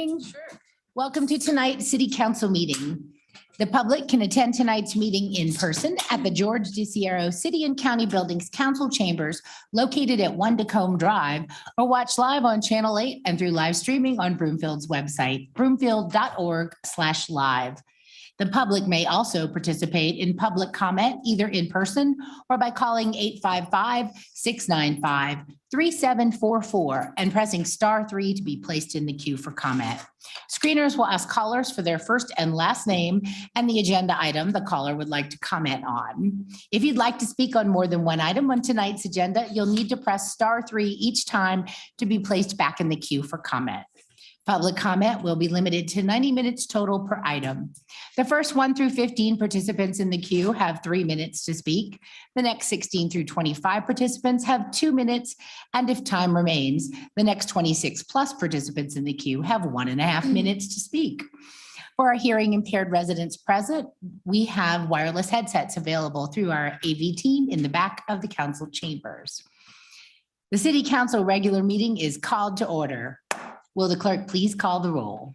evening. Sure. Welcome to tonight's city council meeting. The public can attend tonight's meeting in person at the George DeSierro City and County Buildings Council Chambers located at 1 Tacoma Drive, or watch live on Channel 8 and through live streaming on Broomfield's website, broomfield.org/live. The public may also participate in public comment either in person or by calling 855-695-3744 and pressing *3 to be placed in the queue for comment. Screeners will ask callers for their first and last name and the agenda item the caller would like to comment on. If you'd like to speak on more than one item on tonight's agenda, you'll need to press *3 each time to be placed back in the queue for comment. Public comment will be limited to 90 minutes total per item. The first 1 through 15 participants in the queue have 3 minutes to speak. The next 16 through 25 participants have 2 minutes. And if time remains, the next 26 plus participants in the queue have 1.5 minutes to speak. For our hearing impaired residents present, we have wireless headsets available through our AV team in the back of the council chambers. The city council regular meeting is called to order. Will the clerk please call the roll?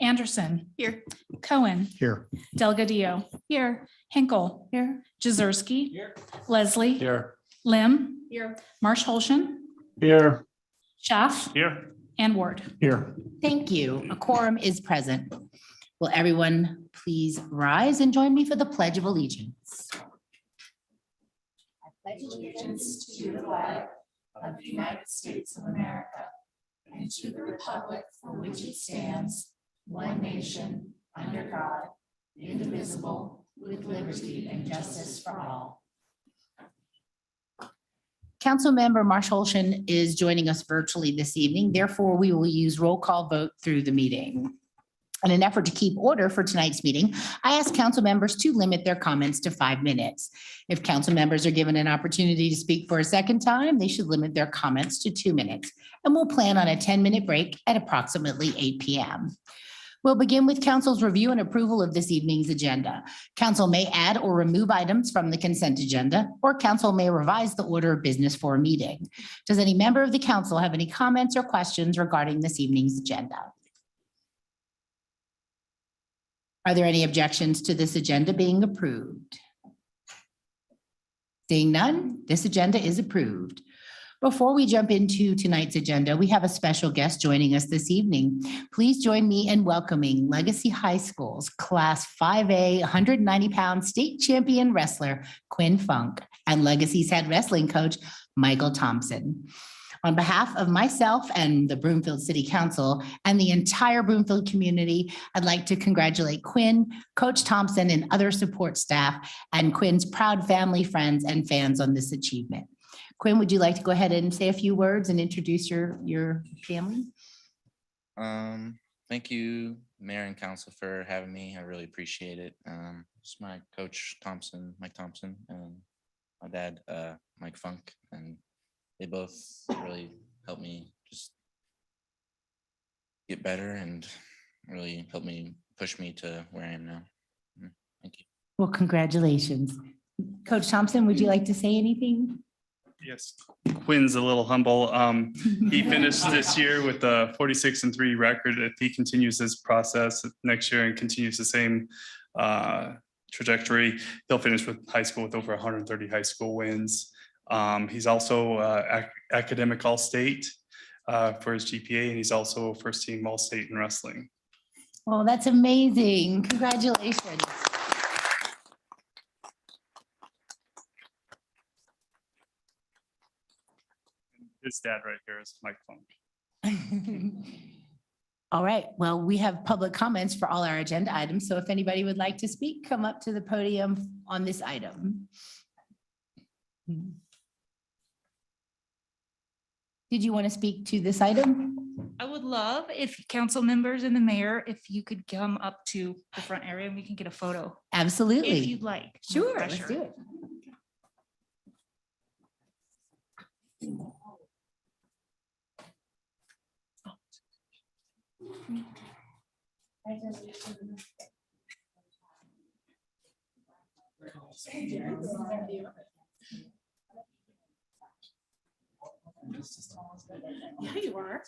Anderson. Here. Cohen. Here. Delgadillo. Here. Hinkle. Here. Jezierski. Here. Leslie. Here. Lim. Here. Marsh Holshan. Here. Schaff. Here. And Ward. Here. Thank you. A quorum is present. Will everyone please rise and join me for the Pledge of Allegiance? I pledge allegiance to the flag of the United States of America and to the republic for which it stands, one nation, under God, indivisible, with liberty and justice for all. Councilmember Marsh Holshan is joining us virtually this evening. Therefore, we will use roll call vote through the meeting. In an effort to keep order for tonight's meeting, I ask council members to limit their comments to 5 minutes. If council members are given an opportunity to speak for a second time, they should limit their comments to 2 minutes. And we'll plan on a 10-minute break at approximately 8 p.m. We'll begin with council's review and approval of this evening's agenda. Council may add or remove items from the consent agenda, or council may revise the order of business for a meeting. Does any member of the council have any comments or questions regarding this evening's agenda? Are there any objections to this agenda being approved? Seeing none, this agenda is approved. Before we jump into tonight's agenda, we have a special guest joining us this evening. Please join me in welcoming Legacy High School's Class 5A 190-pound state champion wrestler, Quinn Funk, and Legacy's head wrestling coach, Michael Thompson. On behalf of myself and the Broomfield City Council and the entire Broomfield community, I'd like to congratulate Quinn, Coach Thompson, and other support staff, and Quinn's proud family, friends, and fans on this achievement. Quinn, would you like to go ahead and say a few words and introduce your family? Thank you, Mayor and Council, for having me. I really appreciate it. It's my coach Thompson, Mike Thompson, and my dad, Mike Funk, and they both really helped me just get better and really helped me push me to where I am now. Thank you. Well, congratulations. Coach Thompson, would you like to say anything? Yes, Quinn's a little humble. He finished this year with a 46-3 record. If he continues this process next year and continues the same trajectory, he'll finish with high school with over 130 high school wins. He's also academic all-state for his GPA, and he's also first team all-state in wrestling. Oh, that's amazing. Congratulations. His dad right here is Mike Funk. All right, well, we have public comments for all our agenda items. So if anybody would like to speak, come up to the podium on this item. Did you want to speak to this item? I would love if council members and the mayor, if you could come up to the front area and we can get a photo Absolutely. if you'd like. No Sure, let's pressure. do it. Yeah, you are.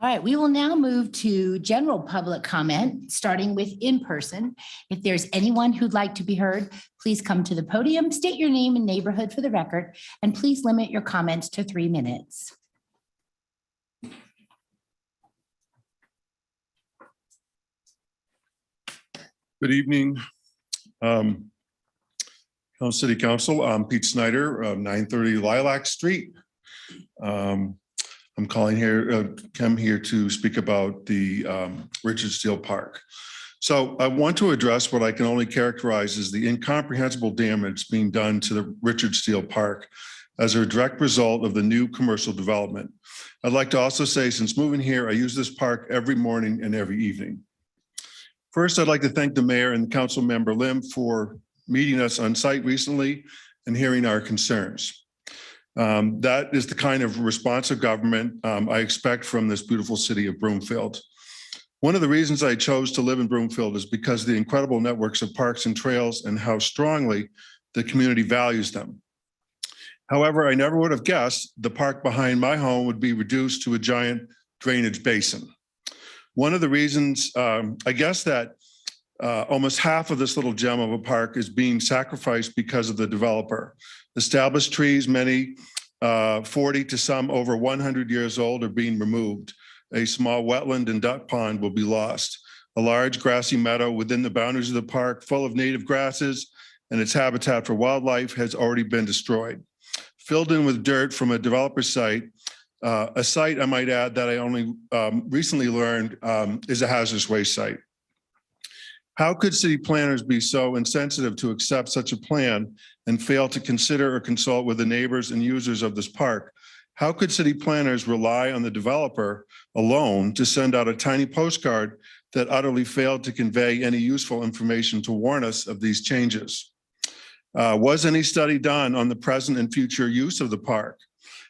All right, we will now move to general public comment, starting with in-person. If there's anyone who'd like to be heard, please come to the podium, state your name and neighborhood for the record, and please limit your comments to 3 minutes. Good evening. City Council, I'm Pete Snyder, 930 Lilac Street. I'm calling here, come here to speak about the Richard Steele Park. So I want to address what I can only characterize as the incomprehensible damage being done to the Richard Steele Park as a direct result of the new commercial development. I'd like to also say, since moving here, I use this park every morning and every evening. First, I'd like to thank the mayor and council member Lim for meeting us on site recently and hearing our concerns. That is the kind of responsive government I expect from this beautiful city of Broomfield. One of the reasons I chose to live in Broomfield is because of the incredible networks of parks and trails and how strongly the community values them. However, I never would have guessed the park behind my home would be reduced to a giant drainage basin. One of the reasons, I guess that almost half of this little gem of a park is being sacrificed because of the developer. Established trees, many 40 to some over 100 years old, are being removed. A small wetland and duck pond will be lost. A large grassy meadow within the boundaries of the park full of native grasses and its habitat for wildlife has already been destroyed. Filled in with dirt from a developer site, a site I might add that I only recently learned is a hazardous waste site. How could city planners be so insensitive to accept such a plan and fail to consider or consult with the neighbors and users of this park? How could city planners rely on the developer alone to send out a tiny postcard that utterly failed to convey any useful information to warn us of these changes? Was any study done on the present and future use of the park?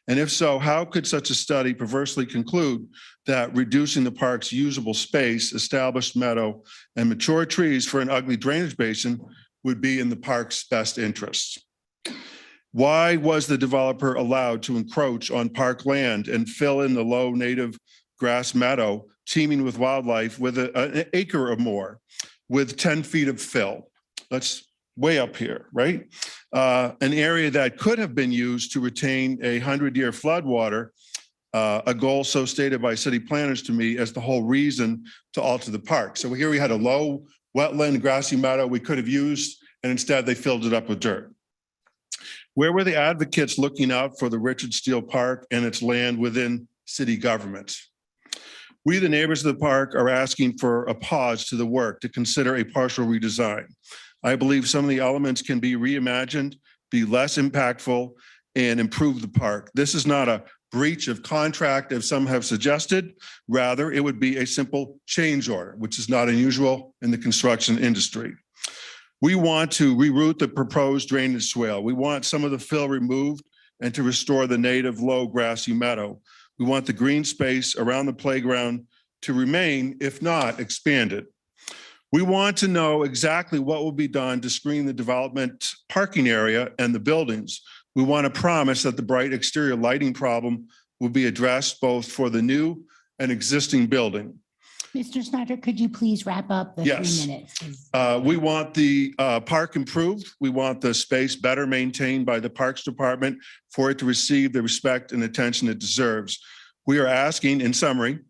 And if so, how could such a study perversely conclude that reducing the park's usable space, established meadow, and mature trees for an ugly drainage basin would be in the park's best interests? Why was the developer allowed to encroach on park land and fill in the low native grass meadow teeming with wildlife with an acre or more with 10 feet of fill? That's way up here, right? An area that could have been used to retain a 100-year floodwater, a goal so stated by city planners to me as the whole reason to alter the park. So here we had a low wetland grassy meadow we could have used, and instead they filled it up with dirt. Where were the advocates looking out for the Richard Steele Park and its land within city government? We, the neighbors of the park, are asking for a pause to the work to consider a partial redesign. I believe some of the elements can be reimagined, be less impactful, and improve the park. This is not a breach of contract, as some have suggested. Rather, it would be a simple change order, which is not unusual in the construction industry. We want to reroute the proposed drainage swale. We want some of the fill removed and to restore the native low grassy meadow. We want the green space around the playground to remain, if not expanded. We want to know exactly what will be done to screen the development parking area and the buildings. We want to promise that the bright exterior lighting problem will be addressed both for the new and existing building. Mr. Snyder, could you please wrap up the Yes. 3 minutes? We want the park improved. We want the space better maintained by the Parks Department for it to receive the respect and attention it deserves. We are asking, in summary,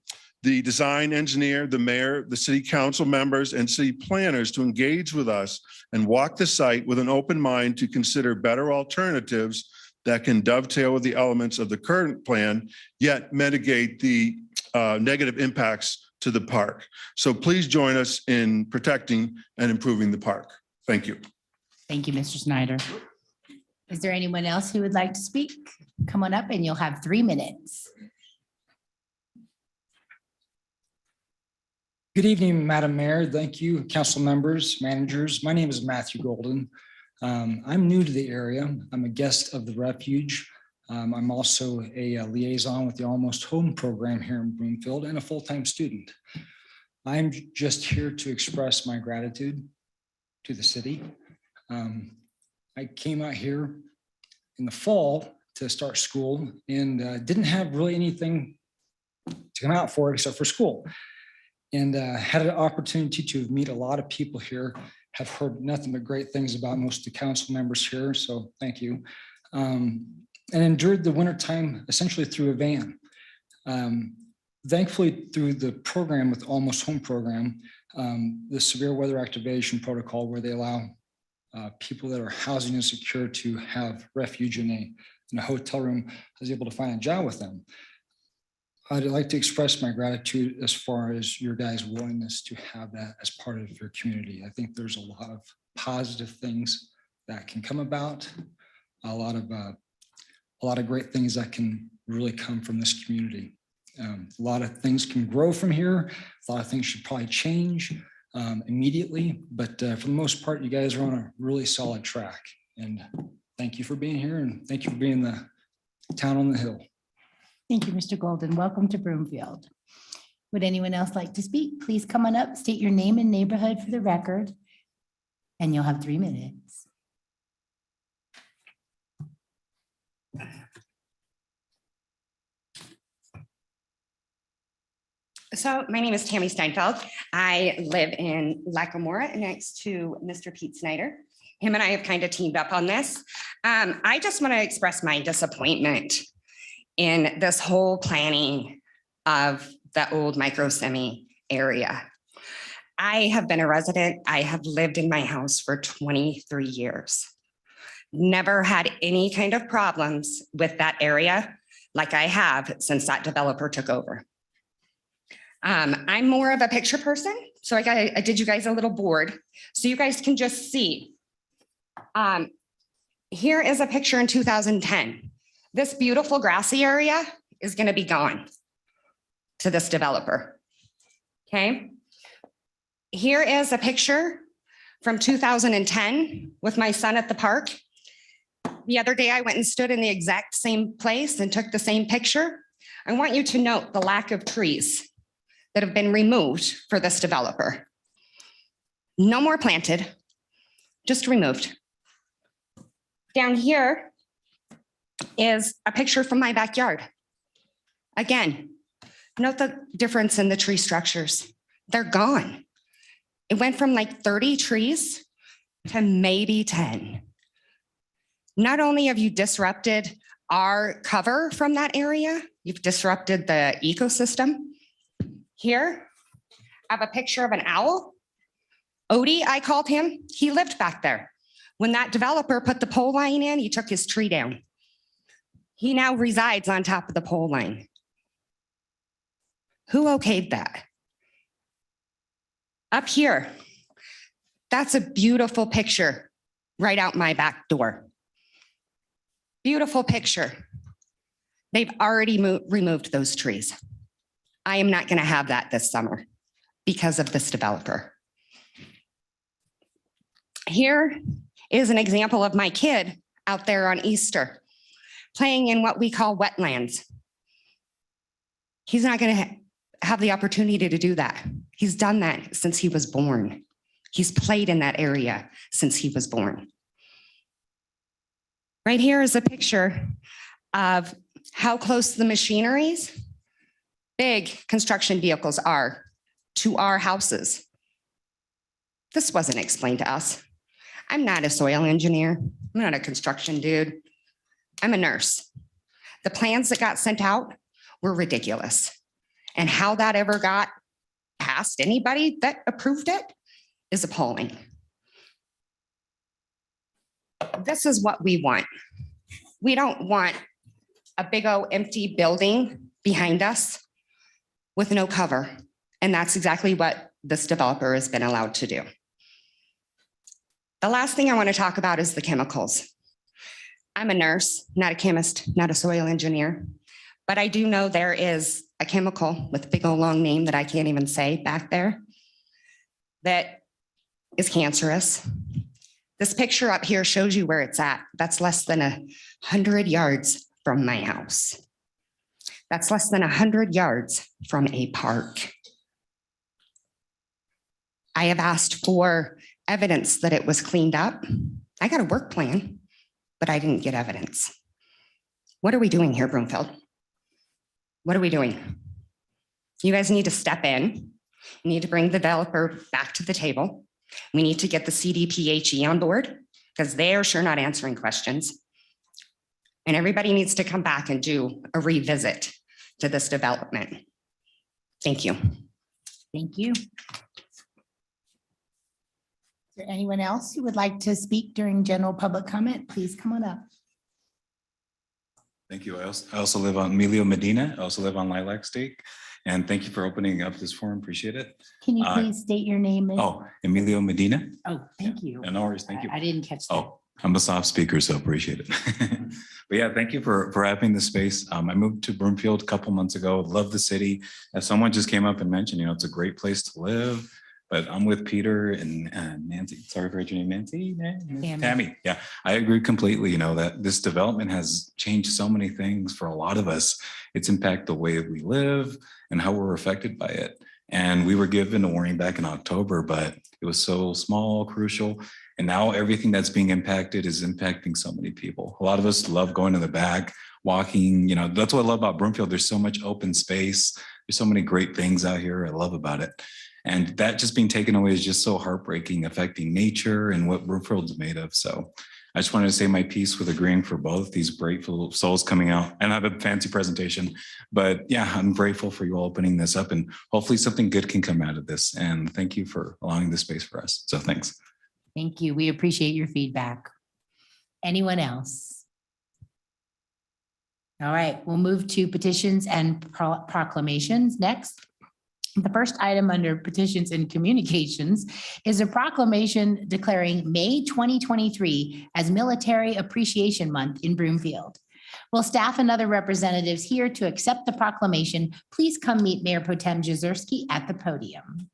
the design engineer, the mayor, the city council members, and city planners to engage with us and walk the site with an open mind to consider better alternatives that can dovetail with the elements of the current plan, yet mitigate the negative impacts to the park. So please join us in protecting and improving the park. Thank you. Thank you, Mr. Snyder. Is there anyone else who would like to speak? Come on up and you'll have 3 minutes. Good evening, Madam Mayor. Thank you, council members, managers. My name is Matthew Golden. I'm new to the area. I'm a guest of the Refuge. I'm also a liaison with the Almost Home program here in Broomfield and a full-time student. I'm just here to express my gratitude to the city. I came out here in the fall to start school and didn't have really anything to come out for except for school. And had an opportunity to meet a lot of people here, have heard nothing but great things about most of the council members here, so thank you. And endured the wintertime essentially through a van. Thankfully, through the program with Almost Home program, the severe weather activation protocol where they allow people that are housing insecure to have refuge in a hotel room, I was able to find a job with them. I'd like to express my gratitude as far as your guys' willingness to have that as part of your community. I think there's a lot of positive things that can come about, a lot of great things that can really come from this community. A lot of things can grow from here. A lot of things should probably change immediately, but for the most part, you guys are on a really solid track. And thank you for being here, and thank you for being the town on the hill. Thank you, Mr. Golden. Welcome to Broomfield. Would anyone else like to speak? Please come on up, state your name and neighborhood for the record, and you'll have 3 minutes. So my name is Tammy Steinfeld. I live in Lackamora next to Mr. Pete Snyder. Him and I have kind of teamed up on this. I just want to express my disappointment in this whole planning of the old micro semi area. I have been a resident. I have lived in my house for 23 years. Never had any kind of problems with that area like I have since that developer took over. I'm more of a picture person, so I did you guys a little board so you guys can just see. Here is a picture in 2010. This beautiful grassy area is going to be gone to this developer. Okay. Here is a picture from 2010 with my son at the park. The other day I went and stood in the exact same place and took the same picture. I want you to note the lack of trees that have been removed for this developer. No more planted, just removed. Down here is a picture from my backyard. Again, note the difference in the tree structures. They're gone. It went from like 30 trees to maybe 10. Not only have you disrupted our cover from that area, you've disrupted the ecosystem. Here, I have a picture of an owl. Odie, I called him. He lived back there. When that developer put the pole line in, he took his tree down. He now resides on top of the pole line. Who okayed that? Up here, that's a beautiful picture right out my back door. Beautiful picture. They've already removed those trees. I am not going to have that this summer because of this developer. Here is an example of my kid out there on Easter playing in what we call wetlands. He's not going to have the opportunity to do that. He's done that since he was born. He's played in that area since he was born. Right here is a picture of how close the machineries, big construction vehicles are to our houses. This wasn't explained to us. I'm not a soil engineer. I'm not a construction dude. I'm a nurse. The plans that got sent out were ridiculous. And how that ever got past anybody that approved it is appalling. This is what we want. We don't want a big old empty building behind us. with no cover. And that's exactly what this developer has been allowed to do. The last thing I want to talk about is the chemicals. I'm a nurse, not a chemist, not a soil engineer, but I do know there is a chemical with a big old long name that I can't even say back there that is cancerous. This picture up here shows you where it's at. That's less than 100 yards from my house. That's less than 100 yards from a park. I have asked for evidence that it was cleaned up. I got a work plan, but I didn't get evidence. What are we doing here, Broomfield? What are we doing? You guys need to step in. You need to bring the developer back to the table. We need to get the CDPHE on board because they are sure not answering questions. And everybody needs to come back and do a revisit to this development. Thank you. Thank you. Is there anyone else who would like to speak during general public comment? Please come on up. Thank you. I also live on Emilio Medina. I also live on Lilac Stake. And thank you for opening up this forum. Appreciate it. Can you please state your name? Oh, Emilio Medina. Oh, thank you. No worries. Thank you. I didn't catch that. Oh, I'm a soft speaker, so appreciate it. But yeah, thank you for having the space. I moved to Broomfield a couple months ago. Love the city. As someone just came up and mentioned, it's a great place to live. But I'm with Peter and Nancy. Sorry for your name, Nancy. Tammy. Yeah, I agree completely. That this development has changed so many things for a lot of us. It's impacted the way we live and how we're affected by it. And we were given a warning back in October, but it was so small, crucial. And now everything that's being impacted is impacting so many people. A lot of us love going to the back, walking. That's what I love about Broomfield. There's so much open space. There's so many great things out here. I love about it. And that just being taken away is just so heartbreaking, affecting nature and what Broomfield is made of. So I just wanted to say my piece with agreeing for both these grateful souls coming out. And I have a fancy presentation, but yeah, I'm grateful for you all opening this up and hopefully something good can come out of this. And thank you for allowing this space for us. So thanks. Thank you. We appreciate your feedback. Anyone else? All right, we'll move to petitions and proclamations next. The first item under petitions and communications is a proclamation declaring May 2023 as Military Appreciation Month in Broomfield. Will staff and other representatives here to accept the proclamation, please come meet Mayor Pro Tem Jezierski at the podium.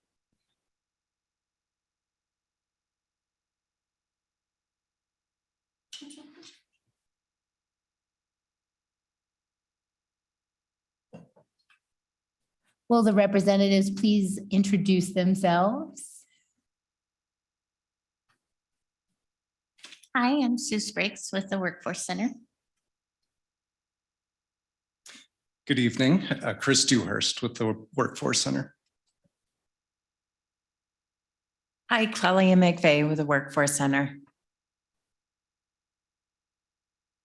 Will the representatives please introduce themselves? Hi, I'm Sue Spriggs with the Workforce Center. Good evening, Chris Dewhurst with the Workforce Center. Hi, Clelia McVeigh with the Workforce Center.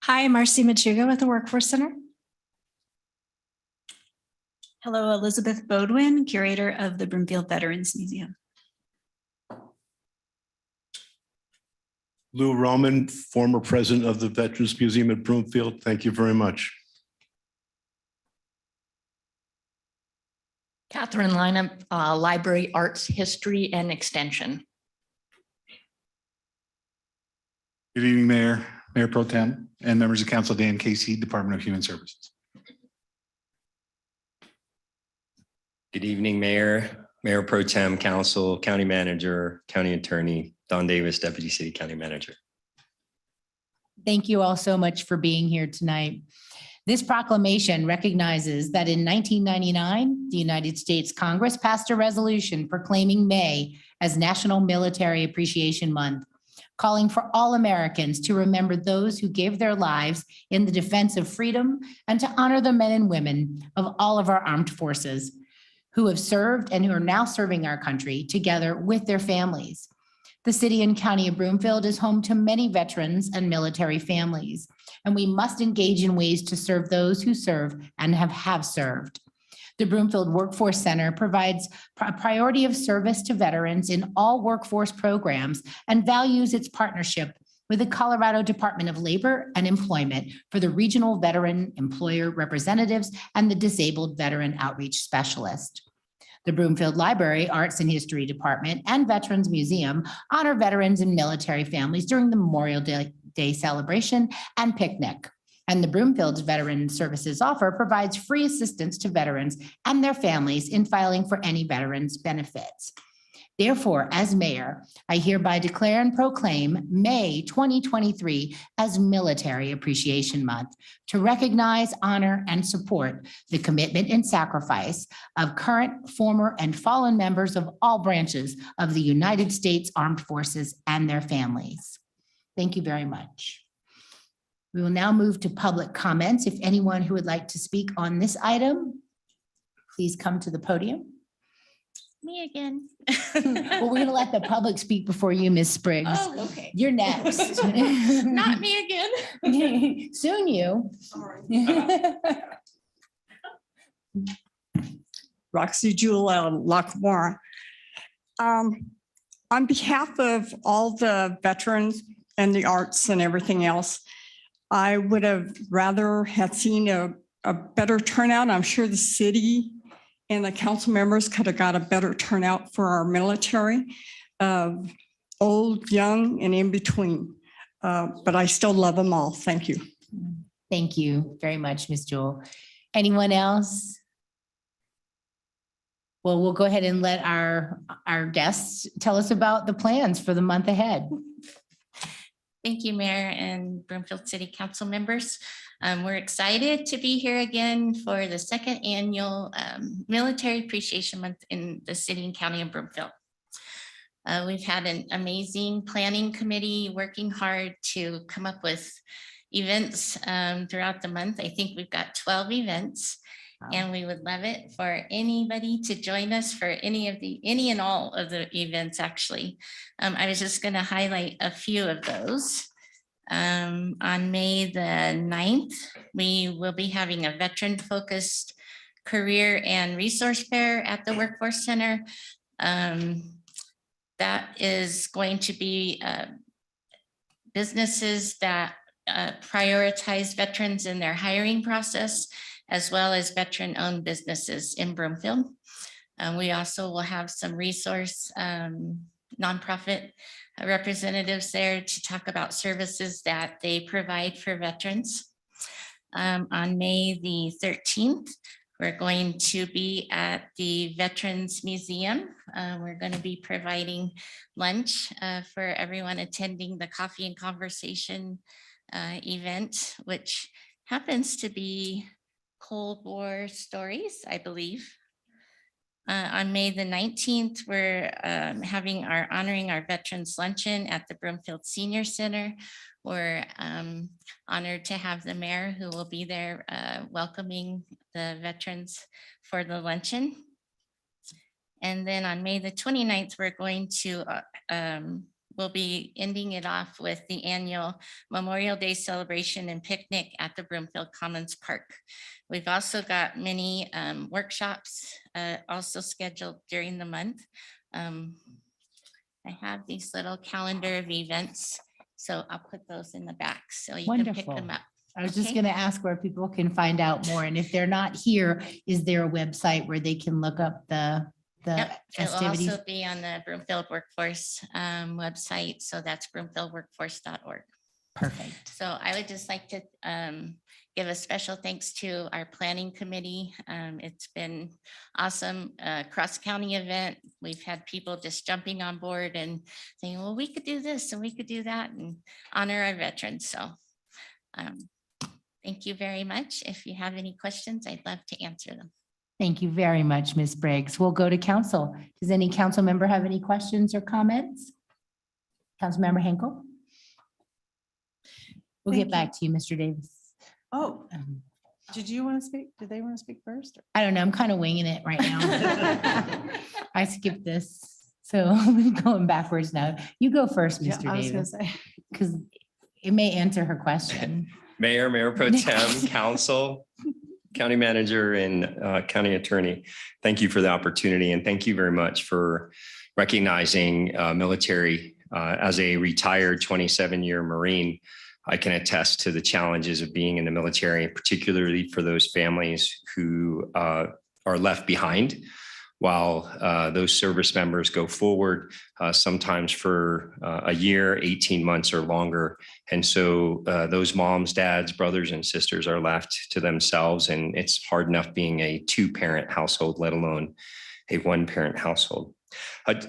Hi, Marcy Machuga with the Workforce Center. Hello, Elizabeth Bodwin, curator of the Broomfield Veterans Museum. Lou Roman, former president of the Veterans Museum at Broomfield. Thank you very much. Catherine Lineup, Library Arts, History and Extension. Good evening, Mayor Pro Tem, and members of Council. Dan Casey, Department of Human Services. Good evening, Mayor Pro Tem, Council, County Manager, County Attorney, Don Davis, Deputy City County Manager. Thank you all so much for being here tonight. This proclamation recognizes that in 1999, the United States Congress passed a resolution proclaiming May as National Military Appreciation Month, calling for all Americans to remember those who gave their lives in the defense of freedom and to honor the men and women of all of our armed forces who have served and who are now serving our country together with their families. The city and county of Broomfield is home to many veterans and military families, and we must engage in ways to serve those who serve and have served. The Broomfield Workforce Center provides a priority of service to veterans in all workforce programs and values its partnership with the Colorado Department of Labor and Employment for the Regional Veteran Employer Representatives and the Disabled Veteran Outreach Specialist. The Broomfield Library Arts and History Department and Veterans Museum honor veterans and military families during the Memorial Day celebration and picnic. And the Broomfield's Veteran Services Offer provides free assistance to veterans and their families in filing for any veterans' benefits. Therefore, as mayor, I hereby declare and proclaim May 2023 as Military Appreciation Month to recognize, honor, and support the commitment and sacrifice of current, former, and fallen members of all branches of the United States Armed Forces and their families. Thank you very much. We will now move to public comments. If anyone who would like to speak on this item, please come to the podium. Me again. Well, we're gonna let the public speak before you, Ms. Spriggs. Oh, okay. You're next. Not me again. Soon you. Roxy Jewell, Lockmore. On behalf of all the veterans and the arts and everything else, I would have rather had seen a better turnout. I'm sure the city and the council members could have got a better turnout for our military, old, young, and in between. But I still love them all. Thank you. Thank you very much, Ms. Jewell. Anyone else? Well, we'll go ahead and let our guests tell us about the plans for the month ahead. Thank you, Mayor and Broomfield City Council members. We're excited to be here again for the second annual Military Appreciation Month in the city and county of Broomfield. We've had an amazing planning committee working hard to come up with events throughout the month. I think we've got 12 events. And we would love it for anybody to join us for any and all of the events, actually. I was just going to highlight a few of those. On May the 9th, we will be having a veteran-focused career and resource fair at the Workforce Center. That is going to be businesses that prioritize veterans in their hiring process, as well as veteran-owned businesses in Broomfield. We also will have some resource nonprofit representatives there to talk about services that they provide for veterans. On May the 13th, we're going to be at the Veterans Museum. We're going to be providing lunch for everyone attending the Coffee and Conversation event, which happens to be Cold War stories, I believe. On May the 19th, we're honoring our Veterans Luncheon at the Broomfield Senior Center. We're honored to have the mayor who will be there welcoming the veterans for the luncheon. And then on May the 29th, we're going to we'll be ending it off with the annual Memorial Day celebration and picnic at the Broomfield Commons Park. We've also got many workshops also scheduled during the month. I have these little calendar of events, so I'll put those in the back so you can pick Wonderful. them up. I was just Okay. going to ask where people can find out more. And if they're not here, is there a website where they can look up the Yep, it'll festivities? also be on the Broomfield Workforce website, so that's broomfieldworkforce.org. Perfect. So I would just like to give a special thanks to our planning committee. It's been awesome, cross-county event. We've had people just jumping on board and saying, well, we could do this and we could do that and honor our veterans. So thank you very much. If you have any questions, I'd love to answer them. Thank you very much, Ms. Briggs. We'll go to council. Does any council member have any questions or comments? Councilmember Henkel? We'll Thank get back to you, Mr. Davis. Oh, did you want to speak? Did they want to speak first? I don't know. I'm kind of winging it right now. I skipped this, so I'm going backwards now. You go first, Yeah, Mr. I was gonna Davis, say. because it may answer her question. Mayor, Mayor Pro Tem, Council, County Manager, and County Attorney, thank you for the opportunity, and thank you very much for recognizing Military As a retired 27-year Marine, I can attest to the challenges of being in the military, particularly for those families who are left behind while those service members go forward, sometimes for a year, 18 months or longer. And so those moms, dads, brothers, and sisters are left to themselves. And it's hard enough being a 2-parent household, let alone a 1-parent household.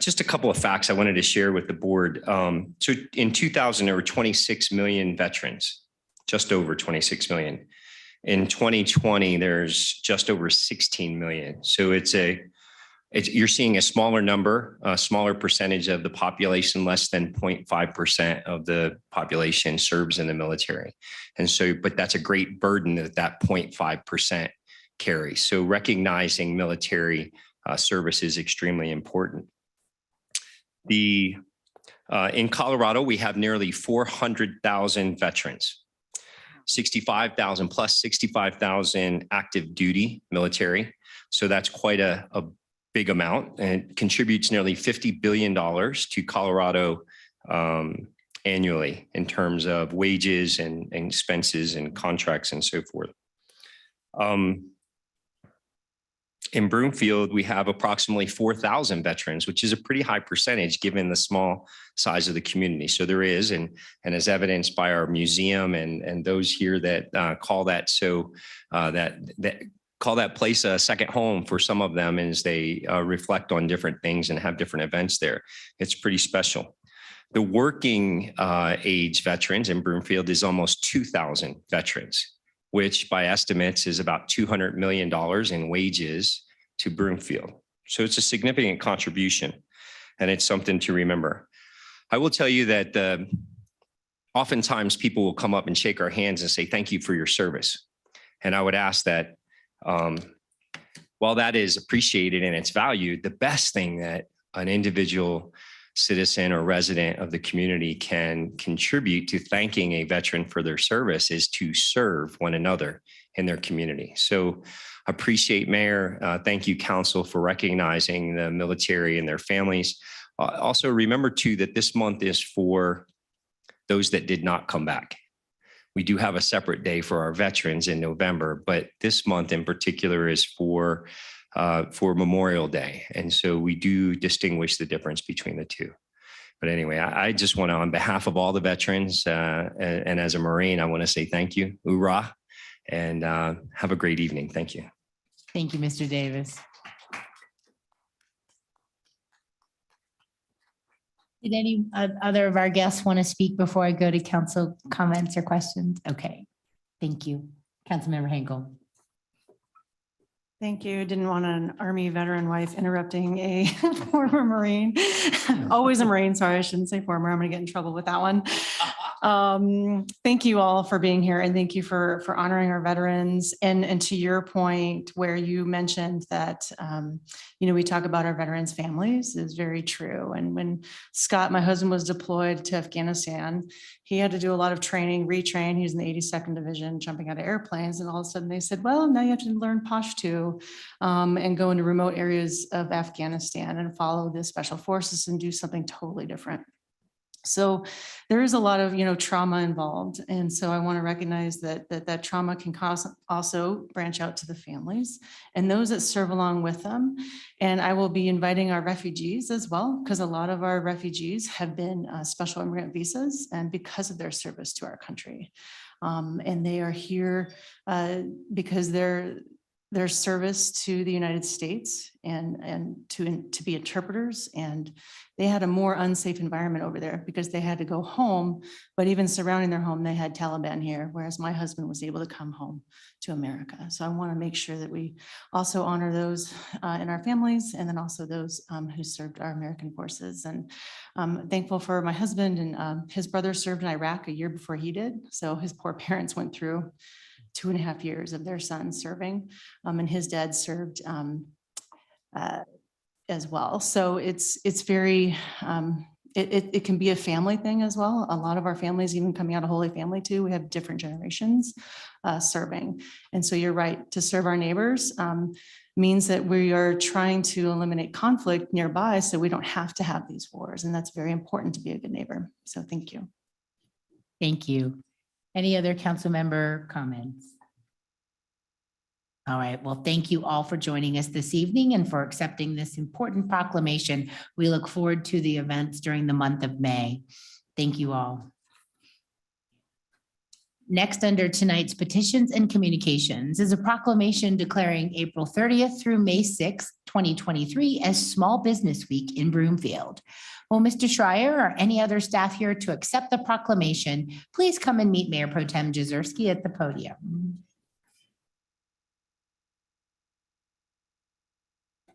Just a couple of facts I wanted to share with the board. So in 2000, there were 26 million veterans, just over 26 million. In 2020, there's just over 16 million. So you're seeing a smaller number, a smaller percentage of the population, less than 0.5% of the population serves in the military. And so, but that's a great burden that 0.5% carries. So recognizing military service is extremely important. In Colorado, we have nearly 400,000 veterans, 65,000 plus 65,000 active duty military. So that's quite a big amount, and it contributes nearly $50 billion to Colorado annually in terms of wages and expenses and contracts and so forth. In Broomfield, we have approximately 4,000 veterans, which is a pretty high percentage given the small size of the community. So there is, and as evidenced by our museum and those here that call that call that place a second home for some of them as they reflect on different things and have different events there. It's pretty special. The working age veterans in Broomfield is almost 2,000 veterans, which by estimates is about $200 million in wages to Broomfield. So it's a significant contribution, and it's something to remember. I will tell you that oftentimes people will come up and shake our hands and say, thank you for your service. And I would ask that while that is appreciated and it's valued, the best thing that an individual citizen or resident of the community can contribute to thanking a veteran for their service is to serve one another in their community. So appreciate Mayor. Thank you, Council, for recognizing the military and their families. Also remember too that this month is for those that did not come back. We do have a separate day for our veterans in November, but this month in particular is for Memorial Day. And so we do distinguish the difference between the two. But anyway, I just want to, on behalf of all the veterans and as a Marine, I want to say thank you, hoorah, and have a great evening. Thank you. Thank you, Mr. Davis. Did any other of our guests want to speak before I go to council comments or questions? Okay, thank you. Councilmember Henkel. Thank you. Didn't want an Army veteran wife interrupting a former Marine. Always a Marine. Sorry, I shouldn't say former. I'm going to get in trouble with that one. Thank you all for being here, and thank you for honoring our veterans. And to your point where you mentioned that, we talk about our veterans' families is very true. And when Scott, my husband, was deployed to Afghanistan, he had to do a lot of training, retrain. He's in the 82nd Division, jumping out of airplanes. And all of a sudden they said, well, now you have to learn Pashto and go into remote areas of Afghanistan and follow the special forces and do something totally different. So there is a lot of, trauma involved. And so I want to recognize that trauma can also branch out to the families and those that serve along with them. And I will be inviting our refugees as well, because a lot of our refugees have been special immigrant visas and because of their service to our country. And they are here because their service to the United States and to be interpreters, and they had a more unsafe environment over there because they had to go home, but even surrounding their home, they had Taliban here, whereas my husband was able to come home to America. So I want to make sure that we also honor those in our families, and then also those who served our American forces. And I'm thankful for my husband, and his brother served in Iraq a year before he did. So his poor parents went through 2.5 years of their son serving, and his dad served as well. So it's very, it can be a family thing as well. A lot of our families, even coming out of Holy Family too, we have different generations serving. And so you're right, to serve our neighbors means that we are trying to eliminate conflict nearby so we don't have to have these wars. And that's very important to be a good neighbor. So thank you. Thank you. Any other council member comments? All right, well, thank you all for joining us this evening and for accepting this important proclamation. We look forward to the events during the month of May. Thank you all. Next, under tonight's petitions and communications is a proclamation declaring April 30th through May 6th, 2023 as Small Business Week in Broomfield. Will Mr. Schreier or any other staff here to accept the proclamation, please come and meet Mayor Pro Tem Jezierski at the podium.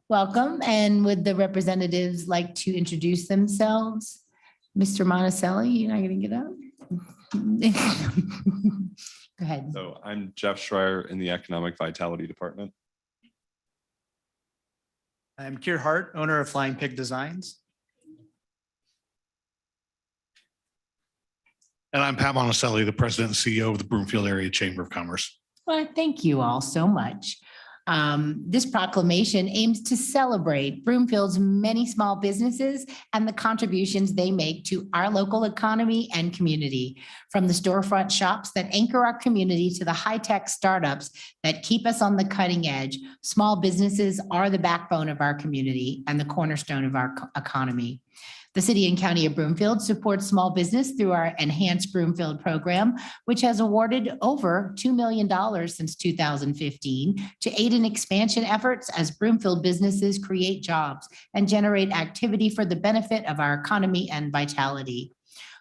Welcome, and would the representatives like to introduce themselves? Mr. Monticelli, you're not going to get up? Go ahead. So I'm Jeff Schreier in the Economic Vitality Department. I'm Kier Hart, owner of Flying Pig Designs. And I'm Pat Monticelli, the president and CEO of the Broomfield Area Chamber of Commerce. Well, thank you all so much. This proclamation aims to celebrate Broomfield's many small businesses and the contributions they make to our local economy and community. From the storefront shops that anchor our community to the high-tech startups that keep us on the cutting edge, small businesses are the backbone of our community and the cornerstone of our economy. The City and County of Broomfield supports small business through our Enhanced Broomfield program, which has awarded over $2 million since 2015 to aid in expansion efforts as Broomfield businesses create jobs and generate activity for the benefit of our economy and vitality.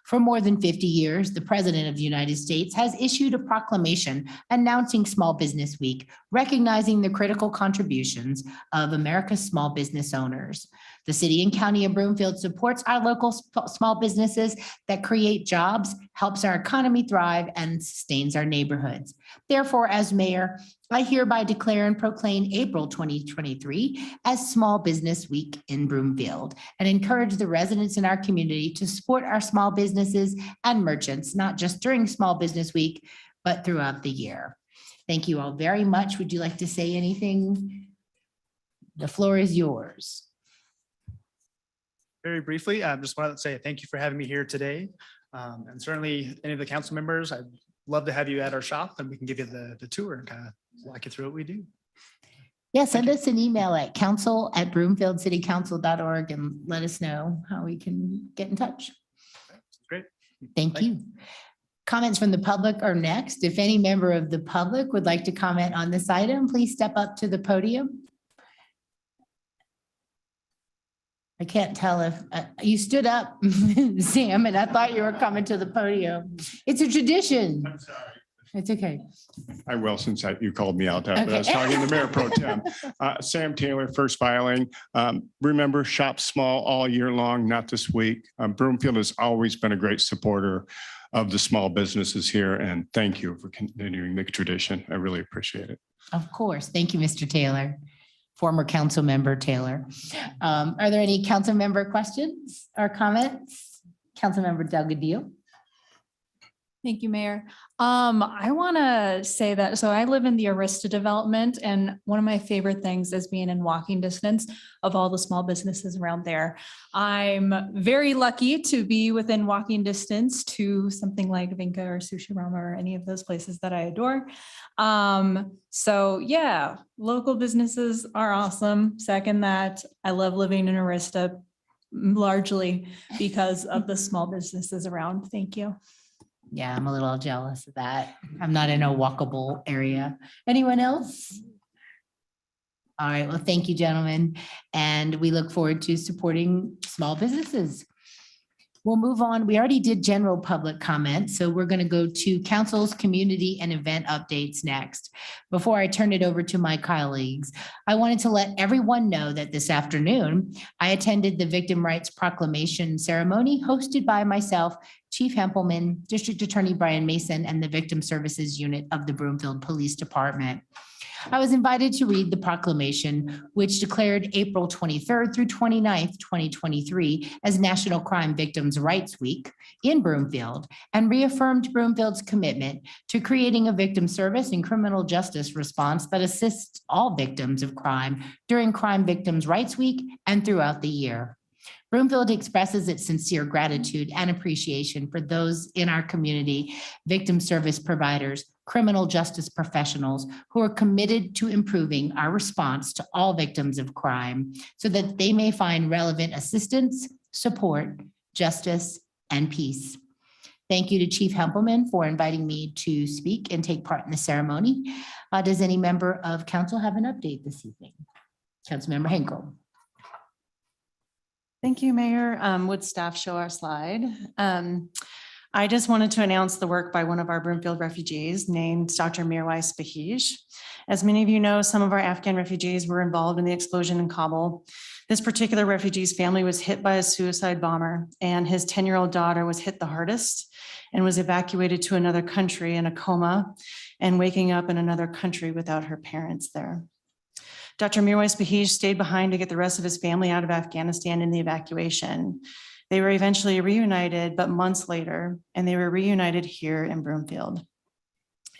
For more than 50 years, the President of the United States has issued a proclamation announcing Small Business Week, recognizing the critical contributions of America's small business owners. The City and County of Broomfield supports our local small businesses that create jobs, helps our economy thrive, and sustains our neighborhoods. Therefore, as mayor, I hereby declare and proclaim April 2023 as Small Business Week in Broomfield and encourage the residents in our community to support our small businesses and merchants, not just during Small Business Week, but throughout the year. Thank you all very much. Would you like to say anything? The floor is yours. Very briefly, I just wanted to say thank you for having me here today. And certainly any of the council members, I'd love to have you at our shop and we can give you the tour and kind of walk you through what we do. Yeah, send us an email at council@broomfieldcitycouncil.org and let us know how we can get in touch. Great. Thank you. Comments from the public are next. If any member of the public would like to comment on this item, please step up to the podium. I can't tell if you stood up, Sam, and I thought you were coming to the podium. It's a tradition. I'm sorry. It's okay. I will, since you called me out. I was Okay. talking to Mayor Pro Tem. Sam Taylor, First Filing. Remember, shop small all year long, not this week. Broomfield has always been a great supporter of the small businesses here, and thank you for continuing the tradition. I really appreciate it. Of course. Thank you, Mr. Taylor. Former council member Taylor. Are there any council member questions or comments? Councilmember Delgadillo. Thank you, Mayor. I want to say that, so I live in the Arista development, and one of my favorite things is being in walking distance of all the small businesses around there. I'm very lucky to be within walking distance to something like Vinca or Sushi Rama or any of those places that I adore. So yeah, local businesses are awesome. Second that, I love living in Arista largely because of the small businesses around. Thank you. Yeah, I'm a little jealous of that. I'm not in a walkable area. Anyone else? All right, well, thank you, gentlemen. And we look forward to supporting small businesses. We'll move on. We already did general public comment, so we're going to go to council's community and event updates next. Before I turn it over to my colleagues, I wanted to let everyone know that this afternoon, I attended the Victim Rights Proclamation ceremony hosted by myself, Chief Hempelman, District Attorney Brian Mason, and the Victim Services Unit of the Broomfield Police Department. I was invited to read the proclamation, which declared April 23rd through 29th, 2023 as National Crime Victims' Rights Week in Broomfield and reaffirmed Broomfield's commitment to creating a victim service and criminal justice response that assists all victims of crime during Crime Victims' Rights Week and throughout the year. Broomfield expresses its sincere gratitude and appreciation for those in our community, victim service providers, criminal justice professionals who are committed to improving our response to all victims of crime so that they may find relevant assistance, support, justice, and peace. Thank you to Chief Hempelman for inviting me to speak and take part in the ceremony. Does any member of council have an update this evening? Councilmember Henkel. Thank you, Mayor. Would staff show our slide? I just wanted to announce the work by one of our Broomfield refugees named Dr. Mirwais Bahij. As many of you know, some of our Afghan refugees were involved in the explosion in Kabul. This particular refugee's family was hit by a suicide bomber, and his 10-year-old daughter was hit the hardest and was evacuated to another country in a coma and waking up in another country without her parents there. Dr. Mirwais Bahij stayed behind to get the rest of his family out of Afghanistan in the evacuation. They were eventually reunited, but months later, and they were reunited here in Broomfield.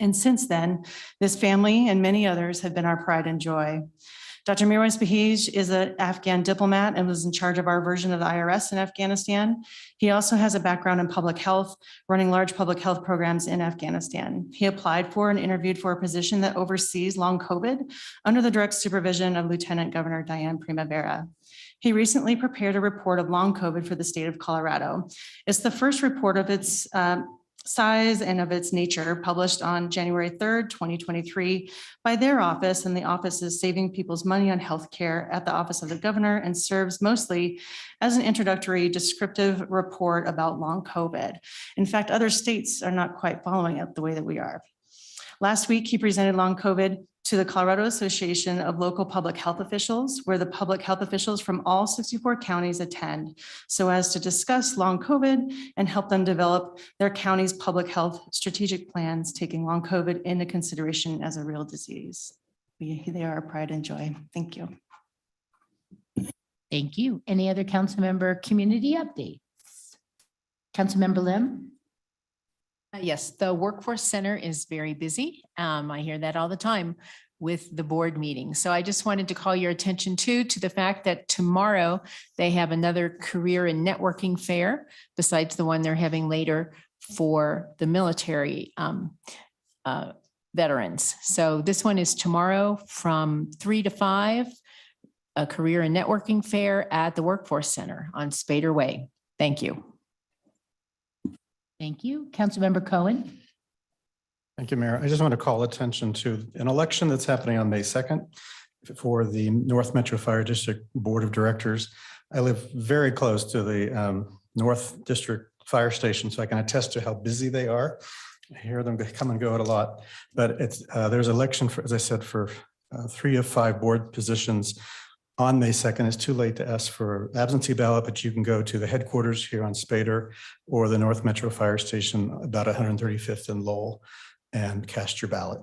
And since then, this family and many others have been our pride and joy. Dr. Mirwais Bahij is an Afghan diplomat and was in charge of our version of the IRS in Afghanistan. He also has a background in public health, running large public health programs in Afghanistan. He applied for and interviewed for a position that oversees long COVID under the direct supervision of Lieutenant Governor Diane Primavera. He recently prepared a report of long COVID for the state of Colorado. It's the first report of its size and of its nature, published on January 3rd, 2023 by their office, and the office is saving people's money on healthcare at the Office of the Governor and serves mostly as an introductory descriptive report about long COVID. In fact, other states are not quite following it the way that we are. Last week, he presented long COVID to the Colorado Association of Local Public Health Officials, where the public health officials from all 64 counties attend, so as to discuss long COVID and help them develop their county's public health strategic plans, taking long COVID into consideration as a real disease. They are our pride and joy. Thank you. Thank you. Any other council member community updates? Councilmember Lim? Yes, the Workforce Center is very busy. I hear that all the time with the board meeting. So I just wanted to call your attention to the fact that tomorrow they have another career and networking fair besides the one they're having later for the military veterans. So this one is tomorrow from 3 to 5, a career and networking fair at the Workforce Center on Spader Way. Thank you. Thank you. Councilmember Cohen. Thank you, Mayor. I just want to call attention to an election that's happening on May 2nd for the North Metro Fire District Board of Directors. I live very close to the North District Fire Station, so I can attest to how busy they are. I hear them come and go a lot, but it's there's election for, as I said, for 3 of 5 board positions on May 2nd. It's too late to ask for absentee ballot, but you can go to the headquarters here on Spader or the North Metro Fire Station, about 135th and Lowell, and cast your ballot.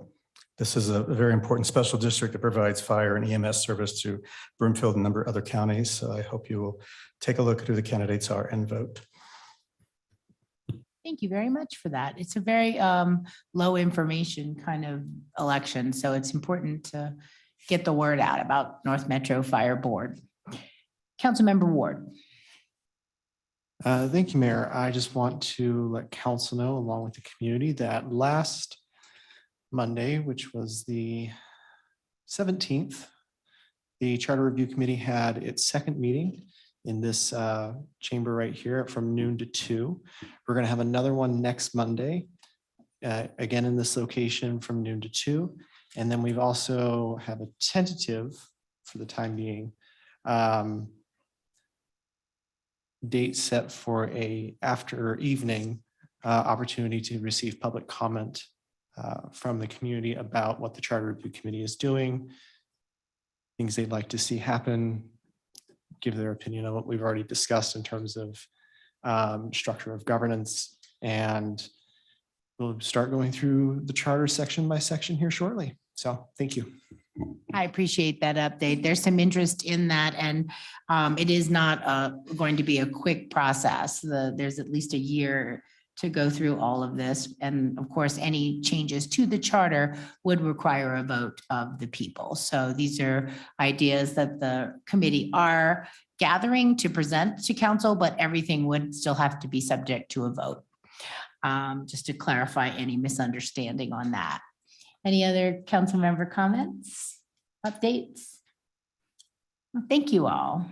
This is a very important special district that provides fire and EMS service to Broomfield and a number of other counties. So I hope you will take a look at who the candidates are and vote. Thank you very much for that. It's a very low information kind of election, so it's important to get the word out about North Metro Fire Board. Councilmember Ward. Thank you, Mayor. I just want to let council know, along with the community, that last Monday, which was the 17th, the Charter Review Committee had its second meeting in this chamber right here from noon to 2. We're going to have another one next Monday, again in this location from noon to 2. And then we've also have a tentative, for the time being, date set for a after evening opportunity to receive public comment from the community about what the Charter Review Committee is doing, things they'd like to see happen, give their opinion on what we've already discussed in terms of structure of governance, and we'll start going through the charter section by section here shortly. So thank you. I appreciate that update. There's some interest in that, and it is not going to be a quick process. There's at least a year to go through all of this. And of course, any changes to the charter would require a vote of the people. So these are ideas that the committee are gathering to present to council, but everything would still have to be subject to a vote. Just to clarify any misunderstanding on that. Any other council member comments, updates? Well, thank you all.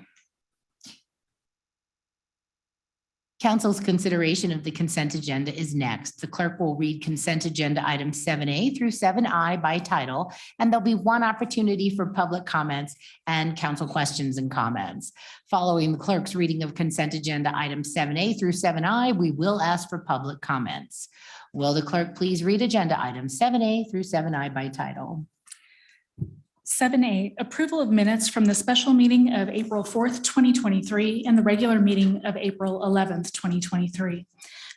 Council's consideration of the consent agenda is next. The clerk will read consent agenda items 7A through 7I by title, and there'll be one opportunity for public comments and council questions and comments. Following the clerk's reading of consent agenda items 7A through 7I, we will ask for public comments. Will the clerk please read agenda items 7A through 7I by title? 7A, approval of minutes from the special meeting of April 4th, 2023, and the regular meeting of April 11th, 2023.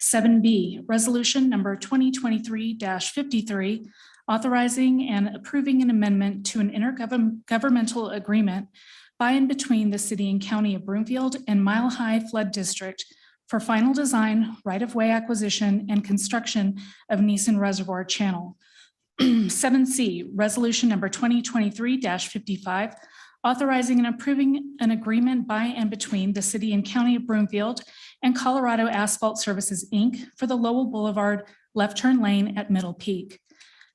7B, resolution number 2023-53, authorizing and approving an amendment to an intergovernmental agreement by and between the city and county of Broomfield and Mile High Flood District for final design, right-of-way acquisition, and construction of Neeson Reservoir Channel. 7C, resolution number 2023-55, authorizing and approving an agreement by and between the city and county of Broomfield and Colorado Asphalt Services, Inc. for the Lowell Boulevard left turn lane at Middle Peak.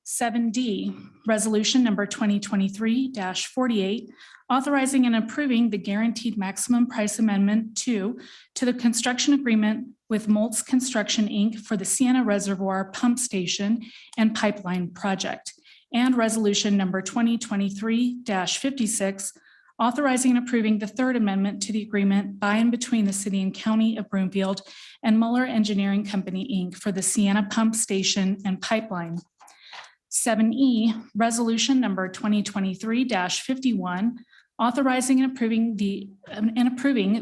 7D, resolution number 2023-48, authorizing and approving the guaranteed maximum price amendment to the construction agreement with Moltz Construction, Inc. for the Sienna Reservoir Pump Station and Pipeline Project. And resolution number 2023-56, authorizing and approving the third amendment to the agreement by and between the city and county of Broomfield and Mueller Engineering Company, Inc. for the Sienna Pump Station and Pipeline. 7E, resolution number 2023-51, authorizing and approving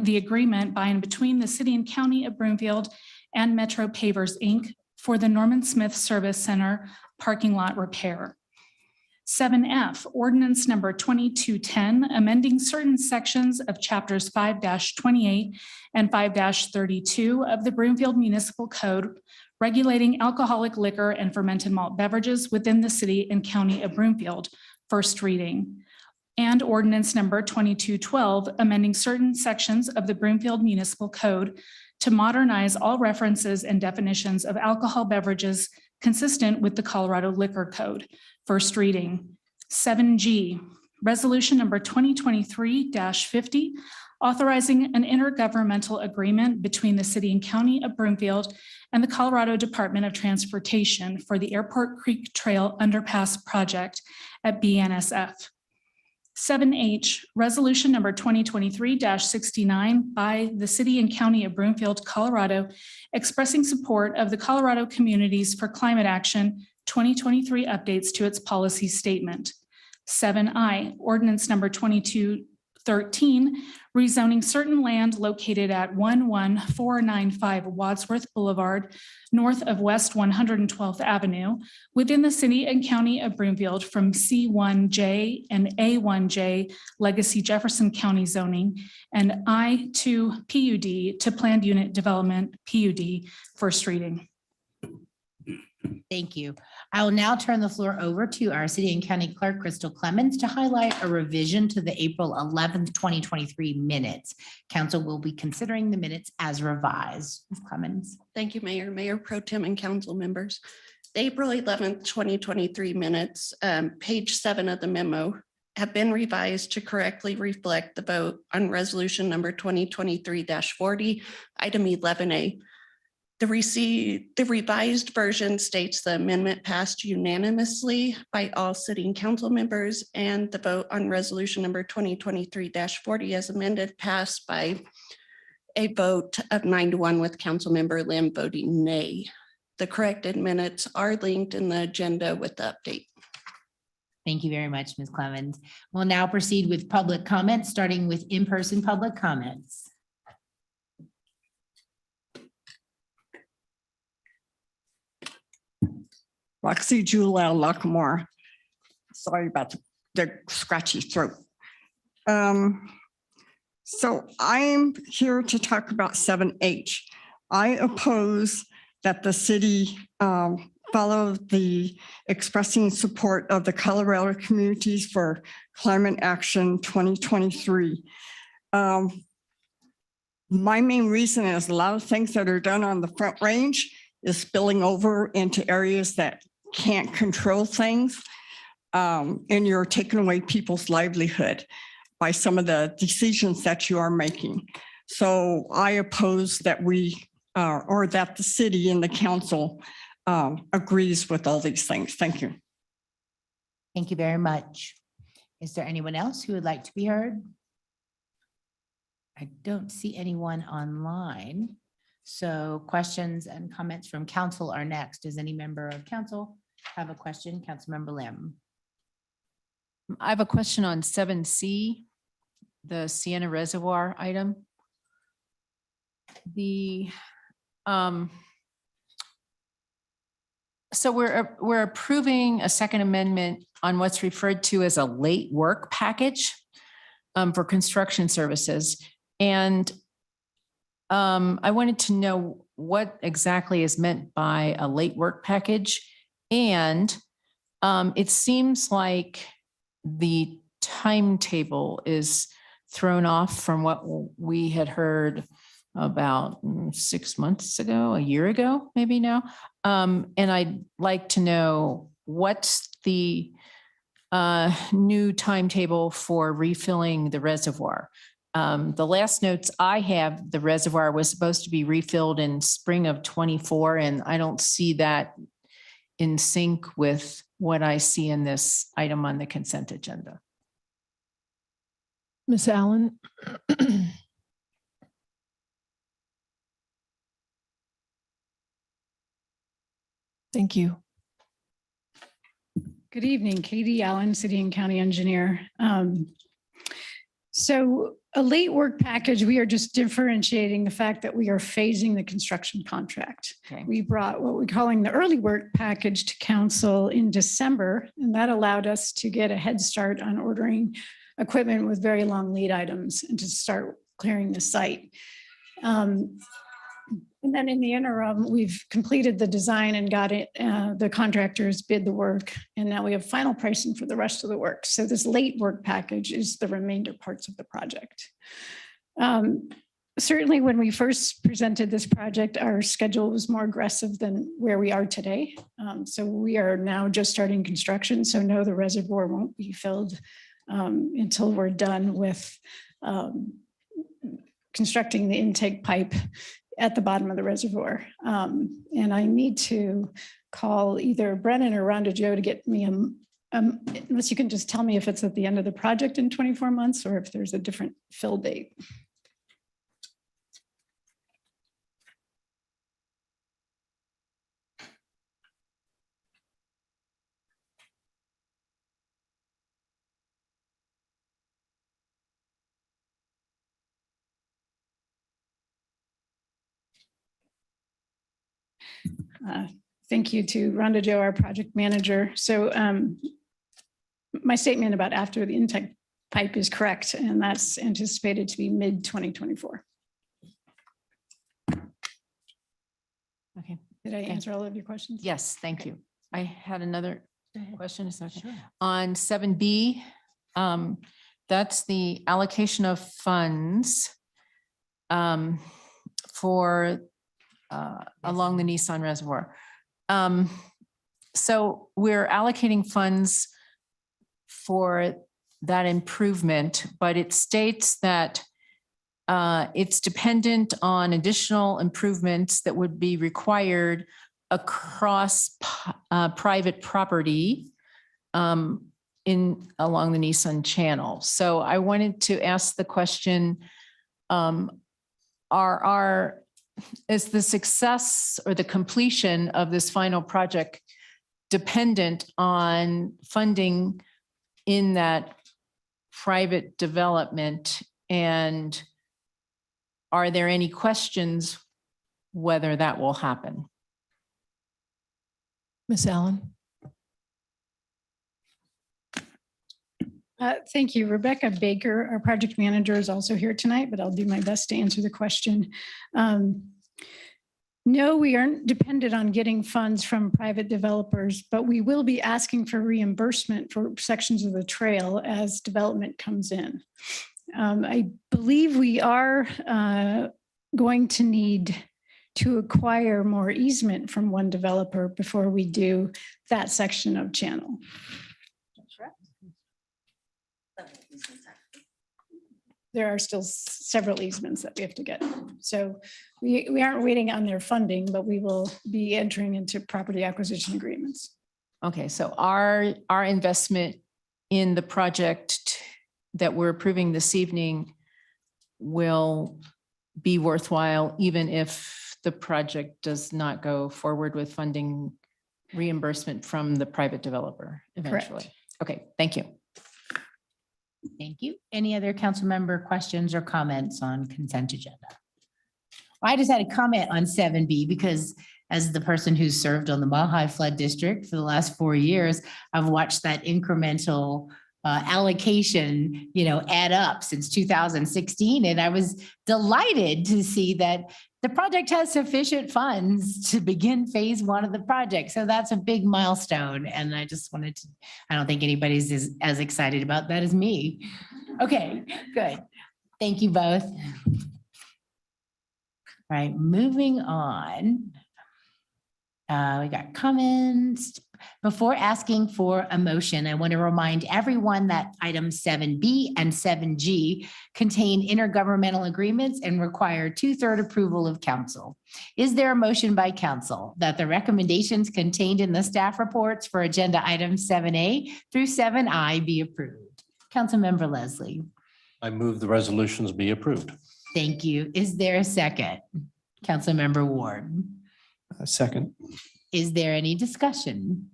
the agreement by and between the city and county of Broomfield and Metro Pavers, Inc. for the Norman Smith Service Center parking lot repair. 7F, ordinance number 2210, amending certain sections of chapters 5-28 and 5-32 of the Broomfield Municipal Code, regulating alcoholic liquor and fermented malt beverages within the city and county of Broomfield, first reading. And ordinance number 2212, amending certain sections of the Broomfield Municipal Code to modernize all references and definitions of alcohol beverages consistent with the Colorado Liquor Code, first reading. 7G, resolution number 2023-50, authorizing an intergovernmental agreement between the city and county of Broomfield and the Colorado Department of Transportation for the Airport Creek Trail Underpass Project at BNSF. 7H, resolution number 2023-69 by the city and county of Broomfield, Colorado, expressing support of the Colorado Communities for Climate Action 2023 updates to its policy statement. 7I, ordinance number 2213, rezoning certain land located at 11495 Wadsworth Boulevard, north of West 112th Avenue, within the city and county of Broomfield from C1J and A1J Legacy Jefferson County zoning and I2 PUD to planned unit development PUD, first reading. Thank you. I will now turn the floor over to our city and county clerk, Crystal Clemens, to highlight a revision to the April 11th, 2023 minutes. Council will be considering the minutes as revised. Ms. Clemens. Thank you, Mayor, Mayor Pro Tem and council members. The April 11th, 2023 minutes, page 7 of the memo, have been revised to correctly reflect the vote on resolution number 2023-40, item 11A. The revised version states the amendment passed unanimously by all city and council members, and the vote on resolution number 2023-40 as amended passed by a vote of 9-1 with council member Lim voting nay. The corrected minutes are linked in the agenda with the update. Thank you very much, Ms. Clemens. We'll now proceed with public comments, starting with in-person public comments. Roxy Julel Luckmore. Sorry about the scratchy throat. So I'm here to talk about 7H. I oppose that the city follow the expressing support of the Colorado Communities for Climate Action 2023. My main reason is a lot of things that are done on the Front Range is spilling over into areas that can't control things. And you're taking away people's livelihood by some of the decisions that you are making. So I oppose that or that the city and the council agrees with all these things. Thank you. Thank you very much. Is there anyone else who would like to be heard? I don't see anyone online. So questions and comments from council are next. Does any member of council have a question? Councilmember Lim. I have a question on 7C, the Sienna Reservoir item. So we're approving a second amendment on what's referred to as a late work package for construction services. And I wanted to know what exactly is meant by a late work package. And it seems like the timetable is thrown off from what we had heard about 6 months ago, a year ago, maybe now. And I'd like to know what's the new timetable for refilling the reservoir. The last notes I have, the reservoir was supposed to be refilled in spring of 24, and I don't see that in sync with what I see in this item on the consent agenda. Ms. Allen? Thank you. Good evening, Katie Allen, City and County Engineer. So a late work package, we are just differentiating the fact that we are phasing the construction contract. Okay. We brought what we're calling the early work package to council in December, and that allowed us to get a head start on ordering equipment with very long lead items and to start clearing the site. And then in the interim, we've completed the design and got it, the contractors bid the work, and now we have final pricing for the rest of the work. So this late work package is the remainder parts of the project. Certainly when we first presented this project, our schedule was more aggressive than where we are today. So we are now just starting construction. So no, the reservoir won't be filled until we're done with constructing the intake pipe at the bottom of the reservoir. And I need to call either Brennan or Rhonda Joe to get me, unless you can just tell me if it's at the end of the project in 24 months or if there's a different fill date. Thank you to Rhonda Joe, our project manager. So my statement about after the intake pipe is correct, and that's anticipated to be mid-2024. Okay. Did I answer all of your questions? Yes, thank you. I had another question. Is that okay? Sure. On 7B, that's the allocation of funds for along the Nissan Reservoir. So we're allocating funds for that improvement, but it states that it's dependent on additional improvements that would be required across private property along the Nissan Channel. So I wanted to ask the question, is the success or the completion of this final project dependent on funding in that private development? And are there any questions whether that will happen? Ms. Allen? Thank you. Rebecca Baker, our project manager, is also here tonight, but I'll do my best to answer the question. No, we aren't dependent on getting funds from private developers, but we will be asking for reimbursement for sections of the trail as development comes in. I believe we are going to need to acquire more easement from one developer before we do that section of channel. There are still several easements that we have to get. So we aren't waiting on their funding, but we will be entering into property acquisition agreements. Okay, so our investment in the project that we're approving this evening will be worthwhile even if the project does not go forward with funding reimbursement from the private developer eventually. Correct. Okay, thank you. Thank you. Any other council member questions or comments on consent agenda? I just had a comment on 7B because as the person who's served on the Mile High Flood District for the last 4 years, I've watched that incremental allocation, add up since 2016. And I was delighted to see that the project has sufficient funds to begin phase 1 of the project. So that's a big milestone. And I just wanted to, I don't think anybody's as excited about that as me. Okay, good. Thank you both. All right, moving on. We got comments. Before asking for a motion, I want to remind everyone that items 7B and 7G contain intergovernmental agreements and require 2/3 approval of council. Is there a motion by council that the recommendations contained in the staff reports for agenda items 7A through 7I be approved? Councilmember Leslie. I move the resolutions be approved. Thank you. Is there a second? Councilmember Ward. Second. Is there any discussion?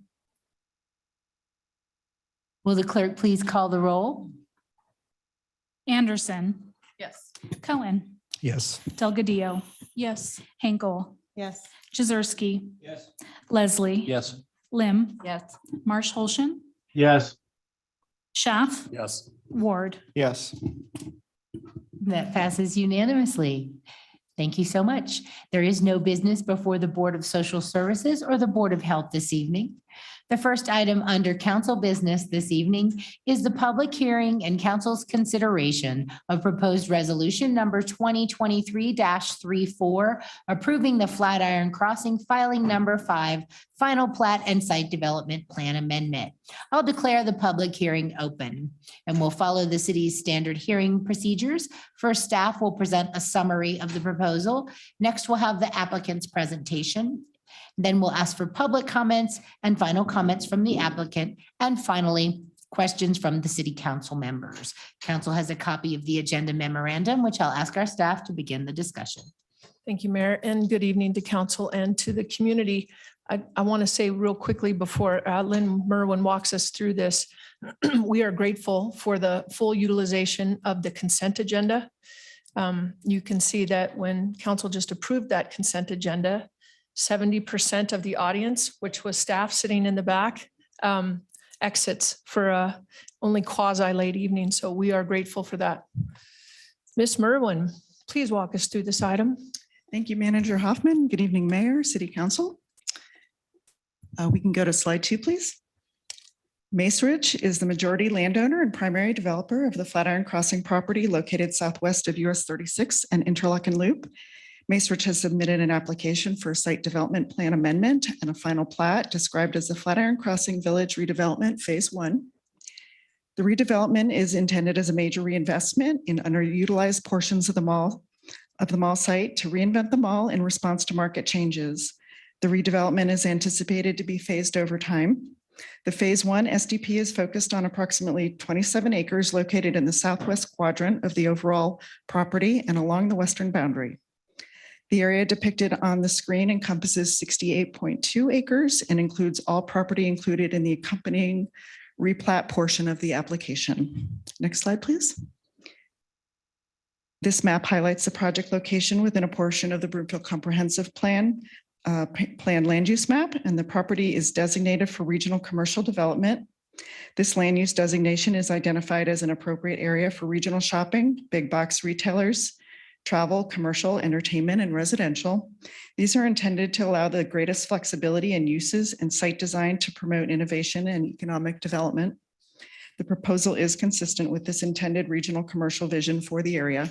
Will the clerk please call the roll? Anderson. Yes. Cohen. Yes. Delgadillo. Yes. Henkel. Yes. Jaworski. Yes. Leslie. Yes. Lim. Yes. Marsh Holshan. Yes. Schaff. Yes. Ward. Yes. That passes unanimously. Thank you so much. There is no business before the Board of Social Services or the Board of Health this evening. The first item under council business this evening is the public hearing and council's consideration of proposed resolution number 2023-34, approving the Flatiron Crossing filing number 5, final plat and site development plan amendment. I'll declare the public hearing open and we'll follow the city's standard hearing procedures. First, staff will present a summary of the proposal. Next, we'll have the applicant's presentation. Then we'll ask for public comments and final comments from the applicant. And finally, questions from the city council members. Council has a copy of the agenda memorandum, which I'll ask our staff to begin the discussion. Thank you, Mayor, and good evening to council and to the community. I want to say real quickly before Lynn Merwin walks us through this, we are grateful for the full utilization of the consent agenda. You can see that when council just approved that consent agenda, 70% of the audience, which was staff sitting in the back, exits for a only quasi-late evening. So we are grateful for that. Ms. Merwin, please walk us through this item. Thank you, Manager Hoffman. Good evening, Mayor, City Council. We can go to slide 2, please. Macerich is the majority landowner and primary developer of the Flatiron Crossing property located southwest of US 36 and Interlochen Loop. Macerich has submitted an application for a site development plan amendment and a final plat described as the Flatiron Crossing Village redevelopment phase 1. The redevelopment is intended as a major reinvestment in underutilized portions of the mall site to reinvent the mall in response to market changes. The redevelopment is anticipated to be phased over time. The phase 1 SDP is focused on approximately 27 acres located in the southwest quadrant of the overall property and along the western boundary. The area depicted on the screen encompasses 68.2 acres and includes all property included in the accompanying replat portion of the application. Next slide, please. This map highlights the project location within a portion of the Broomfield Comprehensive Plan land use map, and the property is designated for regional commercial development. This land use designation is identified as an appropriate area for regional shopping, big box retailers, travel, commercial, entertainment, and residential. These are intended to allow the greatest flexibility in uses and site design to promote innovation and economic development. The proposal is consistent with this intended regional commercial vision for the area.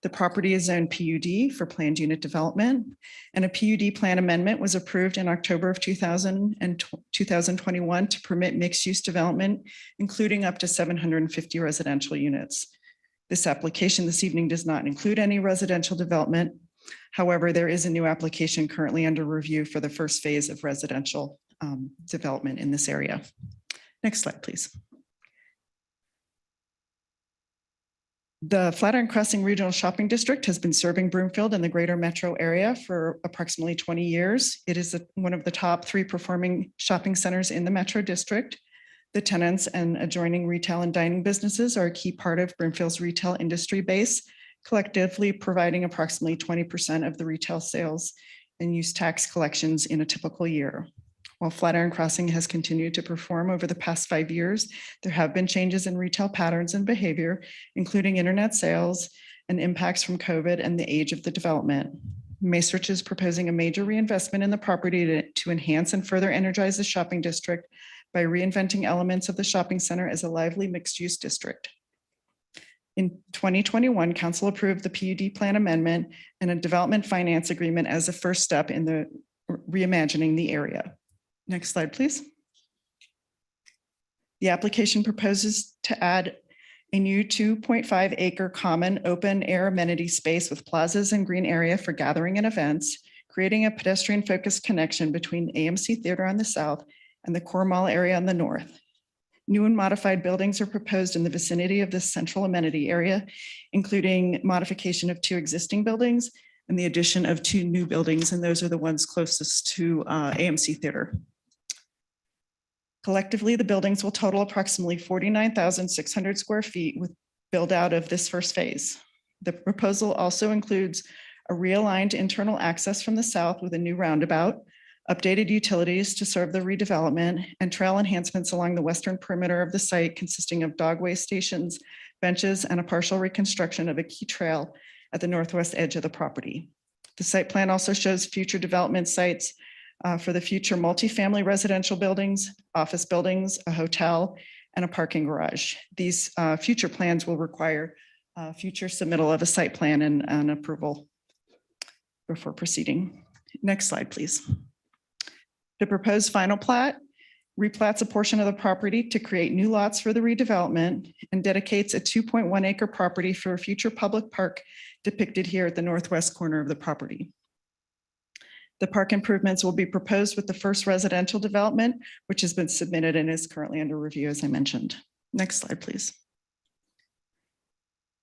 The property is zoned PUD for planned unit development, and a PUD plan amendment was approved in October of 2021 to permit mixed-use development, including up to 750 residential units. This application this evening does not include any residential development. However, there is a new application currently under review for the first phase of residential development in this area. Next slide, please. The Flatiron Crossing Regional Shopping District has been serving Broomfield and the greater metro area for approximately 20 years. It is one of the top 3 performing shopping centers in the metro district. The tenants and adjoining retail and dining businesses are a key part of Broomfield's retail industry base, collectively providing approximately 20% of the retail sales and use tax collections in a typical year. While Flatiron Crossing has continued to perform over the past 5 years, there have been changes in retail patterns and behavior, including internet sales and impacts from COVID and the age of the development. Macerich is proposing a major reinvestment in the property to enhance and further energize the shopping district by reinventing elements of the shopping center as a lively mixed-use district. In 2021, Council approved the PUD plan amendment and a development finance agreement as a first step in the reimagining the area. Next slide, please. The application proposes to add a new 2.5 acre common open air amenity space with plazas and green area for gathering and events, creating a pedestrian focused connection between AMC Theater on the south and the Core Mall area on the north. New and modified buildings are proposed in the vicinity of this central amenity area, including modification of 2 existing buildings and the addition of 2 new buildings, and those are the ones closest to AMC Theater. Collectively, the buildings will total approximately 49,600 square feet with build out of this first phase. The proposal also includes a realigned internal access from the south with a new roundabout, updated utilities to serve the redevelopment, and trail enhancements along the western perimeter of the site consisting of dogway stations, benches, and a partial reconstruction of a key trail at the northwest edge of the property. The site plan also shows future development sites for the future multifamily residential buildings, office buildings, a hotel, and a parking garage. These future plans will require future submittal of a site plan and approval before proceeding. Next slide, please. The proposed final plat replats a portion of the property to create new lots for the redevelopment and dedicates a 2.1 acre property for a future public park depicted here at the northwest corner of the property. The park improvements will be proposed with the first residential development, which has been submitted and is currently under review, as I mentioned. Next slide, please.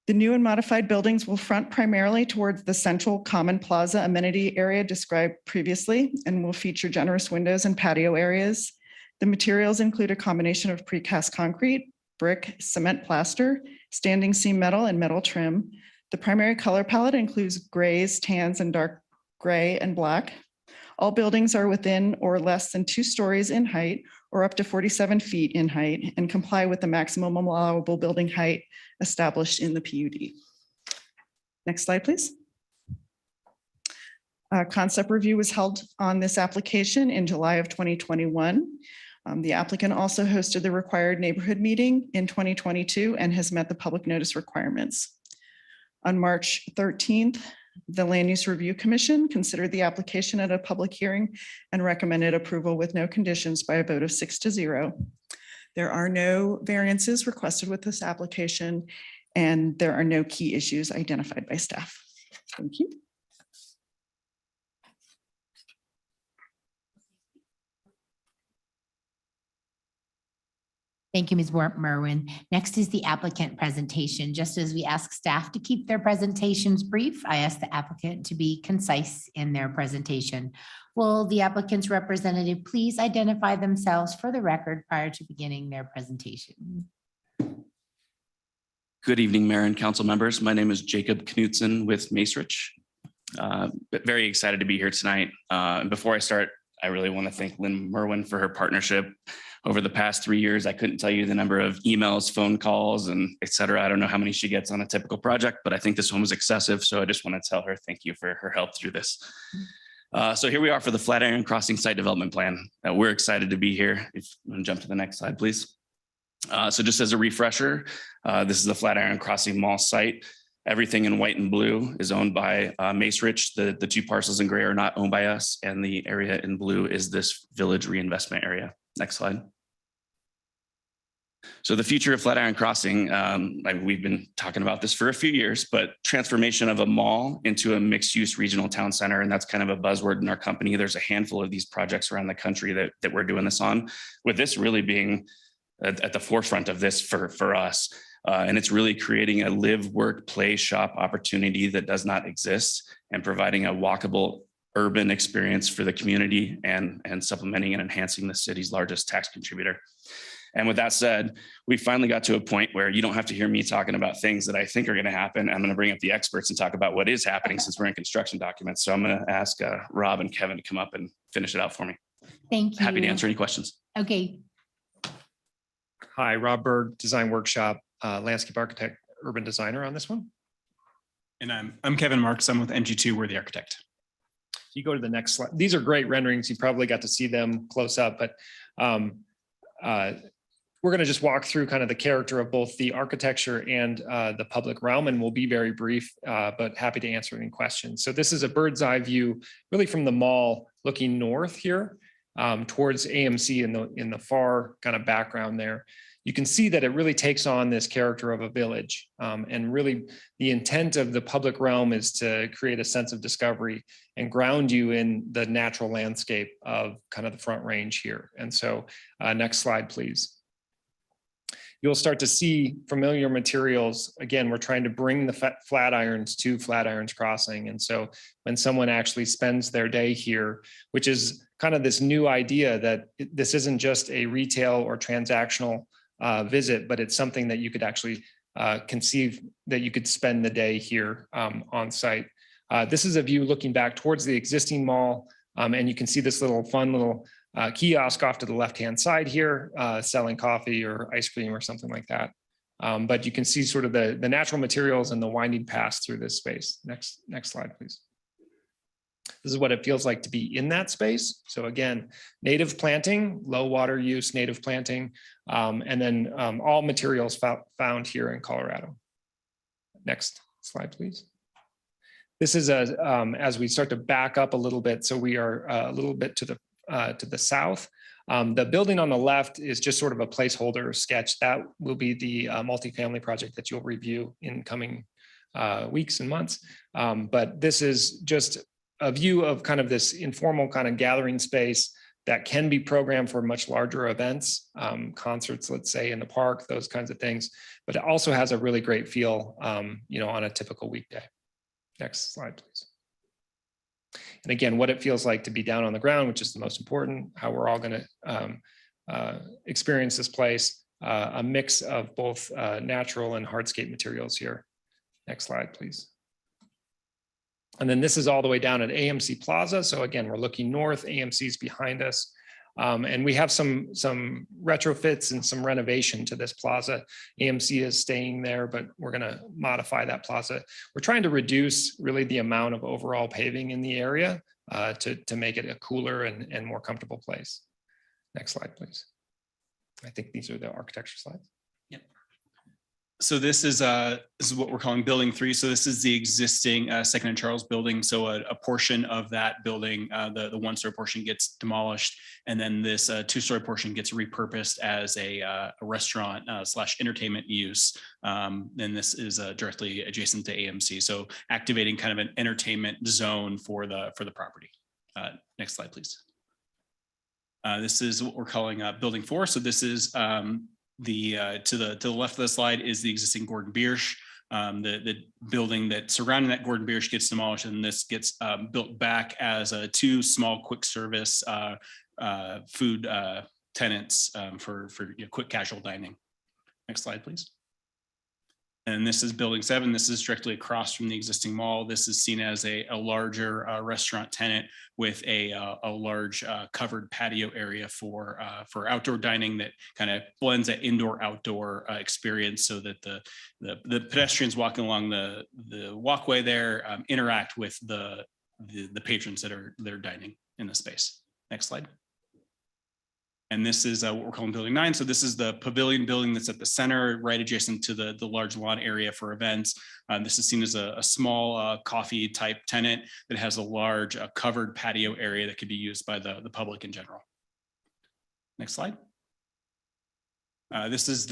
The new and modified buildings will front primarily towards the central common plaza amenity area described previously and will feature generous windows and patio areas. The materials include a combination of precast concrete, brick, cement plaster, standing seam metal, and metal trim. The primary color palette includes grays, tans, and dark gray and black. All buildings are within or less than 2 stories in height or up to 47 feet in height and comply with the maximum allowable building height established in the PUD. Next slide, please. Concept review was held on this application in July of 2021. The applicant also hosted the required neighborhood meeting in 2022 and has met the public notice requirements. On March 13th, the Land Use Review Commission considered the application at a public hearing and recommended approval with no conditions by a vote of 6-0. There are no variances requested with this application, and there are no key issues identified by staff. Thank you. Thank you, Ms. Merwin. Next is the applicant presentation. Just as we ask staff to keep their presentations brief, I ask the applicant to be concise in their presentation. Will the applicant's representative please identify themselves for the record prior to beginning their presentation? Good evening, Mayor and council members. My name is Jacob Knudsen with Macerich. Very excited to be here tonight. And before I start, I really want to thank Lynn Merwin for her partnership over the past 3 years. I couldn't tell you the number of emails, phone calls, and et cetera. I don't know how many she gets on a typical project, but I think this one was excessive. So I just want to tell her thank you for her help through this. So here we are for the Flatiron Crossing Site Development Plan. We're excited to be here. If you want to jump to the next slide, please. So just as a refresher, this is the Flatiron Crossing Mall site. Everything in white and blue is owned by Macerich. The two parcels in gray are not owned by us, and the area in blue is this village reinvestment area. Next slide. So the future of Flatiron Crossing, we've been talking about this for a few years, but transformation of a mall into a mixed-use regional town center, and that's kind of a buzzword in our company. There's a handful of these projects around the country that we're doing this on, with this really being at the forefront of this for us. And it's really creating a live, work, play, shop opportunity that does not exist, and providing a walkable urban experience for the community and supplementing and enhancing the city's largest tax contributor. And with that said, we finally got to a point where you don't have to hear me talking about things that I think are going to happen. I'm going to bring up the experts and talk about what is happening since we're in construction documents. So I'm going to ask Rob and Kevin to come up and finish it out for me. Thank you. Happy to answer any questions. Okay, Hi, Rob Berg, Design Workshop, landscape architect, urban designer on this one. And I'm Kevin Marks. I'm with MG2. We're the architect. You go to the next slide. These are great renderings. You probably got to see them close up, but we're going to just walk through kind of the character of both the architecture and the public realm, and we'll be very brief, but happy to answer any questions. So this is a bird's eye view, really from the mall looking north here towards AMC in the far kind of background there. You can see that it really takes on this character of a village. And really the intent of the public realm is to create a sense of discovery and ground you in the natural landscape of kind of the Front Range here. And so next slide, please. You'll start to see familiar materials. Again, we're trying to bring the Flatirons to Flatiron's Crossing. And so when someone actually spends their day here, which is kind of this new idea that this isn't just a retail or transactional visit, but it's something that you could actually conceive that you could spend the day here on site. This is a view looking back towards the existing mall. And you can see this fun little kiosk off to the left-hand side here, selling coffee or ice cream or something like that. But you can see sort of the natural materials and the winding paths through this space. Next slide, please. This is what it feels like to be in that space. So again, native planting, low water use, native planting, and then all materials found here in Colorado. Next slide, please. This is as we start to back up a little bit. So we are a little bit to the south. The building on the left is just sort of a placeholder sketch. That will be the multifamily project that you'll review in coming weeks and months. But this is just a view of kind of this informal kind of gathering space that can be programmed for much larger events, concerts, let's say in the park, those kinds of things. But it also has a really great feel, on a typical weekday. Next slide, please. And again, what it feels like to be down on the ground, which is the most important, how we're all going to experience this place, a mix of both natural and hardscape materials here. Next slide, please. And then this is all the way down at AMC Plaza. So again, we're looking north, AMC's behind us. And we have some retrofits and some renovation to this plaza. AMC is staying there, but we're going to modify that plaza. We're trying to reduce really the amount of overall paving in the area to make it a cooler and more comfortable place. Next slide, please. I think these are the architecture slides. So this is what we're calling Building 3. So this is the existing Second and Charles building. So a portion of that building, the one-story portion gets demolished, and then this two-story portion gets repurposed as a restaurant / entertainment use. And this is directly adjacent to AMC. So activating kind of an entertainment zone for the property. Next slide, please. This is what we're calling Building 4. So this is to the left of the slide is the existing Gordon Biersch. The building that surrounding that Gordon Biersch gets demolished, and this gets built back as two small quick service food tenants for quick casual dining. Next slide, please. And this is building 7. This is directly across from the existing mall. This is seen as a larger restaurant tenant with a large covered patio area for outdoor dining that kind of blends that indoor-outdoor experience so that the pedestrians walking along the walkway there interact with the patrons that are dining in the space. Next slide. And this is what we're calling building 9. So this is the pavilion building that's at the center, right adjacent to the large lawn area for events. This is seen as a small coffee type tenant that has a large covered patio area that could be used by the public in general. Next slide. This is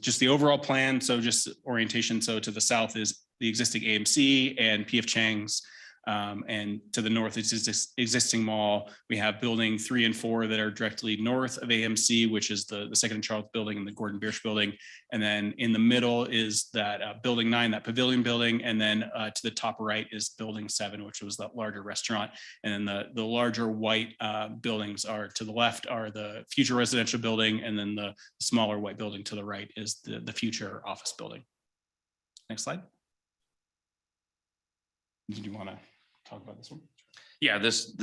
just the overall plan. So just orientation. So to the south is the existing AMC and PF Chang's. And to the north is this existing mall. We have building 3 and 4 that are directly north of AMC, which is the Second and Charles building and the Gordon Biersch building. And then in the middle is that building 9, that pavilion building. And then to the top right is building 7, which was that larger restaurant. And then the larger white buildings are to the left are the future residential building. And then the smaller white building to the right is the future office building. Next slide. Did you want to talk about this one? Yeah, this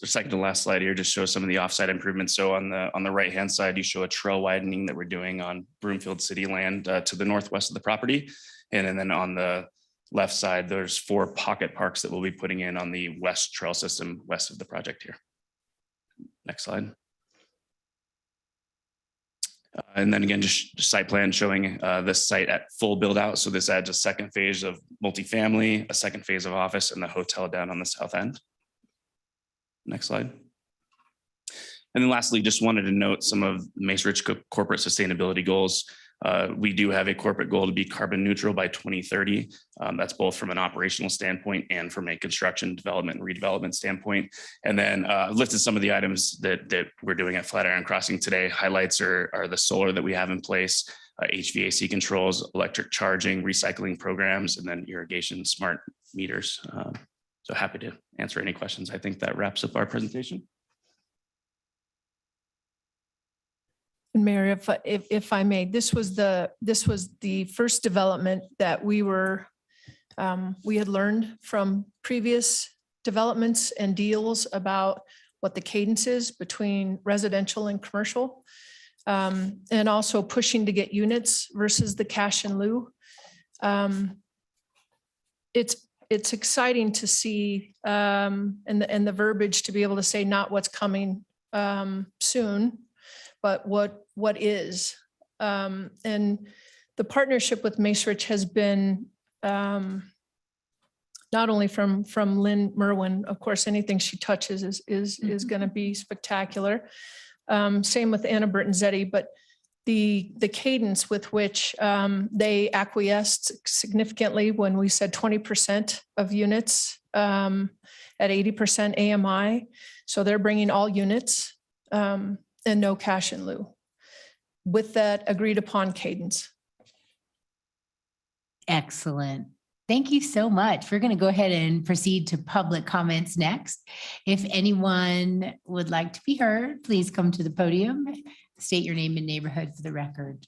second to last slide here just shows some of the offsite improvements. So on the right-hand side, you show a trail widening that we're doing on Broomfield City land to the northwest of the property. And then on the left side, there's 4 pocket parks that we'll be putting in on the west trail system west of the project here. Next slide. And then again, just site plan showing this site at full build out. So this adds a second phase of multifamily, a second phase of office, and the hotel down on the south end. Next slide. And then lastly, just wanted to note some of Mace Rich corporate sustainability goals. We do have a corporate goal to be carbon neutral by 2030. That's both from an operational standpoint and from a construction development and redevelopment standpoint. And then listed some of the items that we're doing at Flatiron Crossing today. Highlights are the solar that we have in place, HVAC controls, electric charging, recycling programs, and then irrigation smart meters. So happy to answer any questions. I think that wraps up our presentation. And Mayor, if I may, this was the first development that we had learned from previous developments and deals about what the cadence is between residential and commercial. And also pushing to get units versus the cash in lieu. It's exciting to see and the verbiage to be able to say not what's coming soon, but what is. And the partnership with Mace Rich has been not only from Lynn Merwin, of course, anything she touches is going to be spectacular. Same with Anna Bertanzetti, but the cadence with which they acquiesced significantly when we said 20% of units at 80% AMI. So they're bringing all units and no cash in lieu with that agreed upon cadence. Excellent. Thank you so much. We're going to go ahead and proceed to public comments next. If anyone would like to be heard, please come to the podium. State your name and neighborhood for the record.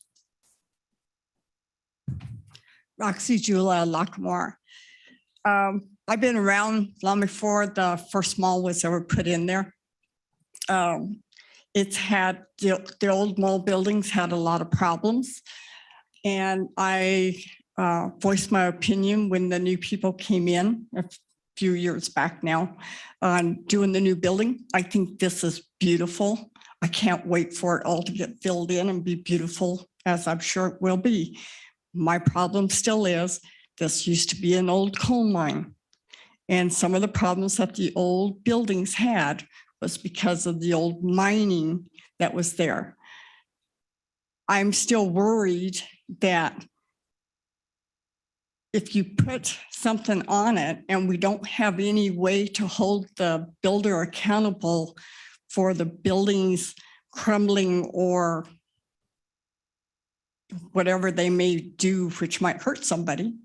Roxy Jula Lockmore. I've been around long before the first mall was ever put in there. It's had, the old mall buildings had a lot of problems. And I voiced my opinion when the new people came in a few years back now on doing the new building. I think this is beautiful. I can't wait for it all to get filled in and be beautiful, as I'm sure it will be. My problem still is this used to be an old coal mine. And some of the problems that the old buildings had was because of the old mining that was there. I'm still worried that if you put something on it and we don't have any way to hold the builder accountable for the buildings crumbling or whatever they may do, which might hurt somebody,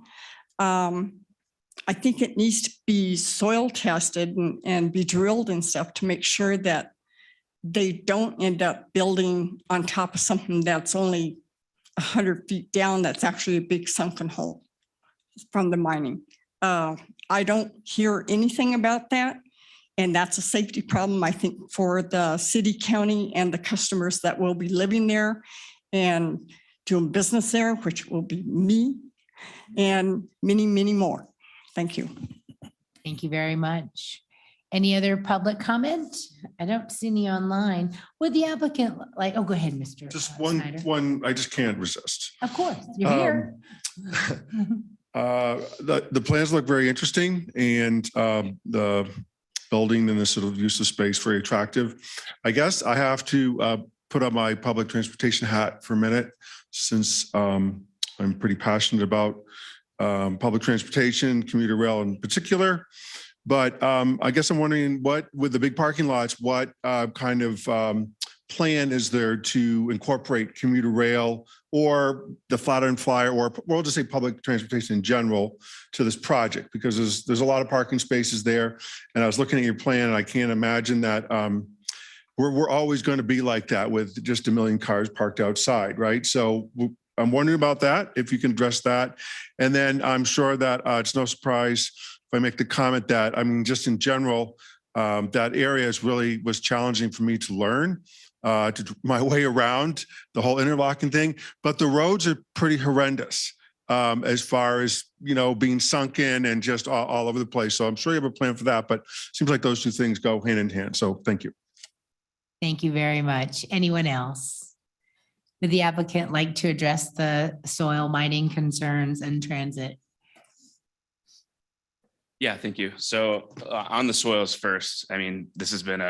I think it needs to be soil tested and be drilled and stuff to make sure that they don't end up building on top of something that's only 100 feet down, that's actually a big sunken hole from the mining. I don't hear anything about that. And that's a safety problem, I think, for the city, county, and the customers that will be living there and doing business there, which will be me and many, many more. Thank you. Thank you very much. Any other public comment? I don't see any online. Would the applicant like, oh, go ahead, Mr. Just Snyder. one, I just can't resist. Of course, you're here. The plans look very interesting and the building and the sort of use of space very attractive. I guess I have to put on my public transportation hat for a minute since I'm pretty passionate about public transportation, commuter rail in particular. But I guess I'm wondering what, with the big parking lots, what kind of plan is there to incorporate commuter rail or the Flatiron Flyer, or we'll just say public transportation in general to this project? Because there's a lot of parking spaces there. And I was looking at your plan and I can't imagine that we're always going to be like that with just a million cars parked outside, right? So I'm wondering about that, if you can address that. And then I'm sure that it's no surprise if I make the comment that, I mean, just in general, that area was challenging for me to learn, to my way around the whole interlocking thing, but the roads are pretty horrendous as far as, being sunken and just all over the place. So I'm sure you have a plan for that, but it seems like those two things go hand in hand. So thank you. Thank you very much. Anyone else? Would the applicant like to address the soil mining concerns and transit? Yeah, thank you. So on the soils first, I mean, this has been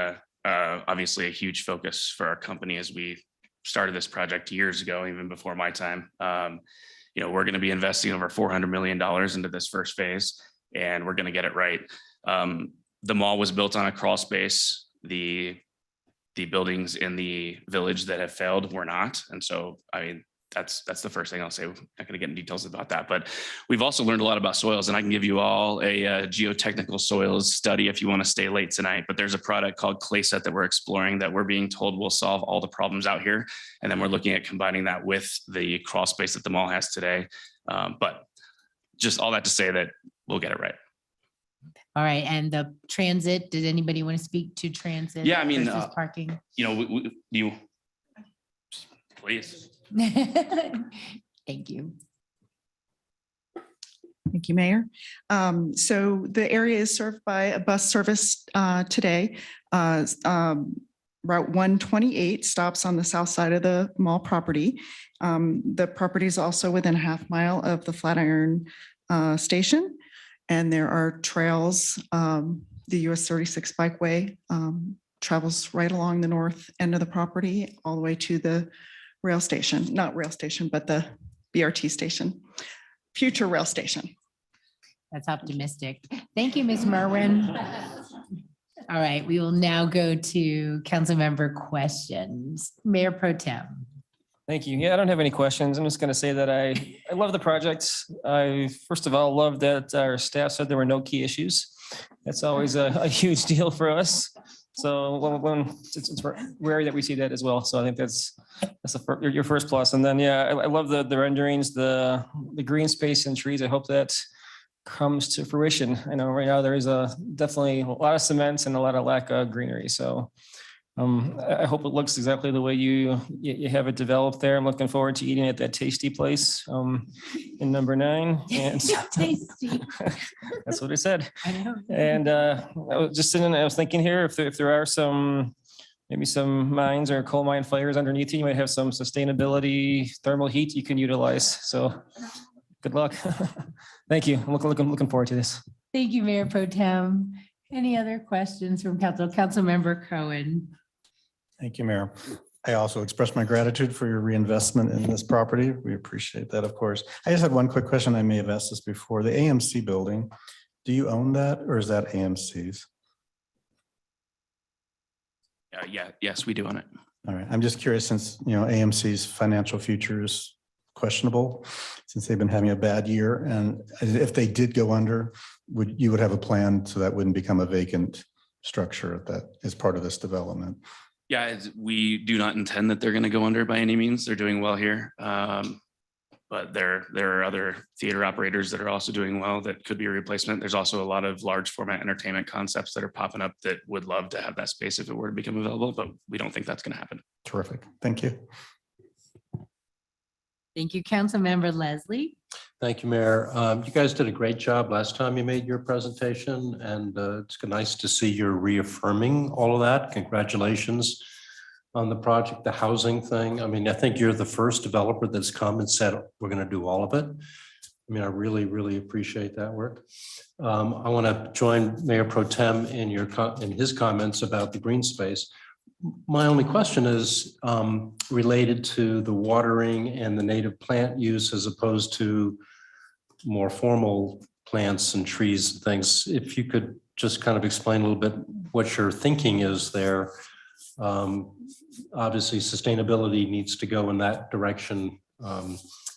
obviously a huge focus for our company as we started this project years ago, even before my time. We're going to be investing over $400 million into this first phase, and we're going to get it right. The mall was built on a crawl space. The buildings in the village that have failed were not. And so, I mean, that's the first thing I'll say. We're not going to get into details about that, but we've also learned a lot about soils, and I can give you all a geotechnical soils study if you want to stay late tonight. But there's a product called ClaySet that we're exploring that we're being told will solve all the problems out here. And then we're looking at combining that with the crawl space that the mall has today. But just all that to say that we'll get it right. All right, and the transit, did anybody want to speak to transit? Yeah, I mean, versus parking. You please. Thank you. Thank you, Mayor. So the area is served by a bus service today. Route 128 stops on the south side of the mall property. The property is also within a half mile of the Flatiron station. And there are trails. The US 36 bikeway travels right along the north end of the property, all the way to the rail station, not rail station, but the BRT station, future rail station. That's optimistic. Thank you, Ms. Merwin. All right, we will now go to council member questions. Mayor Pro Tem. Thank you. Yeah, I don't have any questions. I'm just going to say that I love the project. I, first of all, love that our staff said there were no key issues. That's always a huge deal for us. So when it's rare that we see that as well. So I think that's your first plus. And then, yeah, I love the renderings, the green space and trees. I hope that comes to fruition. I know right now there is definitely a lot of cement and a lot of lack of greenery. So I hope it looks exactly the way you have it developed there. I'm looking forward to eating at that tasty place in number 9. And tasty. That's what I said. I know. And I was just sitting, I was thinking here, if there are maybe some mines or coal mine fires underneath you might have some sustainability thermal heat you can utilize. So good luck. Thank you. I'm looking forward to this. Thank you, Mayor Pro Tem. Any other questions from Council Member Cohen? Thank you, Mayor. I also express my gratitude for your reinvestment in this property. We appreciate that, of course. I just had one quick question. I may have asked this before. The AMC building, do you own that or is that AMC's? Yes, we do own it. All right. I'm just curious since, AMC's financial future is questionable since they've been having a bad year. And if they did go under, you would have a plan so that wouldn't become a vacant structure that is part of this development? Yeah, we do not intend that they're going to go under by any means. They're doing well here. But there are other theater operators that are also doing well that could be a replacement. There's also a lot of large format entertainment concepts that are popping up that would love to have that space if it were to become available, but we don't think that's going to happen. Terrific. Thank you. Thank you, Councilmember Leslie. Thank you, Mayor. You guys did a great job last time you made your presentation, and it's nice to see you're reaffirming all of that. Congratulations on the project, the housing thing. I mean, I think you're the first developer that's come and said, we're going to do all of it. I mean, I really, really appreciate that work. I want to join Mayor Pro Tem in his comments about the green space. My only question is related to the watering and the native plant use as opposed to more formal plants and trees and things. If you could just kind of explain a little bit what your thinking is there. Obviously, sustainability needs to go in that direction,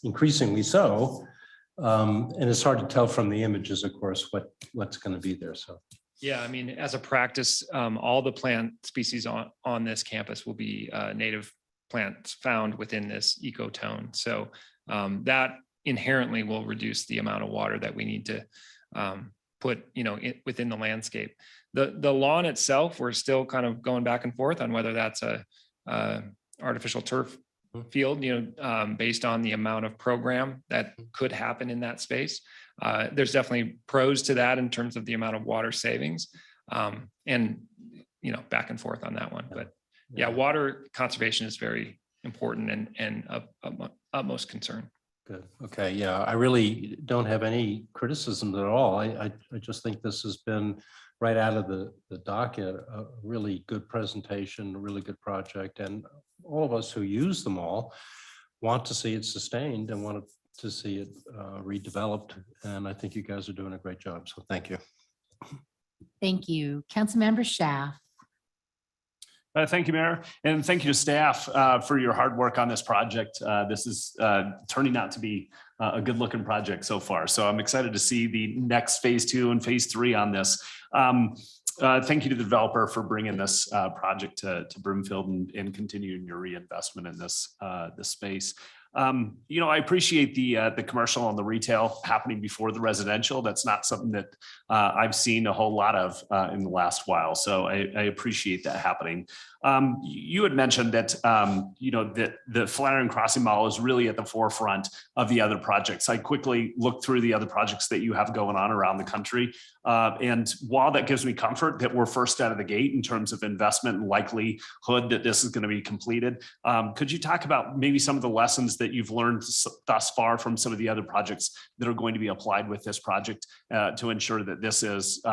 increasingly so. And it's hard to tell from the images, of course, what's going to be there. So. Yeah, I mean, as a practice, all the plant species on this campus will be native plants found within this ecotone. So that inherently will reduce the amount of water that we need to put, within the landscape. The lawn itself, we're still kind of going back and forth on whether that's a artificial turf field, based on the amount of program that could happen in that space. There's definitely pros to that in terms of the amount of water savings, and back and forth on that one. But yeah, water conservation is very important and of utmost concern. Good. Okay. Yeah, I really don't have any criticism at all. I just think this has been right out of the docket, a really good presentation, a really good project. And all of us who use them all want to see it sustained and want to see it redeveloped. And I think you guys are doing a great job. So thank you. Thank you. Councilmember Schaaf. Thank you, Mayor, and thank you to staff for your hard work on this project. This is turning out to be a good looking project so far. So I'm excited to see the next phase 2 and phase 3 on this. Thank you to the developer for bringing this project to Broomfield and continuing your reinvestment in this space. I appreciate the commercial and the retail happening before the residential. That's not something that I've seen a whole lot of in the last while. So I appreciate that happening. You had mentioned that, that the Flatiron Crossing Mall is really at the forefront of the other projects. I quickly looked through the other projects that you have going on around the country. And while that gives me comfort that we're first out of the gate in terms of investment and likelihood that this is going to be completed, could you talk about maybe some of the lessons that you've learned thus far from some of the other projects that are going to be applied with this project to ensure that this is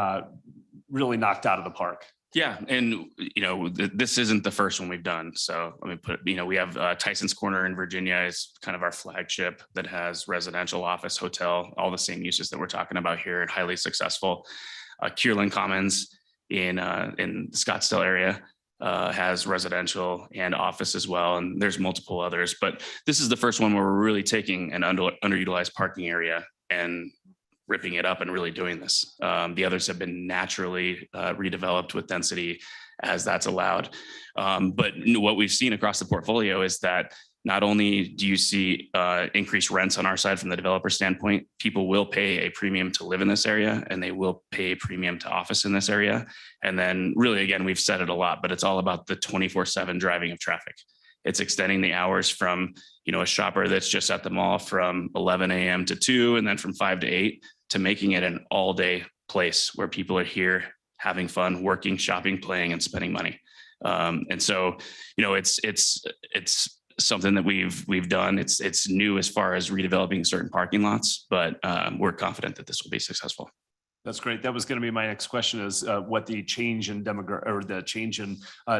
really knocked out of the park? Yeah, and this isn't the first one we've done. So let me put, we have Tyson's Corner in Virginia is kind of our flagship that has residential, office, hotel, all the same uses that we're talking about here, and highly successful. Kierland Commons in the Scottsdale area has residential and office as well, and there's multiple others. But this is the first one where we're really taking an underutilized parking area and ripping it up and really doing this. The others have been naturally redeveloped with density as that's allowed. But what we've seen across the portfolio is that not only do you see increased rents on our side from the developer standpoint, people will pay a premium to live in this area, and they will pay a premium to office in this area. And then really, again, we've said it a lot, but it's all about the 24/7 driving of traffic. It's extending the hours from, a shopper that's just at the mall from 11 a.m. to 2, and then from 5 to 8, to making it an all-day place where people are here having fun, working, shopping, playing, and spending money. And so, it's something that we've done. It's new as far as redeveloping certain parking lots, but we're confident that this will be successful. That's great. That was going to be my next question, is what the change in the change in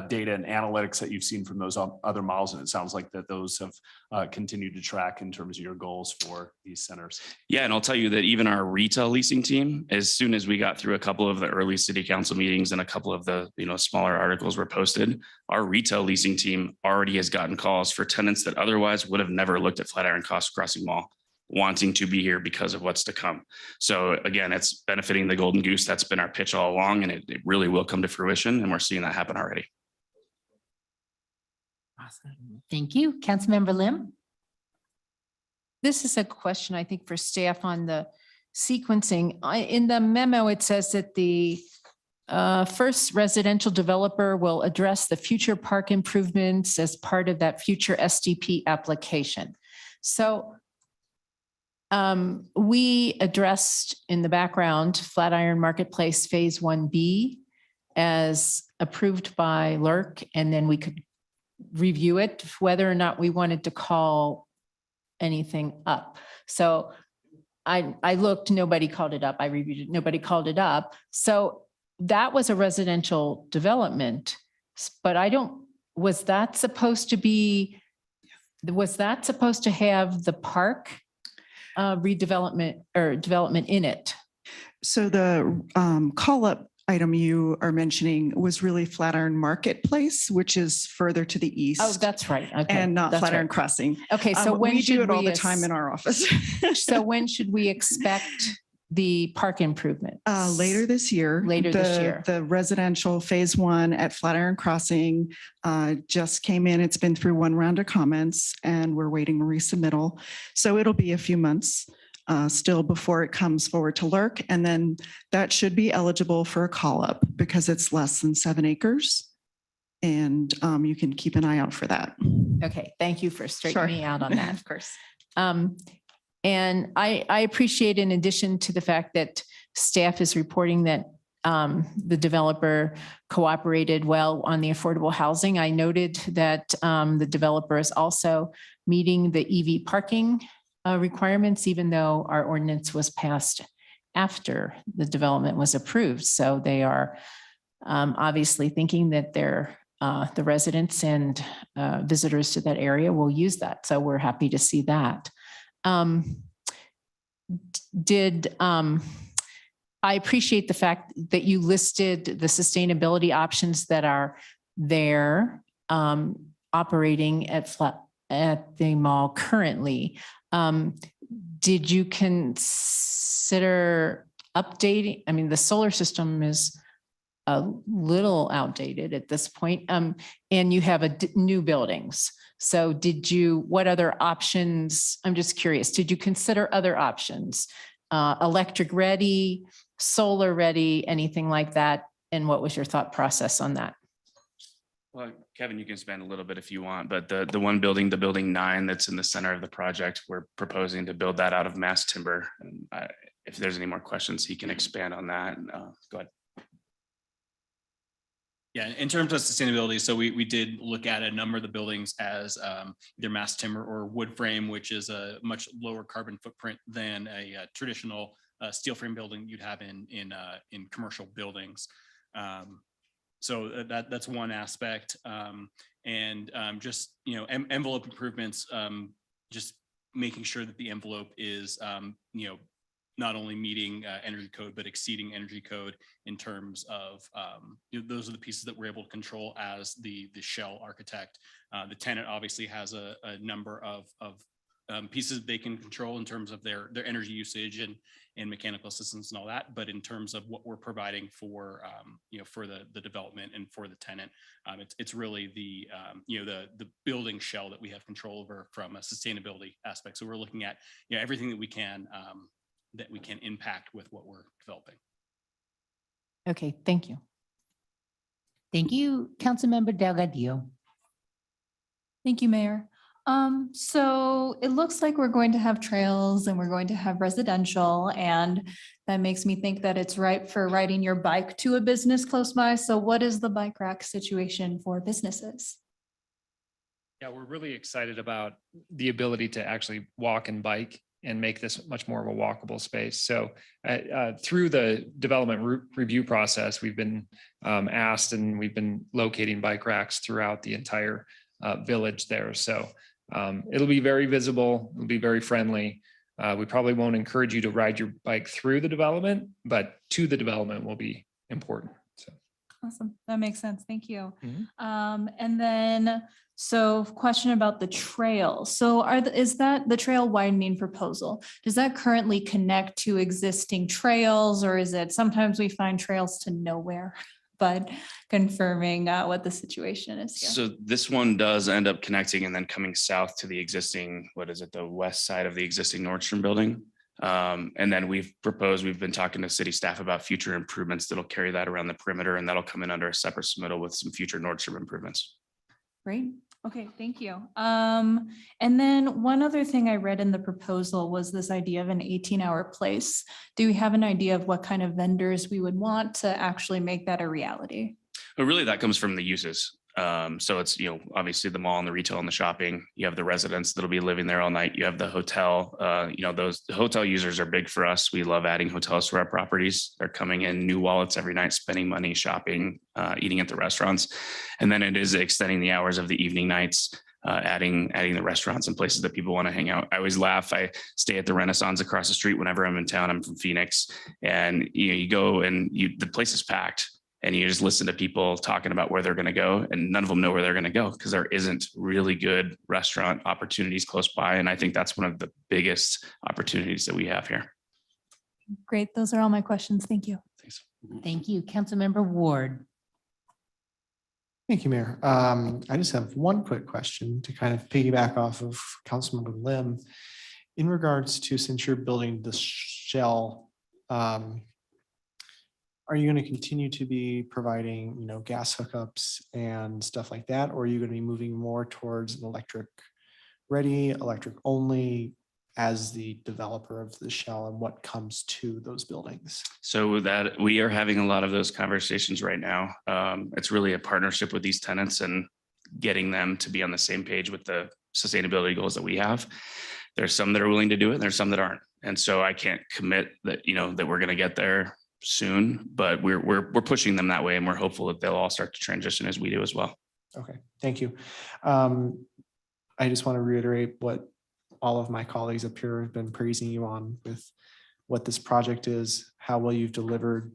data and analytics that you've seen from those other malls. And it sounds like that those have continued to track in terms of your goals for these centers. Yeah. And I'll tell you that even our retail leasing team, as soon as we got through a couple of the early city council meetings and a couple of the, smaller articles were posted, our retail leasing team already has gotten calls for tenants that otherwise would have never looked at Flatiron Crossing Mall, wanting to be here because of what's to come. So again, it's benefiting the Golden Goose. That's been our pitch all along, and it really will come to fruition. And we're seeing that happen already. Awesome. Thank you. Councilmember Lim. This is a question, I think, for staff on the sequencing. In the memo, it says that the first residential developer will address the future park improvements as part of that future SDP application. So we addressed in the background Flatiron Marketplace Phase 1B as approved by LERC, and then we could review it, whether or not we wanted to call anything up. So I looked, nobody called it up. I reviewed it, nobody called it up. So that was a residential development, but was that supposed to have the park redevelopment or development in it? So the call-up item you are mentioning was really Flatiron Marketplace, which is further to the east. Oh, that's right. Okay, And not that's Flatiron right. Crossing. Okay, so when we do should it all we the time in our office. So when should we expect the park improvement? Later this year. Later this year. The residential Phase 1 at Flatiron Crossing just came in. It's been through one round of comments and we're waiting resubmittal. So it'll be a few months still before it comes forward to LERC. And then that should be eligible for a call-up because it's less than 7 acres. And you can keep an eye out for that. Okay, thank you for straightening me out on that. Of course. And I appreciate, in addition to the fact that staff is reporting that the developer cooperated well on the affordable housing, I noted that the developer is also meeting the EV parking requirements, even though our ordinance was passed after the development was approved. So they are obviously thinking that the residents and visitors to that area will use that. So we're happy to see that. I appreciate the fact that you listed the sustainability options that are there operating at the mall currently. Did you consider updating? I mean, the solar system is a little outdated at this point, and you have new buildings. So what other options? I'm just curious, did you consider other options? Electric ready, solar ready, anything like that? And what was your thought process on that? Well, Kevin, you can spend a little bit if you want, but the one building, the building 9 that's in the center of the project, we're proposing to build that out of mass timber. And if there's any more questions, he can expand on that. Go ahead. Yeah, in terms of sustainability, so we did look at a number of the buildings as either mass timber or wood frame, which is a much lower carbon footprint than a traditional steel frame building you'd have in commercial buildings. So that's one aspect, and just envelope improvements, just making sure that the envelope is not only meeting energy code, but exceeding energy code in terms of those are the pieces that we're able to control as the shell architect. The tenant obviously has a number of pieces they can control in terms of their energy usage and mechanical systems and all that. But in terms of what we're providing for for the development and for the tenant, it's really the building shell that we have control over from a sustainability aspect. So we're looking at everything that we can impact with what we're developing. Okay, thank you. Thank you, Councilmember Delgadillo. Thank you, Mayor. So it looks like we're going to have trails and we're going to have residential, and that makes me think that it's right for riding your bike to a business close by. So what is the bike rack situation for businesses? Yeah, we're really excited about the ability to actually walk and bike and make this much more of a walkable space. So through the development review process, we've been asked and we've been locating bike racks throughout the entire village there. So it'll be very visible, it'll be very friendly. We probably won't encourage you to ride your bike through the development, but to the development will be important. So. Awesome. That makes sense. Thank you. And then, so question about the trail. So is that the trail widening proposal? Does that currently connect to existing trails, or is it sometimes we find trails to nowhere, but confirming what the situation is here. So this one does end up connecting and then coming south to the existing, what is it, the west side of the existing Nordstrom building. And then we've been talking to city staff about future improvements that'll carry that around the perimeter, and that'll come in under a separate submittal with some future Nordstrom improvements. Great. Okay, thank you. And then one other thing I read in the proposal was this idea of an 18-hour place. Do we have an idea of what kind of vendors we would want to actually make that a reality? But really that comes from the uses. So it's, obviously the mall and the retail and the shopping, you have the residents that'll be living there all night. You have the hotel, the hotel users are big for us. We love adding hotels to our properties. They're coming in new wallets every night, spending money, shopping, eating at the restaurants. And then it is extending the hours of the evening nights, adding the restaurants and places that people want to hang out. I always laugh. I stay at the Renaissance across the street whenever I'm in town. I'm from Phoenix, and you go and the place is packed. And you just listen to people talking about where they're going to go, and none of them know where they're going to go because there isn't really good restaurant opportunities close by. And I think that's one of the biggest opportunities that we have here. Great. Those are all my questions. Thank you. Thank you. Councilmember Ward. Thank you, Mayor. I just have one quick question to kind of piggyback off of Councilmember Lim. In regards to, since you're building the shell, are you going to continue to be providing, gas hookups and stuff like that? Or are you going to be moving more towards an electric only as the developer of the shell, and what comes to those buildings? So that we are having a lot of those conversations right now. It's really a partnership with these tenants and getting them to be on the same page with the sustainability goals that we have. There's some that are willing to do it, and there's some that aren't. And so I can't commit that, that we're going to get there soon, but we're pushing them that way, and we're hopeful that they'll all start to transition as we do as well. Okay, thank you. I just want to reiterate what all of my colleagues up here have been praising you on with what this project is, how well you've delivered,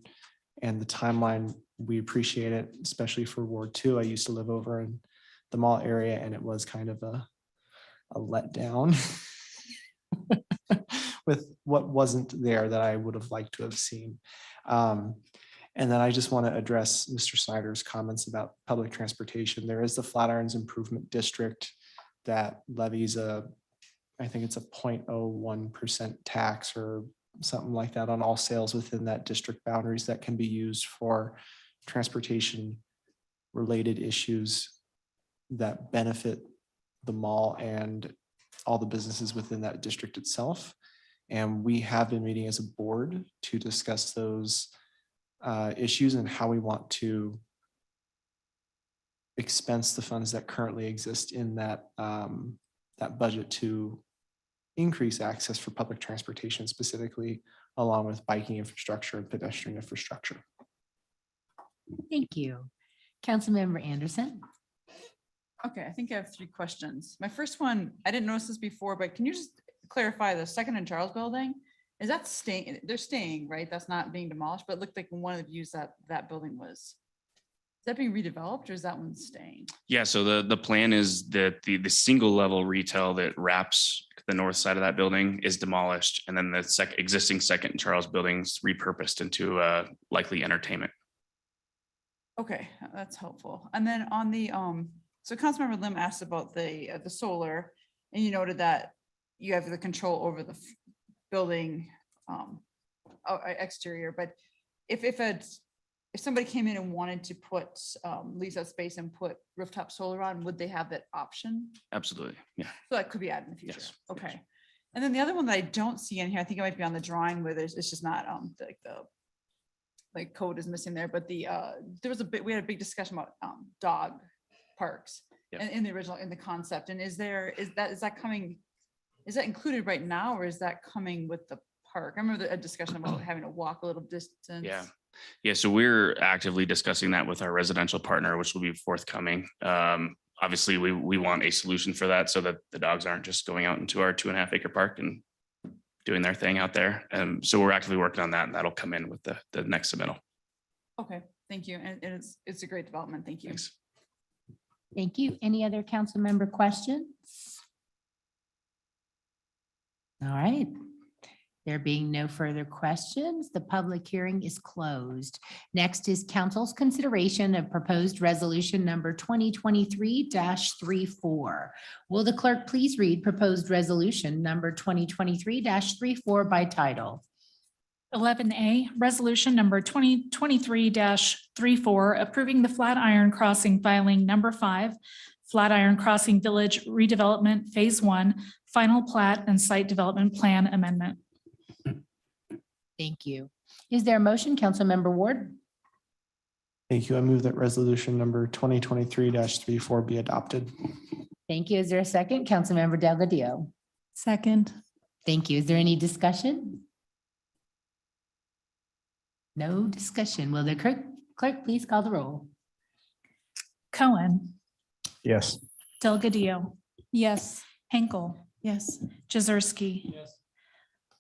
and the timeline. We appreciate it, especially for Ward 2. I used to live over in the mall area, and it was kind of a letdown with what wasn't there that I would have liked to have seen. And then I just want to address Mr. Snyder's comments about public transportation. There is the Flatirons Improvement District that levies I think it's a 0.01% tax or something like that on all sales within that district boundaries that can be used for transportation related issues that benefit the mall and all the businesses within that district itself. And we have been meeting as a board to discuss those issues and how we want to expense the funds that currently exist in that budget to increase access for public transportation, specifically along with biking infrastructure and pedestrian infrastructure. Thank you. Councilmember Anderson. Okay, I think I have 3 questions. My first one, I didn't notice this before, but can you just clarify the Second and Charles building? Is that staying? They're staying, right? That's not being demolished, but it looked like one of the views that building was. Is that being redeveloped, or is that one staying? Yeah, so the plan is that the single level retail that wraps the north side of that building is demolished, and then the existing Second and Charles buildings repurposed into likely entertainment. Okay, that's helpful. And then on the so Councilmember Lim asked about the solar, and you noted that you have the control over the building exterior, but if somebody came in and wanted to put lease that space and put rooftop solar on, would they have that option? Absolutely, yeah. So that could be added in the future. Yes, Okay. yes. And then the other one that I don't see in here, I think it might be on the drawing where it's just not the code is missing there, but we had a big discussion about dog parks Yep. in the original, in the concept. And is that included right now, or is that coming with the park? I remember a discussion about having to walk a little distance. Yeah. So we're actively discussing that with our residential partner, which will be forthcoming. Obviously, we want a solution for that so that the dogs aren't just going out into our 2.5 acre park and doing their thing out there. So we're actively working on that, and that'll come in with the next submittal. Okay, thank you. And it's a great development. Thank you. Thanks. Thank you. Any other council member questions? All right. There being no further questions, the public hearing is closed. Next is council's consideration of proposed resolution number 2023-34. Will the clerk please read proposed resolution number 2023-34 by title? 11A, resolution number 2023-34, approving the Flatiron Crossing filing number 5, Flatiron Crossing Village redevelopment Phase 1, final plat and site development plan amendment. Thank you. Is there a motion, Councilmember Ward? Thank you. I move that resolution number 2023-34 be adopted. Thank you. Is there a second? Councilmember Delgadillo. Second. Thank you. Is there any discussion? No discussion. Will the clerk please call the roll? Cohen, Yes. Delgadillo, Yes. Henkel, Yes. Jazersky.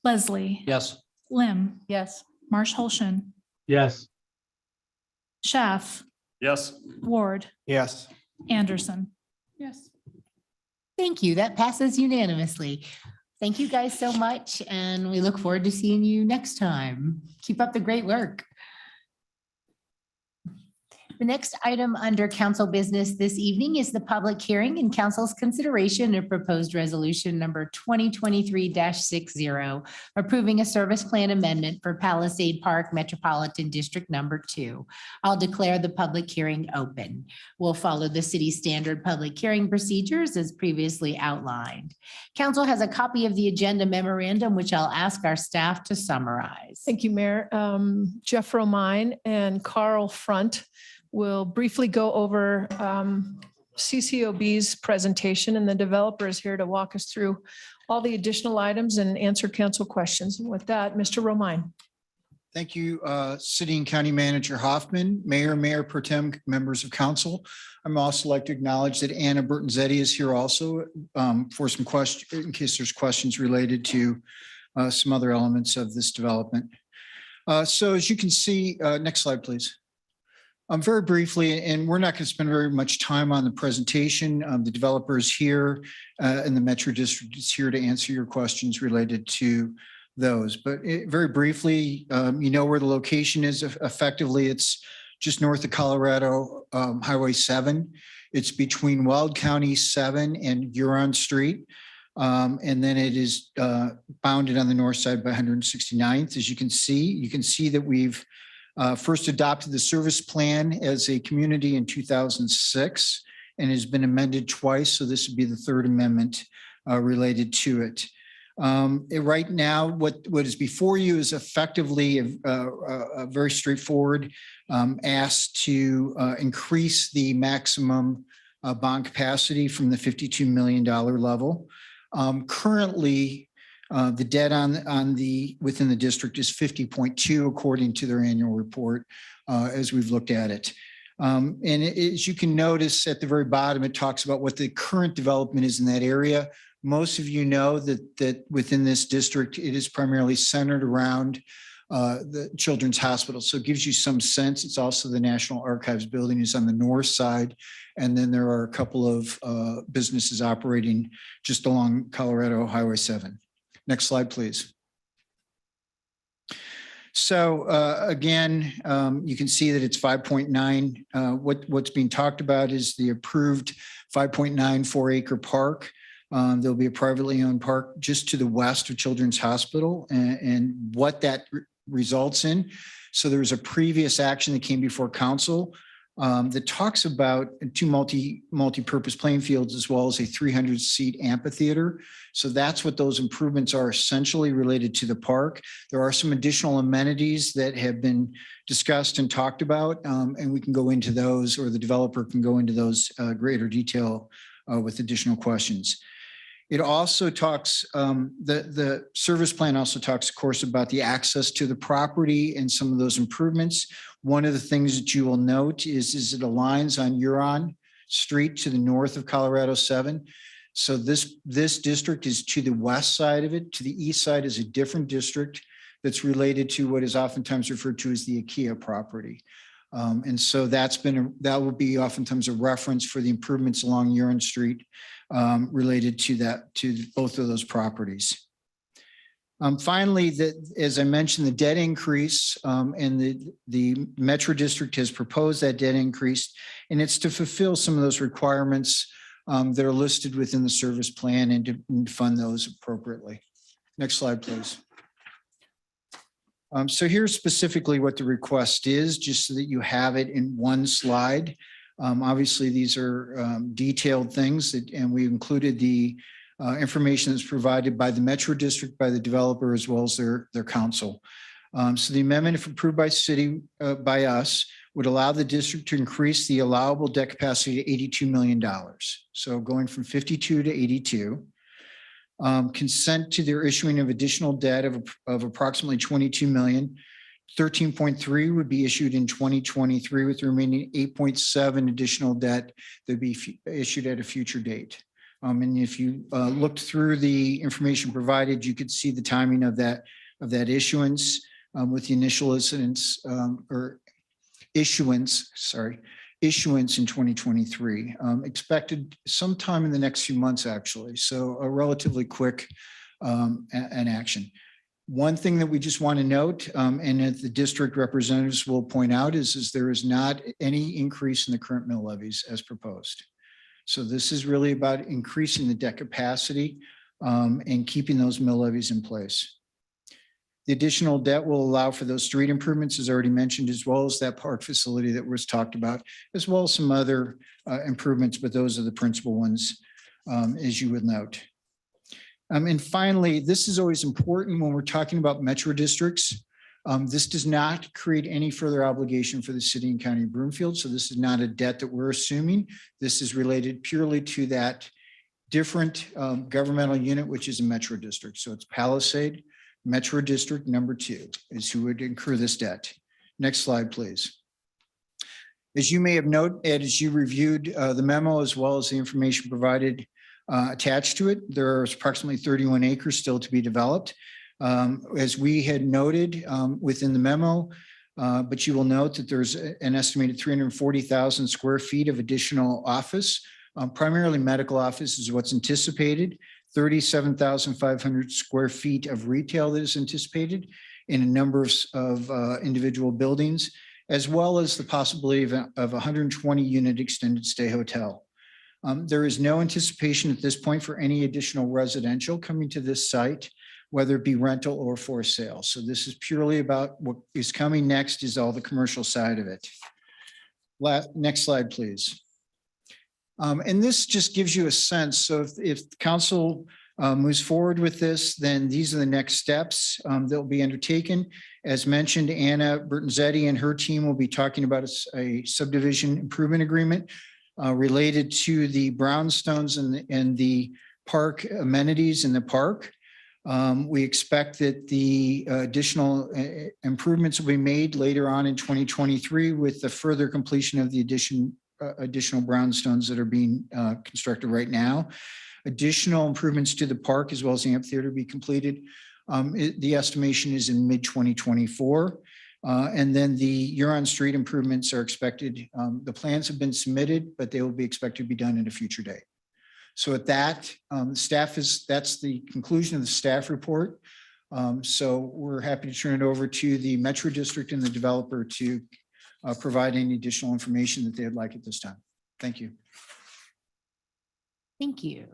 Leslie. Yes. Lim, Yes. Marsh Holshin, Yes. Schaff, Yes. Ward, Yes. Anderson. Yes. Thank you. That passes unanimously. Thank you guys so much, and we look forward to seeing you next time. Keep up the great work. The next item under council business this evening is the public hearing and council's consideration of proposed resolution number 2023-60, approving a service plan amendment for Palisade Park Metropolitan District Number 2. I'll declare the public hearing open. We'll follow the city's standard public hearing procedures as previously outlined. Council has a copy of the agenda memorandum, which I'll ask our staff to summarize. Thank you, Mayor. Jeff Romine and Carl Front will briefly go over CCOB's presentation, and the developer is here to walk us through all the additional items and answer council questions. And with that, Mr. Romine. Thank you, City and County Manager Hoffman, Mayor Pro Tem, members of council. I'm also like to acknowledge that Anna Bertanzetti is here also for some questions, in case there's questions related to some other elements of this development. So as you can see, next slide, please. Very briefly, and we're not going to spend very much time on the presentation. The developer is here and the Metro District is here to answer your questions related to those. But very briefly, you know where the location is. Effectively, it's just north of Colorado Highway 7. It's between Weld County 7 and Huron Street. And then it is bounded on the north side by 169th. As you can see that we've first adopted the service plan as a community in 2006 and has been amended twice. So this would be the third amendment related to it. Right now, what is before you is effectively a very straightforward ask to increase the maximum bond capacity from the $52 million level. Currently, the debt within the district is 50.2 according to their annual report as we've looked at it. And as you can notice at the very bottom, it talks about what the current development is in that area. Most of you know that within this district, it is primarily centered around the Children's Hospital. So it gives you some sense. It's also the National Archives building is on the north side. And then there are a couple of businesses operating just along Colorado Highway 7. Next slide, please. So again, you can see that it's 5.9. What's being talked about is the approved 5.94 acre park. There'll be a privately owned park just to the west of Children's Hospital and what that results in. So there was a previous action that came before council that talks about two multi-purpose playing fields as well as a 300-seat amphitheater. So that's what those improvements are essentially related to the park. There are some additional amenities that have been discussed and talked about, and we can go into those, or the developer can go into those greater detail with additional questions. It also talks, the service plan also talks, of course, about the access to the property and some of those improvements. One of the things that you will note is it aligns on Huron Street to the north of Colorado 7. So this district is to the west side of it. To the east side is a different district that's related to what is oftentimes referred to as the IKEA property. And so that will be oftentimes a reference for the improvements along Huron Street related to both of those properties. Finally, as I mentioned, the debt increase and the Metro District has proposed that debt increase, and it's to fulfill some of those requirements that are listed within the service plan and to fund those appropriately. Next slide, please. So here's specifically what the request is, just so that you have it in one slide. Obviously, these are detailed things and we included the information that's provided by the Metro District, by the developer, as well as their council. So the amendment, if approved by by us, would allow the district to increase the allowable debt capacity to $82 million. So going from 52 to 82. Consent to their issuing of additional debt of approximately 22 million. 13.3 would be issued in 2023 with the remaining 8.7 additional debt that would be issued at a future date. And if you looked through the information provided, you could see the timing of that issuance with the initial issuance in 2023, expected sometime in the next few months, actually. So a relatively quick an action. One thing that we just want to note, and that the district representatives will point out is there is not any increase in the current mill levies as proposed. So this is really about increasing the debt capacity and keeping those mill levies in place. The additional debt will allow for those street improvements, as already mentioned, as well as that park facility that was talked about, as well as some other improvements, but those are the principal ones, as you would note. And finally, this is always important when we're talking about metro districts. This does not create any further obligation for the city and county of Broomfield. So this is not a debt that we're assuming. This is related purely to that different governmental unit, which is a metro district. So it's Palisade Metro District number 2 is who would incur this debt. Next slide, please. As you may have noted, Ed, as you reviewed the memo as well as the information provided attached to it, there is approximately 31 acres still to be developed. As we had noted within the memo, but you will note that there's an estimated 340,000 square feet of additional office, primarily medical office is what's anticipated. 37,500 square feet of retail that is anticipated in a number of individual buildings, as well as the possibility of 120 unit extended stay hotel. There is no anticipation at this point for any additional residential coming to this site, whether it be rental or for sale. So this is purely about what is coming next is all the commercial side of it. Next slide, please. And this just gives you a sense. So if the council moves forward with this, then these are the next steps that will be undertaken. As mentioned, Anna Bertanzetti and her team will be talking about a subdivision improvement agreement related to the brownstones and the park amenities in the park. We expect that the additional improvements will be made later on in 2023 with the further completion of the additional brownstones that are being constructed right now. Additional improvements to the park as well as the amphitheater be completed. The estimation is in mid-2024. And then the Huron Street improvements are expected. The plans have been submitted, but they will be expected to be done at a future date. So at that, that's the conclusion of the staff report. So we're happy to turn it over to the Metro District and the developer to provide any additional information that they'd like at this time. Thank you. Thank you.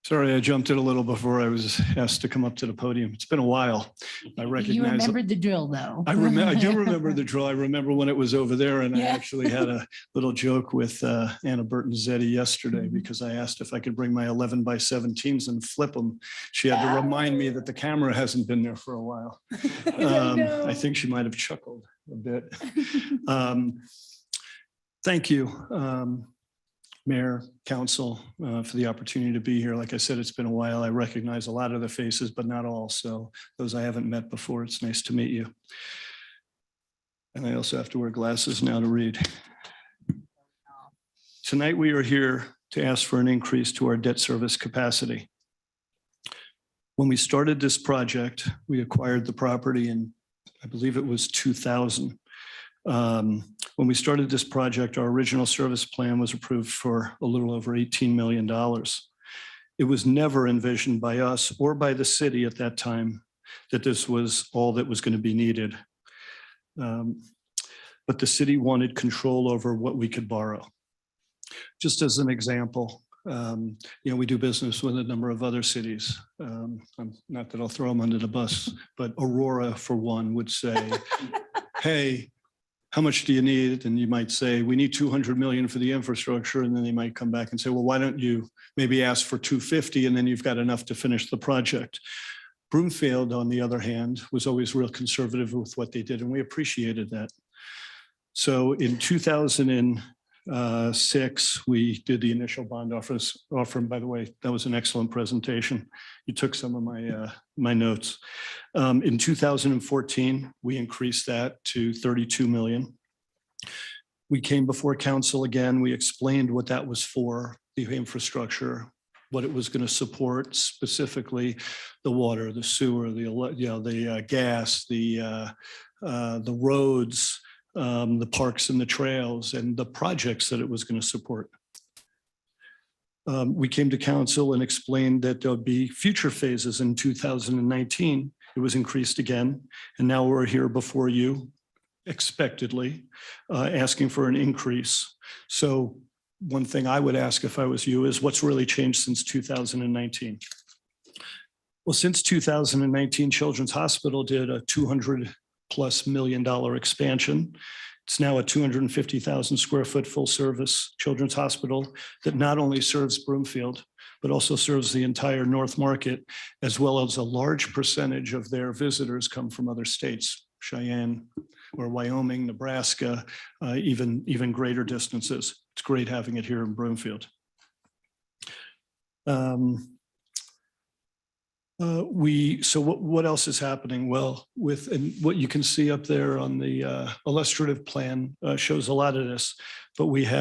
Sorry, I jumped in a little before I was asked to come up to the podium. It's been a while. I recognize. You remembered the drill, though. I do remember the drill. I remember when it was over there, and I actually had a little joke with Anna Bertanzetti yesterday because I asked if I could bring my 11 by 17s and flip them. She had to remind me that the camera hasn't been there for a while. I think she might have chuckled a bit. Thank you. Mayor, council, for the opportunity to be here. Like I said, it's been a while. I recognize a lot of the faces, but not all. So those I haven't met before, it's nice to meet you. And I also have to wear glasses now to read. Tonight, we are here to ask for an increase to our debt service capacity. When we started this project, we acquired the property in, I believe it was 2000. When we started this project, our original service plan was approved for a little over $18 million. It was never envisioned by us or by the city at that time that this was all that was going to be needed. But the city wanted control over what we could borrow. Just as an example, we do business with a number of other cities. Not that I'll throw them under the bus, but Aurora, for one, would say, hey, how much do you need? And you might say, we need 200 million for the infrastructure. And then they might come back and say, well, why don't you maybe ask for 250 and then you've got enough to finish the project. Broomfield, on the other hand, was always real conservative with what they did, and we appreciated that. So in 2006, we did the initial bond offer. And by the way, that was an excellent presentation. You took some of my notes. In 2014, we increased that to 32 million. We came before council again. We explained what that was for, the infrastructure, what it was going to support, specifically the water, the sewer, the gas, the roads, the parks and the trails, and the projects that it was going to support. We came to council and explained that there'll be future phases in 2019. It was increased again, and now we're here before you, expectedly, asking for an increase. So one thing I would ask if I was you is what's really changed since 2019? Well, since 2019, Children's Hospital did a $200+ million expansion. It's now a 250,000 square foot full service children's hospital that not only serves Broomfield, but also serves the entire North Market, as well as a large percentage of their visitors come from other states, Cheyenne or Wyoming, Nebraska, even greater distances. It's great having it here in Broomfield. So what else is happening? Well, and what you can see up there on the illustrative plan shows a lot of this, but we've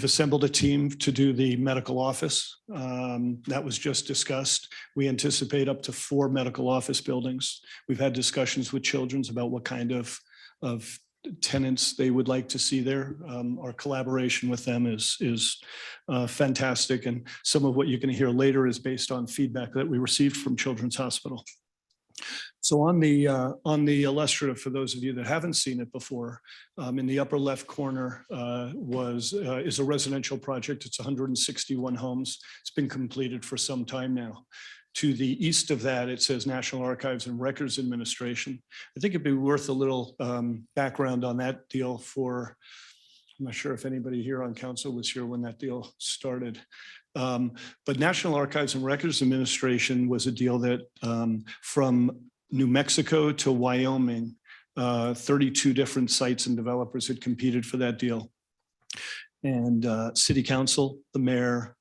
assembled a team to do the medical office. That was just discussed. We anticipate up to 4 medical office buildings. We've had discussions with Children's about what kind of tenants they would like to see there. Our collaboration with them is fantastic. And some of what you're going to hear later is based on feedback that we received from Children's Hospital. So on the illustrative, for those of you that haven't seen it before, in the upper left corner is a residential project. It's 161 homes. It's been completed for some time now. To the east of that, it says National Archives and Records Administration. I think it'd be worth a little background on that deal I'm not sure if anybody here on council was here when that deal started. But National Archives and Records Administration was a deal that from New Mexico to Wyoming, 32 different sites and developers had competed for that deal. And city council, the mayor,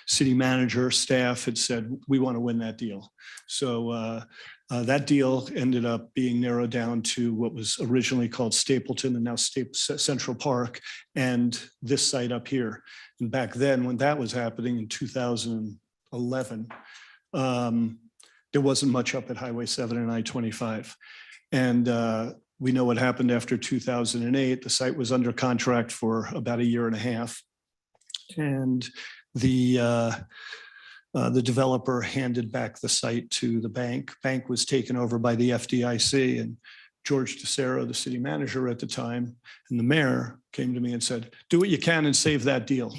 city manager, staff had said, we want to win that deal. So that deal ended up being narrowed down to what was originally called Stapleton and now Central Park, and this site up here. And back then, when that was happening in 2011, there wasn't much up at Highway 7 and I-25. And we know what happened after 2008. The site was under contract for about 1.5 years. And the developer handed back the site to the bank. Bank was taken over by the FDIC, and George DeSero, the city manager at the time, and the mayor came to me and said, do what you can and save that deal.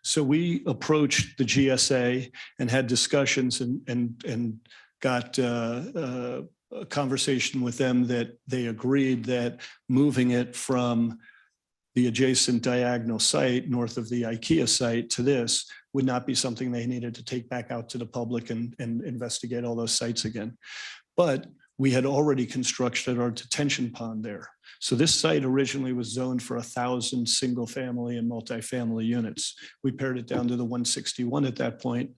So we approached the GSA and had discussions and got a conversation with them that they agreed that moving it from the adjacent diagonal site north of the IKEA site to this would not be something they needed to take back out to the public and investigate all those sites again. But we had already constructed our detention pond there. So this site originally was zoned for 1,000 single family and multifamily units. We pared it down to the 161 at that point.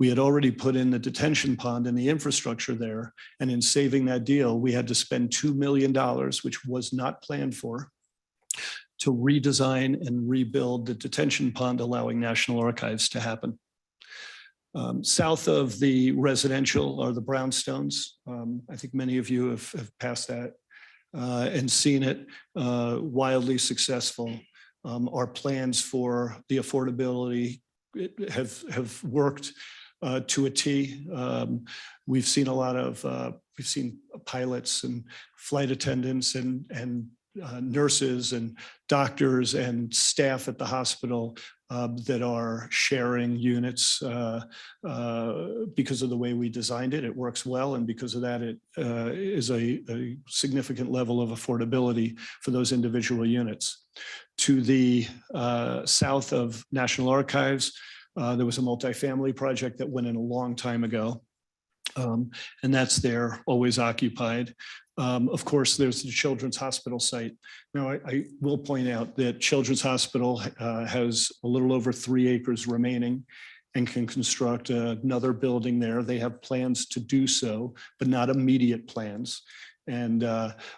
We had already put in the detention pond and the infrastructure there. And in saving that deal, we had to spend $2 million, which was not planned for, to redesign and rebuild the detention pond, allowing National Archives to happen. South of the residential are the brownstones. I think many of you have passed that. and seen it wildly successful. Our plans for the affordability have worked to a T. We've seen a lot of, we've seen pilots and flight attendants and nurses and doctors and staff at the hospital that are sharing units because of the way we designed it. It works well, and because of that, it is a significant level of affordability for those individual units. To the south of National Archives, there was a multifamily project that went in a long time ago. And that's there, always occupied. Of course, there's the Children's Hospital site. Now, I will point out that Children's Hospital has a little over 3 acres remaining and can construct another building there. They have plans to do so, but not immediate plans. And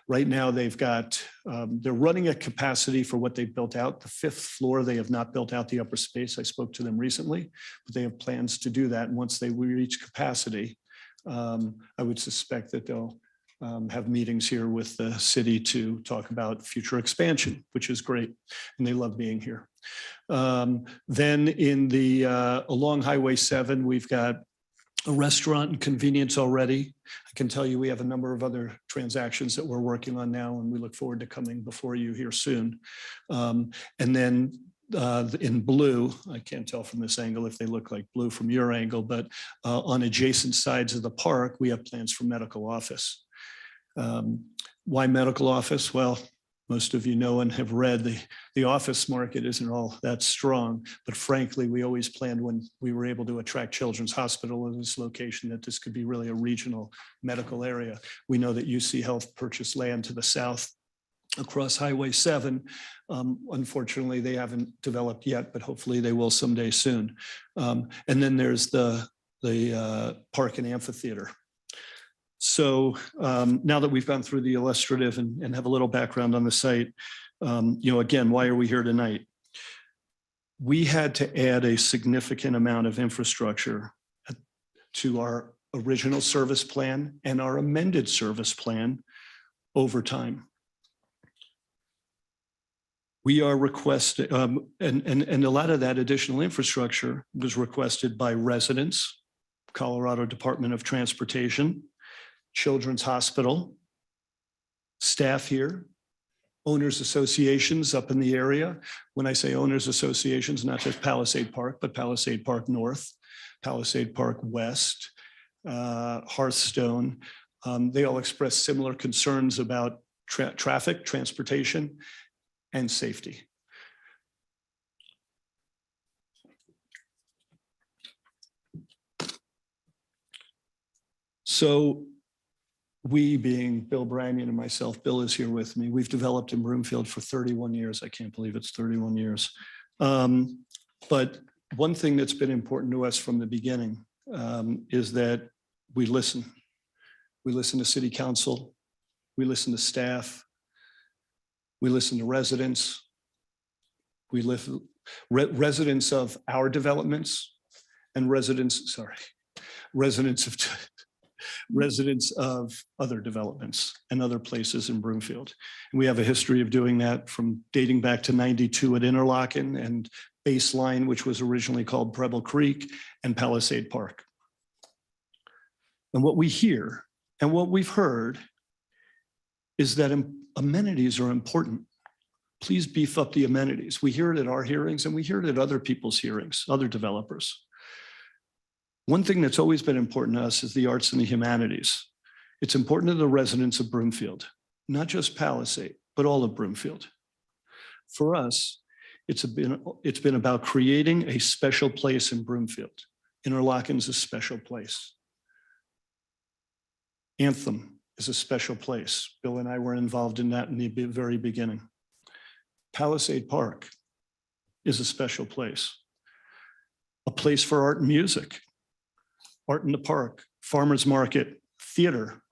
right now they've got, they're running at capacity for what they've built out. The 5th floor, they have not built out the upper space. I spoke to them recently, but they have plans to do that. And once they reach capacity, I would suspect that they'll have meetings here with the city to talk about future expansion, which is great. And they love being here. Then in the along Highway 7, we've got a restaurant and convenience already. I can tell you we have a number of other transactions that we're working on now, and we look forward to coming before you here soon. And then in blue, I can't tell from this angle if they look like blue from your angle, but on adjacent sides of the park, we have plans for medical office. Why medical office? Well, most of you know and have read the office market isn't all that strong, but frankly, we always planned when we were able to attract Children's Hospital in this location that this could be really a regional medical area. We know that UC Health purchased land to the south across Highway 7. Unfortunately, they haven't developed yet, but hopefully they will someday soon. And then there's the park and amphitheater. So now that we've gone through the illustrative and have a little background on the site, again, why are we here tonight? We had to add a significant amount of infrastructure to our original service plan and our amended service plan over time. We are requesting, and a lot of that additional infrastructure was requested by residents, Colorado Department of Transportation, Children's Hospital, staff here, owners associations up in the area. When I say owners associations, not just Palisade Park, but Palisade Park North, Palisade Park West, Hearthstone. They all express similar concerns about traffic, transportation, and safety. So we, being Bill Branyan and myself, Bill is here with me. We've developed in Broomfield for 31 years. I can't believe it's 31 years. But one thing that's been important to us from the beginning is that we listen. We listen to city council. We listen to staff. We listen to residents. We listen residents of our developments and residents of other developments and other places in Broomfield. And we have a history of doing that from dating back to 92 at Interlochen and Baseline, which was originally called Preble Creek, and Palisade Park. And what we hear and what we've heard is that amenities are important. Please beef up the amenities. We hear it at our hearings and we hear it at other people's hearings, other developers. One thing that's always been important to us is the arts and the humanities. It's important to the residents of Broomfield, not just Palisade, but all of Broomfield. For us, it's been about creating a special place in Broomfield. Interlochen's a special place. Anthem is a special place. Bill and I were involved in that in the very beginning. Palisade Park is a special place. A place for art and music. Art in the Park, farmers market, theater,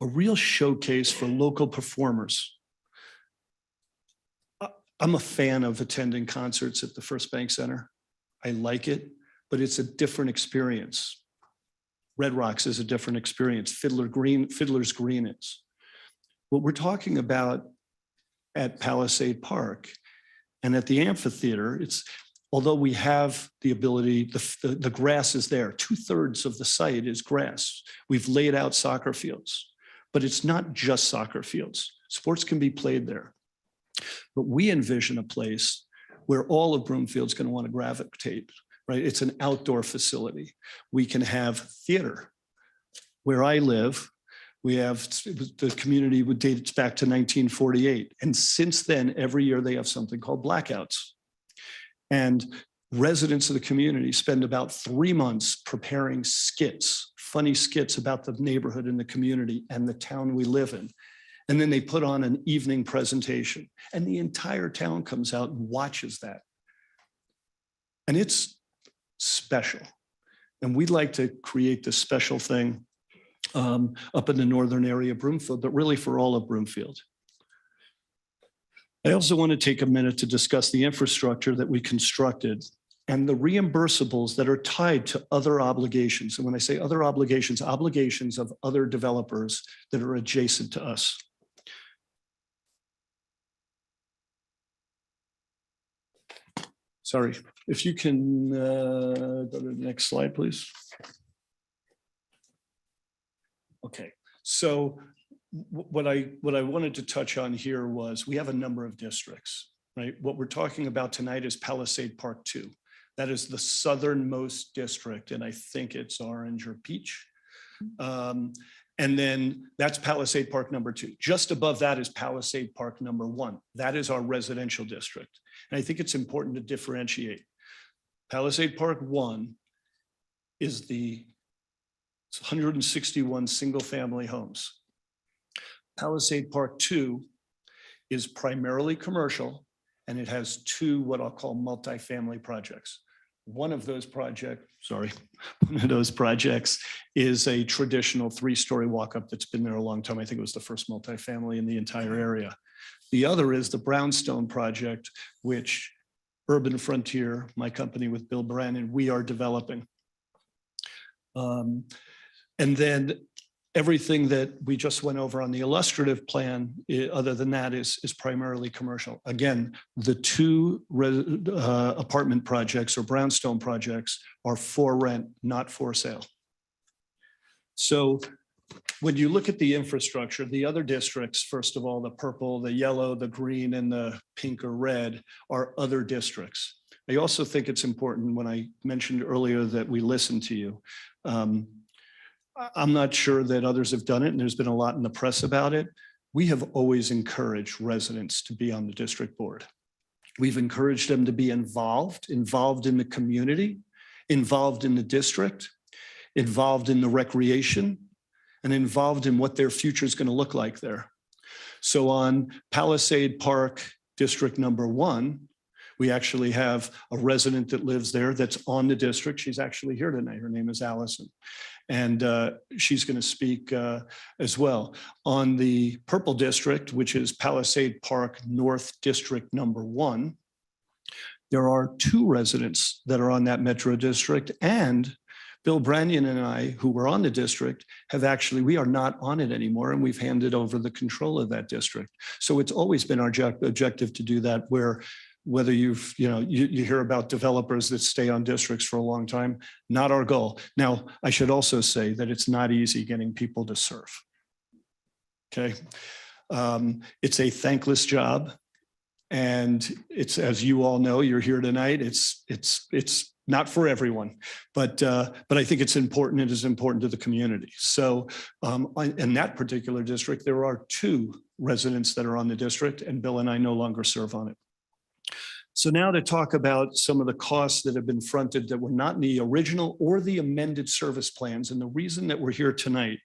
a real showcase for local performers. I'm a fan of attending concerts at the First Bank Center. I like it, but it's a different experience. Red Rocks is a different experience. Fiddler's Green is. What we're talking about at Palisade Park and at the amphitheater, although we have the ability, the grass is there. 2/3 of the site is grass. We've laid out soccer fields, but it's not just soccer fields. Sports can be played there. But we envision a place where all of Broomfield's going to want to gravitate, right? It's an outdoor facility. We can have theater. Where I live, we have the community would dates back to 1948. And since then, every year they have something called blackouts. And residents of the community spend about 3 months preparing skits, funny skits about the neighborhood and the community and the town we live in. And then they put on an evening presentation and the entire town comes out and watches that. And it's special. And we'd like to create this special thing up in the northern area of Broomfield, but really for all of Broomfield. I also want to take a minute to discuss the infrastructure that we constructed and the reimbursables that are tied to other obligations. And when I say other obligations, obligations of other developers that are adjacent to us. Sorry, if you can go to the next slide, please. Okay, so what I wanted to touch on here was we have a number of districts, right? What we're talking about tonight is Palisade Park 2. That is the southernmost district, and I think it's orange or peach. And then that's Palisade Park number 2. Just above that is Palisade Park number 1. That is our residential district. And I think it's important to differentiate. Palisade Park 1 is it's 161 single-family homes. Palisade Park 2 is primarily commercial, and it has 2 what I'll call multifamily projects. One of those projects is a traditional 3-story walk-up that's been there a long time. I think it was the first multifamily in the entire area. The other is the Brownstone project, which Urban Frontier, my company with Bill Brannon, we are developing. And then everything that we just went over on the illustrative plan, other than that, is primarily commercial. Again, the 2 apartment projects or brownstone projects are for rent, not for sale. So when you look at the infrastructure, the other districts, first of all, the purple, the yellow, the green, and the pink or red are other districts. I also think it's important when I mentioned earlier that we listen to you. I'm not sure that others have done it, and there's been a lot in the press about it. We have always encouraged residents to be on the district board. We've encouraged them to be involved in the community, involved in the district, involved in the recreation, and involved in what their future is going to look like there. So on Palisade Park District number 1, we actually have a resident that lives there that's on the district. She's actually here tonight. Her name is Allison. And she's going to speak as well. On the purple district, which is Palisade Park North District number 1, there are 2 residents that are on that metro district, and Bill Brannion and I, who were on the district, we are not on it anymore, and we've handed over the control of that district. So it's always been our objective to do that, whether you hear about developers that stay on districts for a long time, not our goal. Now, I should also say that it's not easy getting people to serve. Okay. It's a thankless job. And it's, as you all know, you're here tonight. It's not for everyone, but I think it's important. It is important to the community. So in that particular district, there are 2 residents that are on the district, and Bill and I no longer serve on it. So now to talk about some of the costs that have been fronted that were not in the original or the amended service plans. And the reason that we're here tonight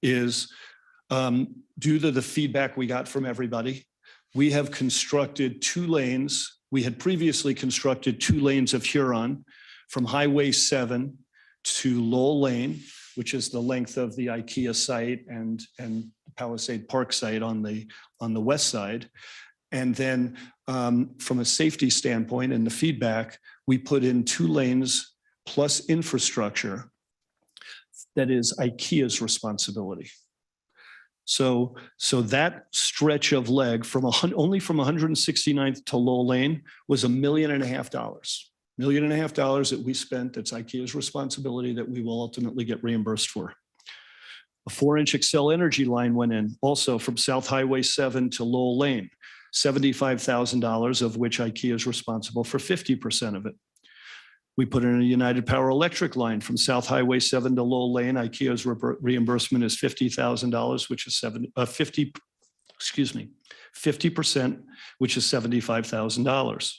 is due to the feedback we got from everybody. We have constructed 2 lanes. We had previously constructed 2 lanes of Huron from Highway 7 to Lowell Lane, which is the length of the IKEA site and Palisade Park site on the west side. And then from a safety standpoint and the feedback, we put in 2 lanes plus infrastructure that is IKEA's responsibility. So that stretch of leg from only from 169th to Lowell Lane was $1.5 million. $1.5 million that we spent, that's IKEA's responsibility, that we will ultimately get reimbursed for. A 4-inch Excel Energy line went in also from South Highway 7 to Lowell Lane, $75,000, of which IKEA is responsible for 50% of it. We put in a United Power Electric line from South Highway 7 to Lowell Lane. IKEA's reimbursement is $50,000, which is 50%, which is $75,000.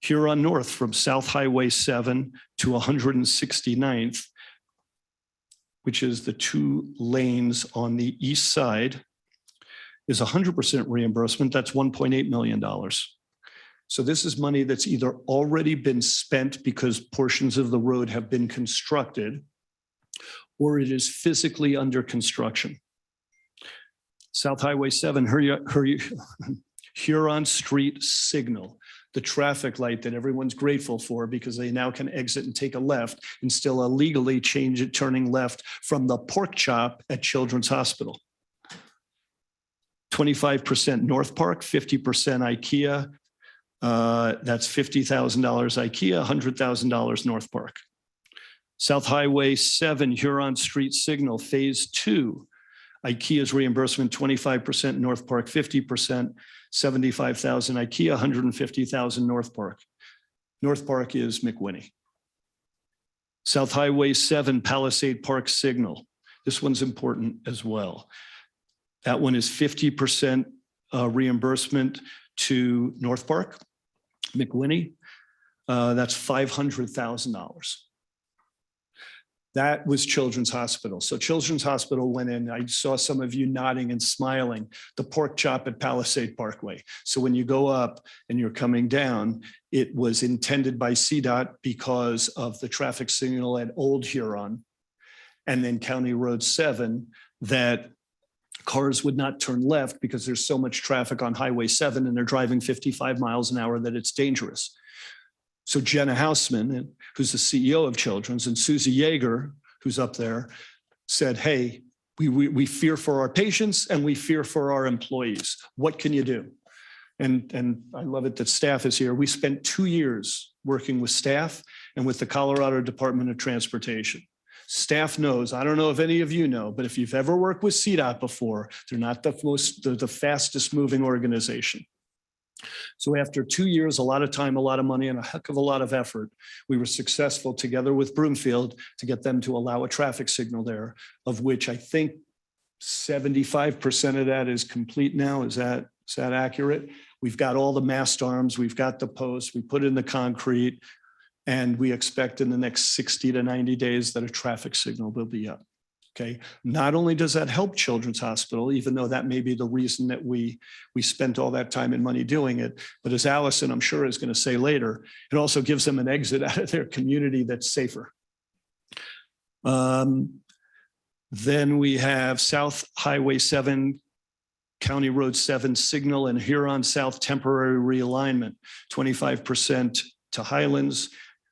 Huron North from South Highway 7 to 169th, which is the 2 lanes on the east side, is 100% reimbursement. That's $1.8 million. So this is money that's either already been spent because portions of the road have been constructed, or it is physically under construction. South Highway 7, Huron Street signal, the traffic light that everyone's grateful for because they now can exit and take a left and still illegally change it, turning left from the pork chop at Children's Hospital. 25% North Park, 50% IKEA. That's $50,000 IKEA, $100,000 North Park. South Highway 7, Huron Street signal, phase 2. IKEA's reimbursement, 25% North Park, 50%, $75,000 IKEA, $150,000 North Park. North Park is McWhinney. South Highway 7, Palisade Park signal. This one's important as well. That one is 50% reimbursement to North Park, McWhinney. That's $500,000. That was Children's Hospital. So Children's Hospital went in. I saw some of you nodding and smiling. The pork chop at Palisade Parkway. So when you go up and you're coming down, it was intended by CDOT because of the traffic signal at Old Huron and then County Road 7 that cars would not turn left because there's so much traffic on Highway 7 and they're driving 55 miles an hour that it's dangerous. So Jenna Hausman, who's the CEO of Children's, and Susie Yeager, who's up there, said, hey, we fear for our patients and we fear for our employees. What can you do? And I love it that staff is here. We spent 2 years working with staff and with the Colorado Department of Transportation. Staff knows, I don't know if any of you know, but if you've ever worked with CDOT before, they're not the fastest moving organization. So after 2 years, a lot of time, a lot of money, and a heck of a lot of effort, we were successful together with Broomfield to get them to allow a traffic signal there, of which I think 75% of that is complete now. Is that accurate? We've got all the mast arms, we've got the posts, we put in the concrete, and we expect in the next 60 to 90 days that a traffic signal will be up. Okay. Not only does that help Children's Hospital, even though that may be the reason that we spent all that time and money doing it, but as Allison, I'm sure, is going to say later, it also gives them an exit out of their community that's safer. Then we have South Highway 7, County Road 7 signal and Huron South temporary realignment, 25% to Highlands,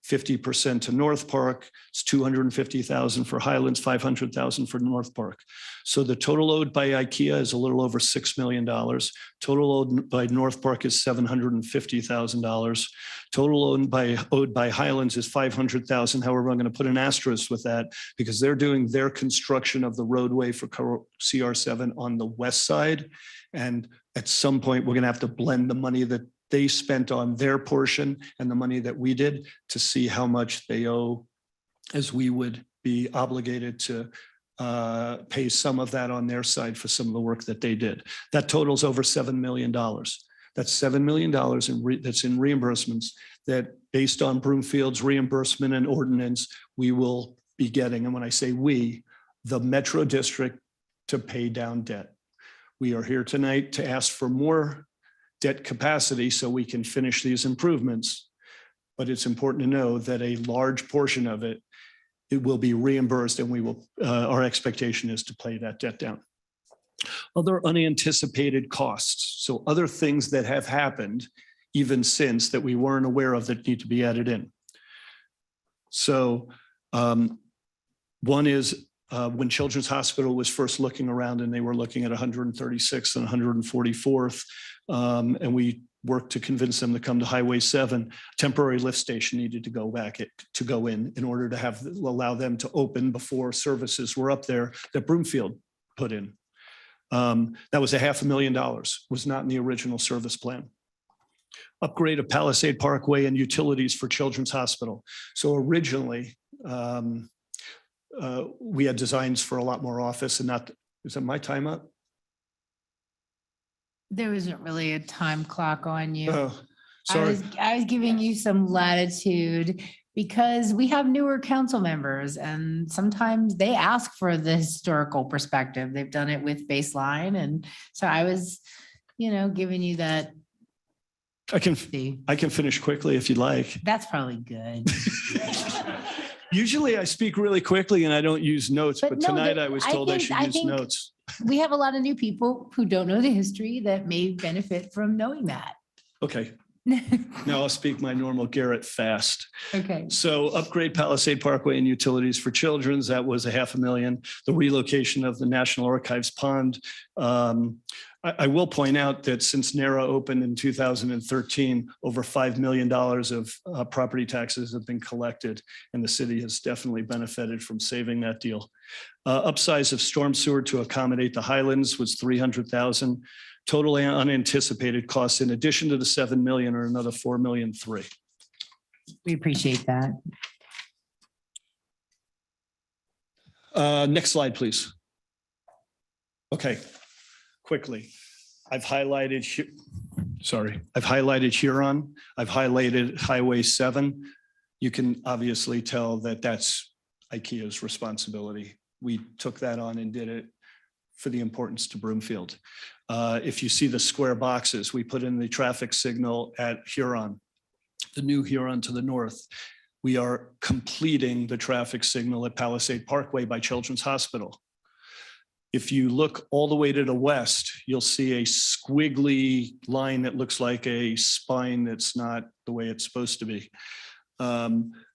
50% to North Park. It's $250,000 for Highlands, $500,000 for North Park. So the total owed by IKEA is a little over $6 million. Total owed by North Park is $750,000. Total owed by Highlands is $500,000. However, I'm going to put an asterisk with that because they're doing their construction of the roadway for CR7 on the west side. And at some point, we're going to have to blend the money that they spent on their portion and the money that we did to see how much they owe, as we would be obligated to pay some of that on their side for some of the work that they did. That totals over $7 million. That's $7 million that's in reimbursements that, based on Broomfield's reimbursement and ordinance, we will be getting. And when I say we, the Metro District, to pay down debt. We are here tonight to ask for more debt capacity so we can finish these improvements. But it's important to know that a large portion of it will be reimbursed, and we will, our expectation is to pay that debt down. Other unanticipated costs. So other things that have happened even since that we weren't aware of that need to be added in. So one is when Children's Hospital was first looking around and they were looking at 136th and 144th. And we worked to convince them to come to Highway 7. Temporary lift station needed to go in order to allow them to open before services were up there that Broomfield put in. That was $500,000, was not in the original service plan. Upgrade of Palisade Parkway and utilities for Children's Hospital. So originally, we had designs for a lot more office and not, is that my time up? There isn't really a time clock on you. Oh, I sorry. was giving you some latitude because we have newer council members and sometimes they ask for the historical perspective. They've done it with baseline. And so I was, giving you that. I can finish quickly if you'd like. That's probably good. Usually I speak really quickly and I don't use notes, but no, tonight I was told I think- should I use think notes. We have a lot of new people who don't know the history that may benefit from knowing that. Okay. Now I'll speak my normal Garrett fast. Okay. So upgrade Palisade Parkway and utilities for children's, that was $500,000. The relocation of the National Archives Pond. I will point out that since NARA opened in 2013, over $5 million of property taxes have been collected, and the city has definitely benefited from saving that deal. Upsize of storm sewer to accommodate the Highlands was $300,000. Total unanticipated costs in addition to the 7 million or another 4.3 million. We appreciate that. Next slide, please. Okay, quickly. I've highlighted Huron. I've highlighted Highway 7. You can obviously tell that that's IKEA's responsibility. We took that on and did it for the importance to Broomfield. If you see the square boxes, we put in the traffic signal at Huron, the new Huron to the north. We are completing the traffic signal at Palisade Parkway by Children's Hospital. If you look all the way to the west, you'll see a squiggly line that looks like a spine that's not the way it's supposed to be.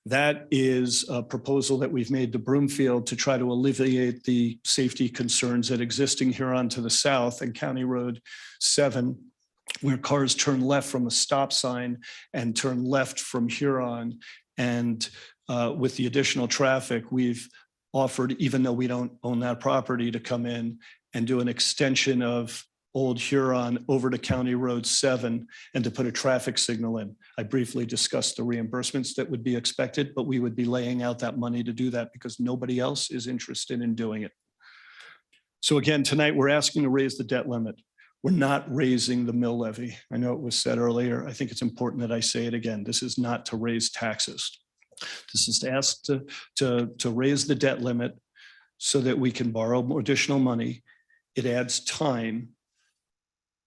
That is a proposal that we've made to Broomfield to try to alleviate the safety concerns at existing Huron to the south and County Road 7, where cars turn left from a stop sign and turn left from Huron. And with the additional traffic, we've offered, even though we don't own that property, to come in and do an extension of Old Huron over to County Road 7 and to put a traffic signal in. I briefly discussed the reimbursements that would be expected, but we would be laying out that money to do that because nobody else is interested in doing it. So again, tonight we're asking to raise the debt limit. We're not raising the mill levy. I know it was said earlier. I think it's important that I say it again. This is not to raise taxes. This is to ask to raise the debt limit so that we can borrow more additional money. It adds time.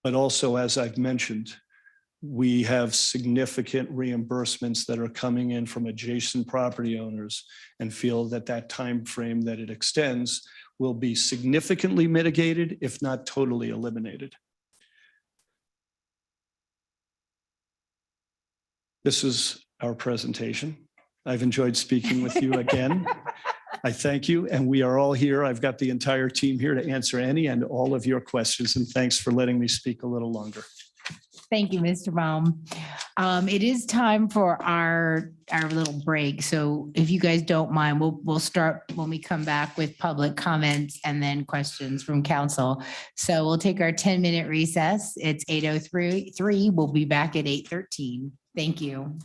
But also, as I've mentioned, we have significant reimbursements that are coming in from adjacent property owners and feel that that time frame that it extends will be significantly mitigated, if not totally eliminated. This is our presentation. I've enjoyed speaking with you again. I thank you, and we are all here. I've got the entire team here to answer any and all of your questions, and thanks for letting me speak a little longer. Thank you, Mr. Baum. It is time for our little break. So if you guys don't mind, we'll start when we come back with public comments and then questions from council. So we'll take our 10-minute recess. It's 8:03. We'll be back at 8:13. Thank you.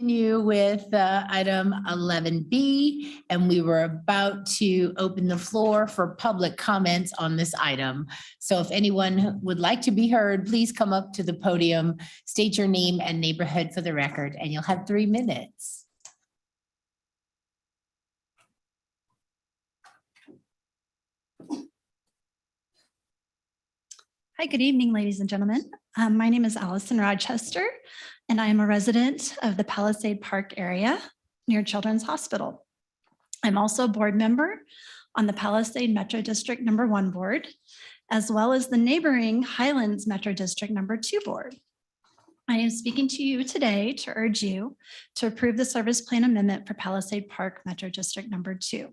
Continue with item 11B, and we were about to open the floor for public comments on this item. So if anyone would like to be heard, please come up to the podium, state your name and neighborhood for the record, and you'll have 3 minutes. Hi, good evening, ladies and gentlemen. My name is Allison Rochester, and I am a resident of the Palisade Park area near Children's Hospital. I'm also a board member on the Palisade Metro District Number 1 board, as well as the neighboring Highlands Metro District Number 2 board. I am speaking to you today to urge you to approve the service plan amendment for Palisade Park Metro District Number 2.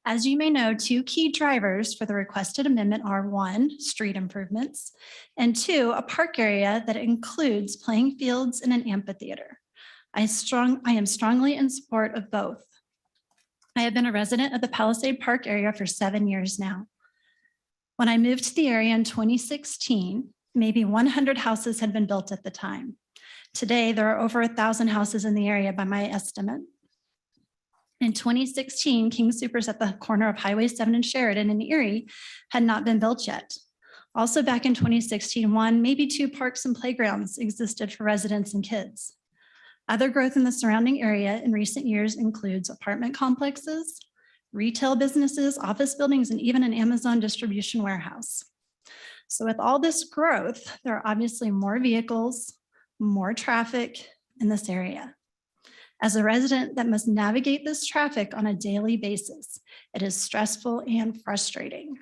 As you may know, 2 key drivers for the requested amendment are 1, street improvements, and 2, a park area that includes playing fields and an amphitheater. I am strongly in support of both. I have been a resident of the Palisade Park area for 7 years now. When I moved to the area in 2016, maybe 100 houses had been built at the time. Today, there are over 1,000 houses in the area by my estimate. In 2016, King Soopers at the corner of Highway 7 and Sheridan in Erie had not been built yet. Also back in 2016, 1, maybe 2 parks and playgrounds existed for residents and kids. Other growth in the surrounding area in recent years includes apartment complexes, retail businesses, office buildings, and even an Amazon distribution warehouse. So with all this growth, there are obviously more vehicles, more traffic in this area. As a resident that must navigate this traffic on a daily basis, it is stressful and frustrating.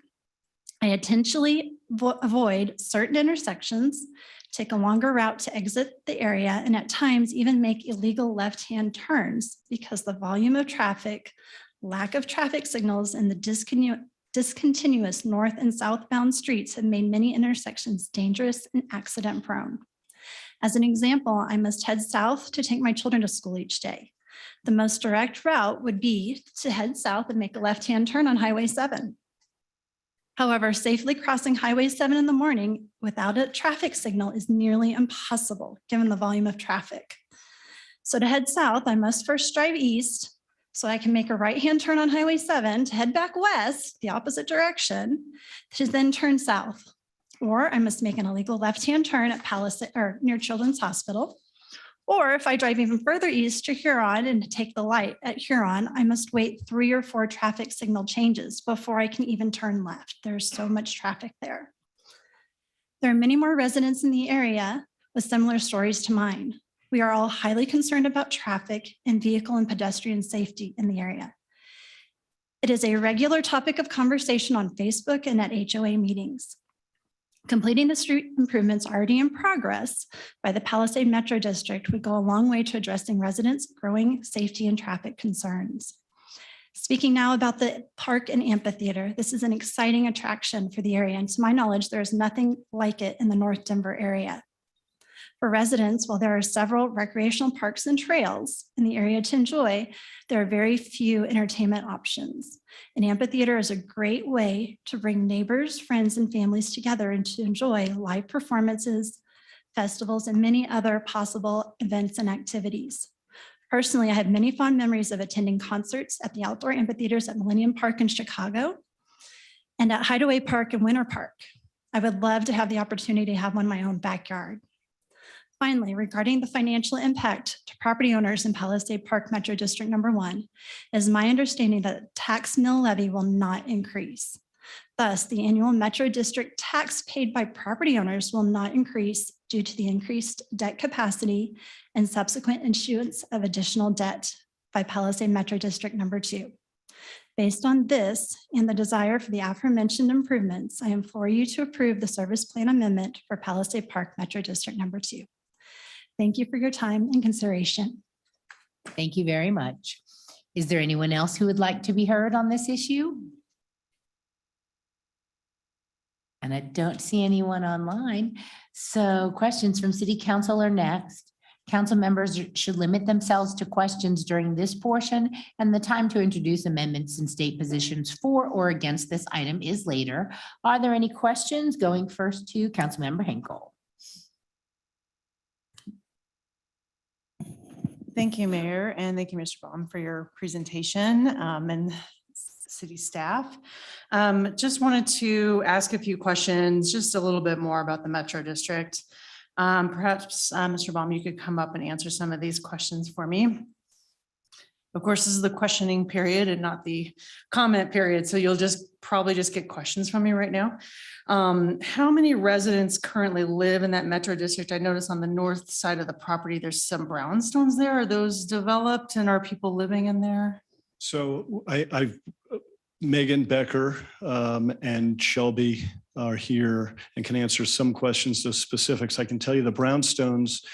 I intentionally avoid certain intersections, take a longer route to exit the area, and at times even make illegal left-hand turns because the volume of traffic, lack of traffic signals, and the discontinuous north and southbound streets have made many intersections dangerous and accident-prone. As an example, I must head south to take my children to school each day. The most direct route would be to head south and make a left-hand turn on Highway 7. However, safely crossing Highway 7 in the morning without a traffic signal is nearly impossible given the volume of traffic. So to head south, I must first drive east so I can make a right-hand turn on Highway 7 to head back west, the opposite direction, to then turn south. Or I must make an illegal left-hand turn at Palisade or near Children's Hospital. Or if I drive even further east to Huron and to take the light at Huron, I must wait 3 or 4 traffic signal changes before I can even turn left. There's so much traffic there. There are many more residents in the area with similar stories to mine. We are all highly concerned about traffic and vehicle and pedestrian safety in the area. It is a regular topic of conversation on Facebook and at HOA meetings. Completing the street improvements already in progress by the Palisade Metro District would go a long way to addressing residents' growing safety and traffic concerns. Speaking now about the park and amphitheater, this is an exciting attraction for the area, and to my knowledge, there is nothing like it in the North Denver area. For residents, while there are several recreational parks and trails in the area to enjoy, there are very few entertainment options. An amphitheater is a great way to bring neighbors, friends, and families together and to enjoy live performances, festivals, and many other possible events and activities. Personally, I have many fond memories of attending concerts at the outdoor amphitheaters at Millennium Park in Chicago and at Hideaway Park and Winter Park. I would love to have the opportunity to have one in my own backyard. Finally, regarding the financial impact to property owners in Palisade Park Metro District Number 1, it is my understanding that the tax mill levy will not increase. Thus, the annual Metro District tax paid by property owners will not increase due to the increased debt capacity and subsequent issuance of additional debt by Palisade Metro District Number 2. Based on this and the desire for the aforementioned improvements, I implore you to approve the service plan amendment for Palisade Park Metro District Number 2. Thank you for your time and consideration. Thank you very much. Is there anyone else who would like to be heard on this issue? And I don't see anyone online. So questions from City Council are next. Council members should limit themselves to questions during this portion, and the time to introduce amendments and state positions for or against this item is later. Are there any questions? Going first to Councilmember Hinkle. Thank you, Mayor, and thank you, Mr. Baum, for your presentation and city staff. Just wanted to ask a few questions, just a little bit more about the Metro District. Perhaps, Mr. Baum, you could come up and answer some of these questions for me. Of course, this is the questioning period and not the comment period, so you'll probably just get questions from me right now. How many residents currently live in that Metro District? I noticed on the north side of the property, there's some brownstones there. Are those developed and are people living in there? So Megan Becker and Shelby are here and can answer some questions, those specifics. I can tell you the brownstones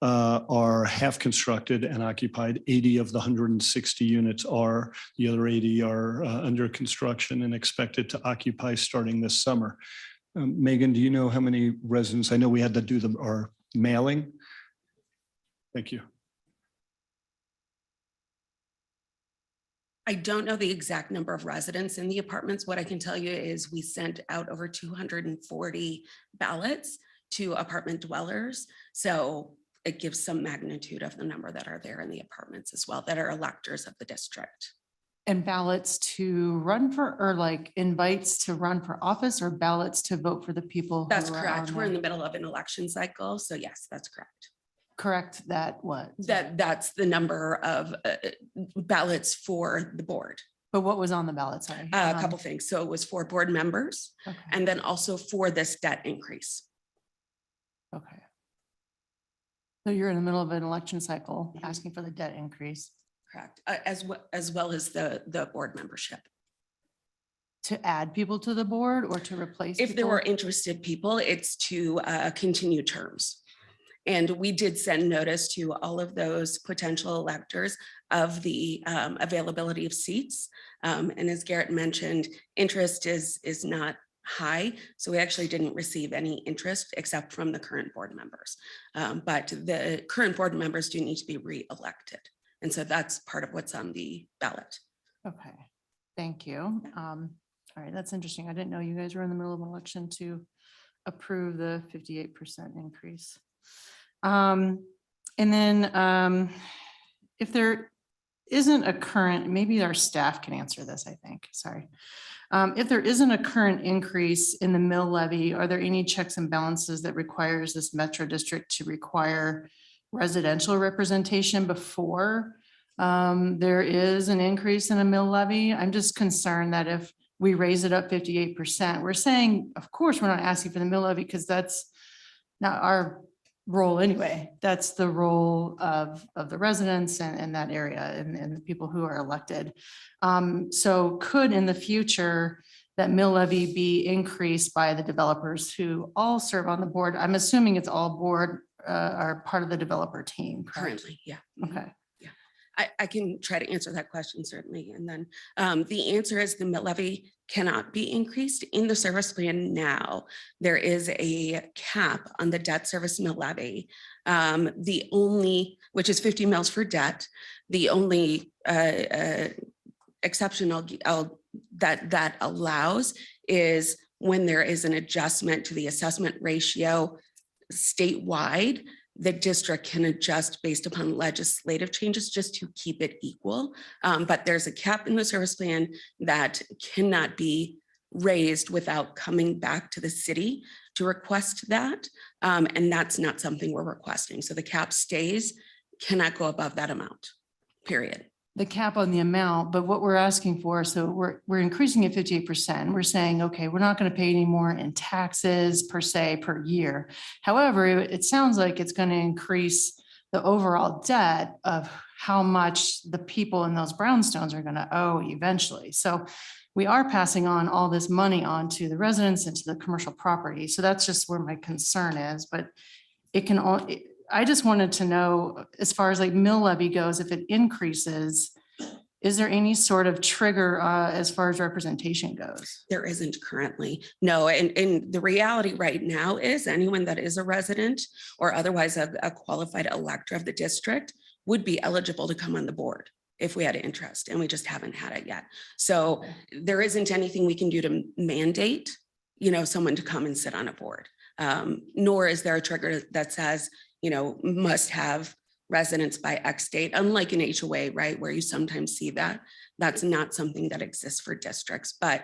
are half constructed and occupied. 80 of the 160 units are. The other 80 are under construction and expected to occupy starting this summer. Megan, do you know how many residents? I know we had to do our mailing. Thank you. I don't know the exact number of residents in the apartments. What I can tell you is we sent out over 240 ballots to apartment dwellers. So it gives some magnitude of the number that are there in the apartments as well, that are electors of the district. And ballots to run for, or like invites to run for office, or ballots to vote for the people? who That's are correct. on We're in there? the middle of an election cycle. So yes, that's correct. Correct that what? That's the number of ballots for the board. But what was on the ballot? Sorry. A couple things. So it was for board members Okay. and then also for this debt increase. Okay. So you're in the middle of an election cycle asking for the debt increase Correct. As well as the board membership. to add people to the board or to replace? If there people? were interested people, it's to continue terms. And we did send notice to all of those potential electors of the availability of seats. And as Garrett mentioned, interest is not high. So we actually didn't receive any interest except from the current board members. But the current board members do need to be re-elected. And so that's part of what's on the ballot. Okay, thank you. All right, that's interesting. I didn't know you guys were in the middle of an election to approve the 58% increase. And then if there isn't a current, maybe our staff can answer this, I think, sorry. If there isn't a current increase in the mill levy, are there any checks and balances that requires this Metro District to require residential representation before there is an increase in a mill levy? I'm just concerned that if we raise it up 58%, we're saying, of course, we're not asking for the mill levy because that's not our role anyway. That's the role of the residents and that area and the people who are elected. So could in the future that mill levy be increased by the developers who all serve on the board? I'm assuming it's all board are part of the developer team, correct? Currently, yeah. Okay. I can try to answer that question certainly. And then the answer is the mill levy cannot be increased in the service plan now. There is a cap on the debt service mill levy. The only, which is 50 mils for debt, the only exception that allows is when there is an adjustment to the assessment ratio statewide. The district can adjust based upon legislative changes just to keep it equal. But there's a cap in the service plan that cannot be raised without coming back to the city to request that. And that's not something we're requesting. So the cap stays, cannot go above that amount, period. The cap on the amount, but what we're asking for, so we're increasing it 58%. We're saying, okay, we're not going to pay any more in taxes per se per year. However, it sounds like it's going to increase the overall debt of how much the people in those brownstones are going to owe eventually. So we are passing on all this money on to the residents and to the commercial property. So that's just where my concern is, but it can all, I just wanted to know, as far as like mill levy goes, if it increases, is there any sort of trigger as far as representation goes? There isn't currently, no. And the reality right now is anyone that is a resident or otherwise a qualified elector of the district would be eligible to come on the board if we had interest, and we just haven't had it yet. So there isn't anything we can do to mandate, someone to come and sit on a board. Nor is there a trigger that says, must have residents by X date, unlike an HOA, right, where you sometimes see that. That's not something that exists for districts. But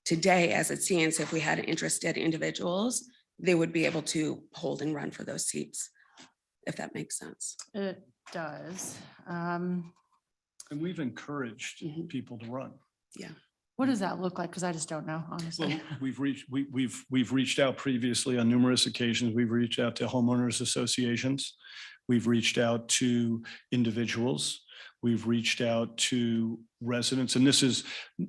today, as it stands, if we had interested individuals, they would be able to hold and run for those seats, if that makes sense. It does. And we've encouraged Mm-hmm. people to run. Yeah. What does that look like? Because I just don't know, honestly. Well, we've reached out previously on numerous occasions. We've reached out to homeowners associations. We've reached out to individuals. We've reached out to residents, and this is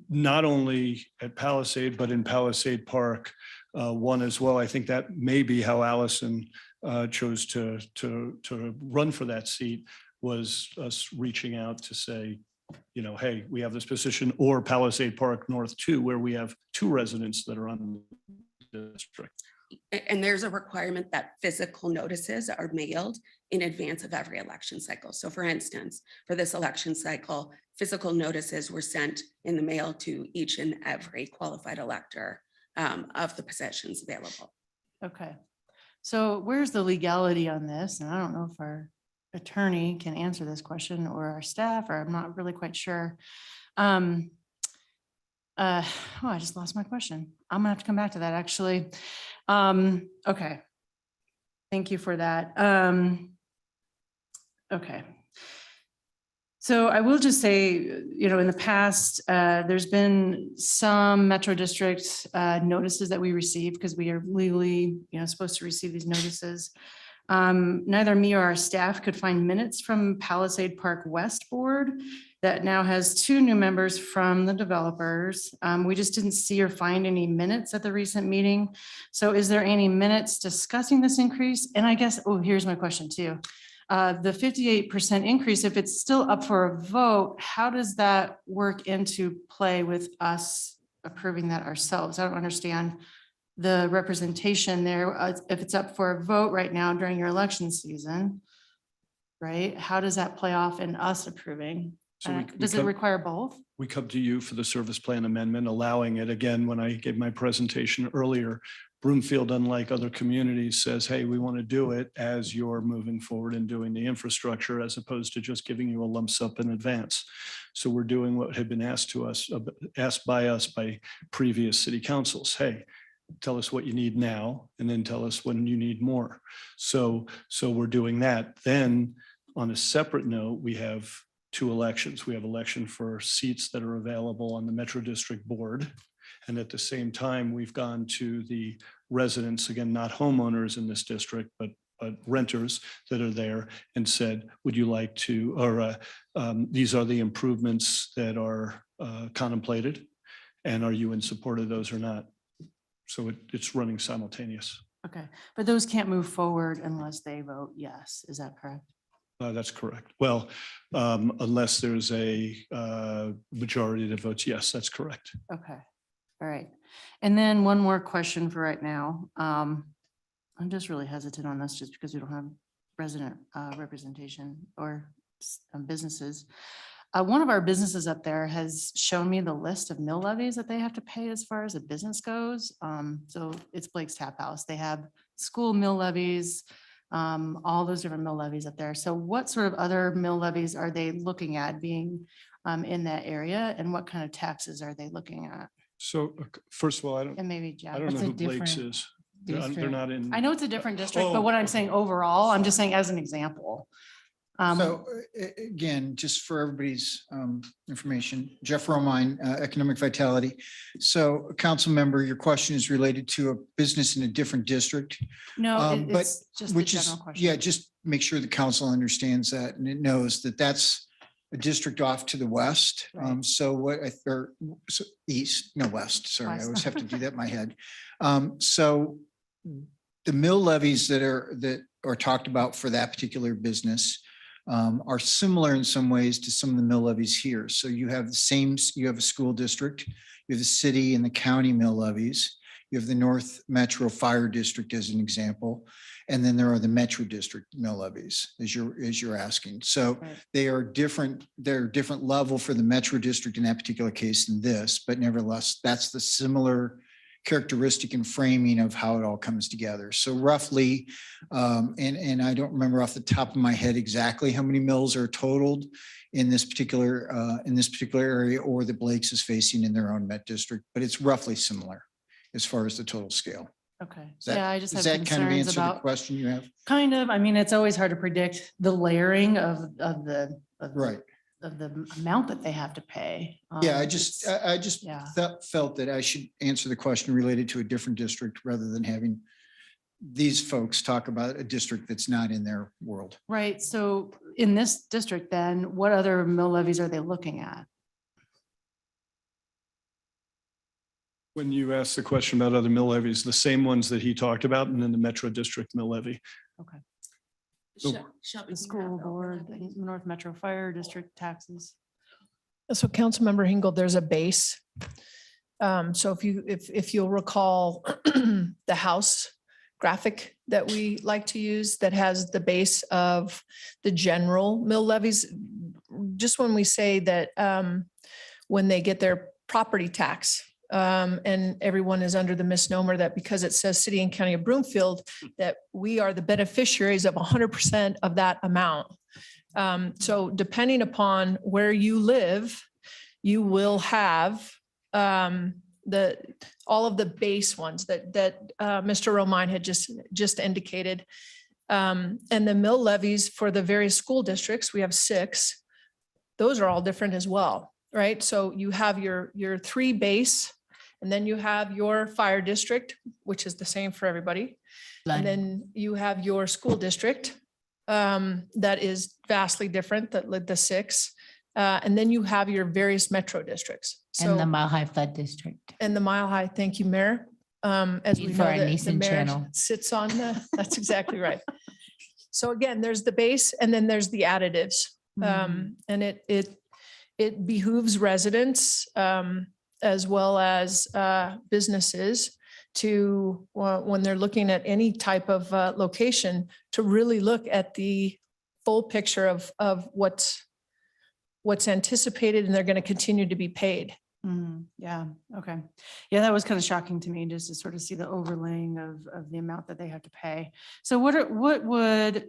not only at Palisade, but in Palisade Park one as well. I think that may be how Allison chose to run for that seat, was us reaching out to say, you know, hey, we have this position, or Palisade Park North 2, where we have 2 residents that are on the district. And there's a requirement that physical notices are mailed in advance of every election cycle. So for instance, for this election cycle, physical notices were sent in the mail to each and every qualified elector of the positions available. Okay. So where's the legality on this? And I don't know if our attorney can answer this question, or our staff, or I'm not really quite sure. Oh, I just lost my question. I'm gonna have to come back to that, actually. Okay. Thank you for that. Okay. So I will just say, you know, in the past, there's been some Metro District notices that we received, because we are legally, you know, supposed to receive these notices. Neither me or our staff could find minutes from Palisade Park West Board that now has 2 new members from the developers. We just didn't see or find any minutes at the recent meeting. So is there any minutes discussing this increase? And I guess, oh, here's my question too. The 58% increase, if it's still up for a vote, how does that work into play with us approving that ourselves? I don't understand the representation there. If it's up for a vote right now during your election season, right? How does that play off in us approving? So we Does it come- require both? We come to you for the service plan amendment, allowing it. Again, when I gave my presentation earlier, Broomfield, unlike other communities, says, hey, we want to do it as you're moving forward and doing the infrastructure, as opposed to just giving you a lump sum in advance. So we're doing what had been asked by us by previous city councils. Hey, tell us what you need now, and then tell us when you need more. So we're doing that. Then on a separate note, we have 2 elections. We have election for seats that are available on the Metro District Board. And at the same time, we've gone to the residents, again, not homeowners in this district, but renters that are there, and said, would you like to, or these are the improvements that are contemplated, and are you in support of those or not? So it's running simultaneous. Okay, but those can't move forward unless they vote yes. Is that correct? That's correct. Well, unless there's a majority that votes yes, that's correct. Okay, all right. And then one more question for right now. I'm just really hesitant on this just because we don't have resident representation or businesses. One of our businesses up there has shown me the list of mill levies that they have to pay as far as a business goes. So it's Blake's Tap House. They have school mill levies, all those different mill levies up there. So what sort of other mill levies are they looking at being in that area? And what kind of taxes are they looking at? So first of all, And maybe Jack. I don't know That's a who Blake's different is. They're not in. I know it's a different district, Oh. but what I'm saying overall, I'm just saying as an example. So again, just for everybody's information, Jeff Romine, Economic Vitality. So council member, your question is related to a business in a different district. No, but it's just the which is, general question. yeah, just make sure the council understands that and it knows that that's a district off to the west. So what, or so east, no, west, sorry, I West. always have to do that in my head. So the mill levies that are talked about for that particular business are similar in some ways to some of the mill levies here. So you have you have a school district, you have the city and the county mill levies, you have the North Metro Fire District as an example, and then there are the Metro District mill levies, as you're asking. So they are different, they're different level for the Metro District in that particular case than this, but nevertheless, that's the similar characteristic and framing of how it all comes together. So roughly, and I don't remember off the top of my head exactly how many mills are totaled in this particular area, or that Blake's is facing in their own Met district, but it's roughly similar as far as the total scale. Okay. Does that- Yeah, I just does have that kind of concerns answer the about. question you have? Kind of, I mean, it's always hard to predict the layering of the. Right. Of the amount that they have to pay. Yeah, I It's- just yeah. felt that I should answer the question related to a different district rather than having these folks talk about a district that's not in their world. Right, so in this district, then what other mill levies are they looking at? When you asked the question about other mill levies, the same ones that he talked about, and then the Metro District mill levy. Okay. So- The school board, the North Metro Fire District taxes. So Councilmember Hingle, there's a base. So if you'll recall the house graphic that we like to use that has the base of the general mill levies, just when we say that when they get their property tax, and everyone is under the misnomer that because it says City and County of Broomfield, that we are the beneficiaries of 100% of that amount. So depending upon where you live, you will have all of the base ones that Mr. Romine had just indicated. And the mill levies for the various school districts, we have 6. Those are all different as well, right? So you have your 3 base, and then you have your fire district, which is the same for everybody. And then you have your school district that is vastly different, the 6. And then you have your various metro districts. And the So, Mile High Flood District. and the Mile High, thank you, Mayor. As we For know our that the Neeson mayor channel. sits on that's exactly right. So again, there's the base and then there's the additives. And it behooves residents as well as businesses to, when they're looking at any type of location, to really look at the full picture of what's anticipated and they're going to continue to be paid. Yeah, okay. Yeah, that was kind of shocking to me, just to sort of see the overlaying of the amount that they have to pay. So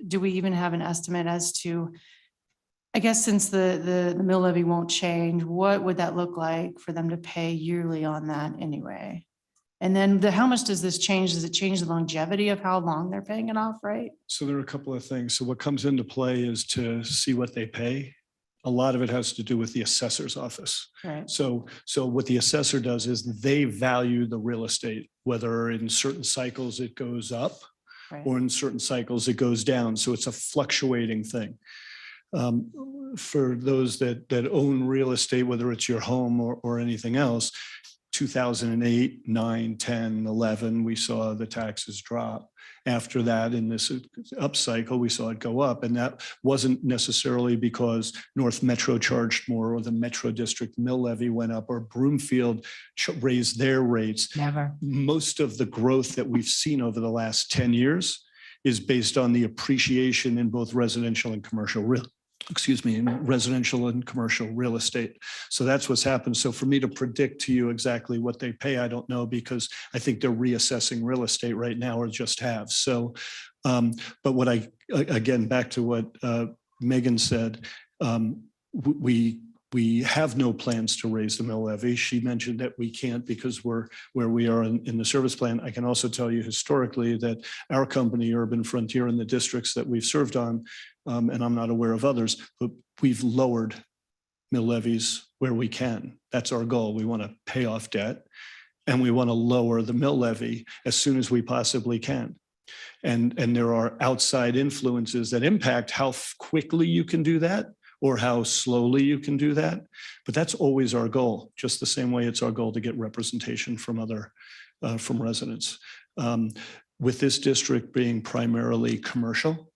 do we even have an estimate as to, I guess since the mill levy won't change, what would that look like for them to pay yearly on that anyway? And then how much does this change? Does it change the longevity of how long they're paying it off, right? So there are a couple of things. So what comes into play is to see what they pay. A lot of it has to do with the assessor's office. Right. So what the assessor does is they value the real estate, whether in certain cycles it goes up or in certain cycles it goes down. So it's a fluctuating thing. For those that own real estate, whether it's your home or anything else, 2008, 9, 10, 11, we saw the taxes drop. After that, in this upcycle, we saw it go up. And that wasn't necessarily because North Metro charged more or the Metro District mill levy went up or Broomfield raised their rates. Never. Most of the growth that we've seen over the last 10 years is based on the appreciation in both residential and commercial residential and commercial real estate. So that's what's happened. So for me to predict to you exactly what they pay, I don't know, because I think they're reassessing real estate right now or just have. So, but again, back to what Megan said, we have no plans to raise the mill levy. She mentioned that we can't because we're where we are in the service plan. I can also tell you historically that our company, Urban Frontier, in the districts that we've served on, and I'm not aware of others, but we've lowered mill levies where we can. That's our goal. We want to pay off debt and we want to lower the mill levy as soon as we possibly can. And there are outside influences that impact how quickly you can do that or how slowly you can do that. But that's always our goal, just the same way it's our goal to get representation from from residents. With this district being primarily commercial,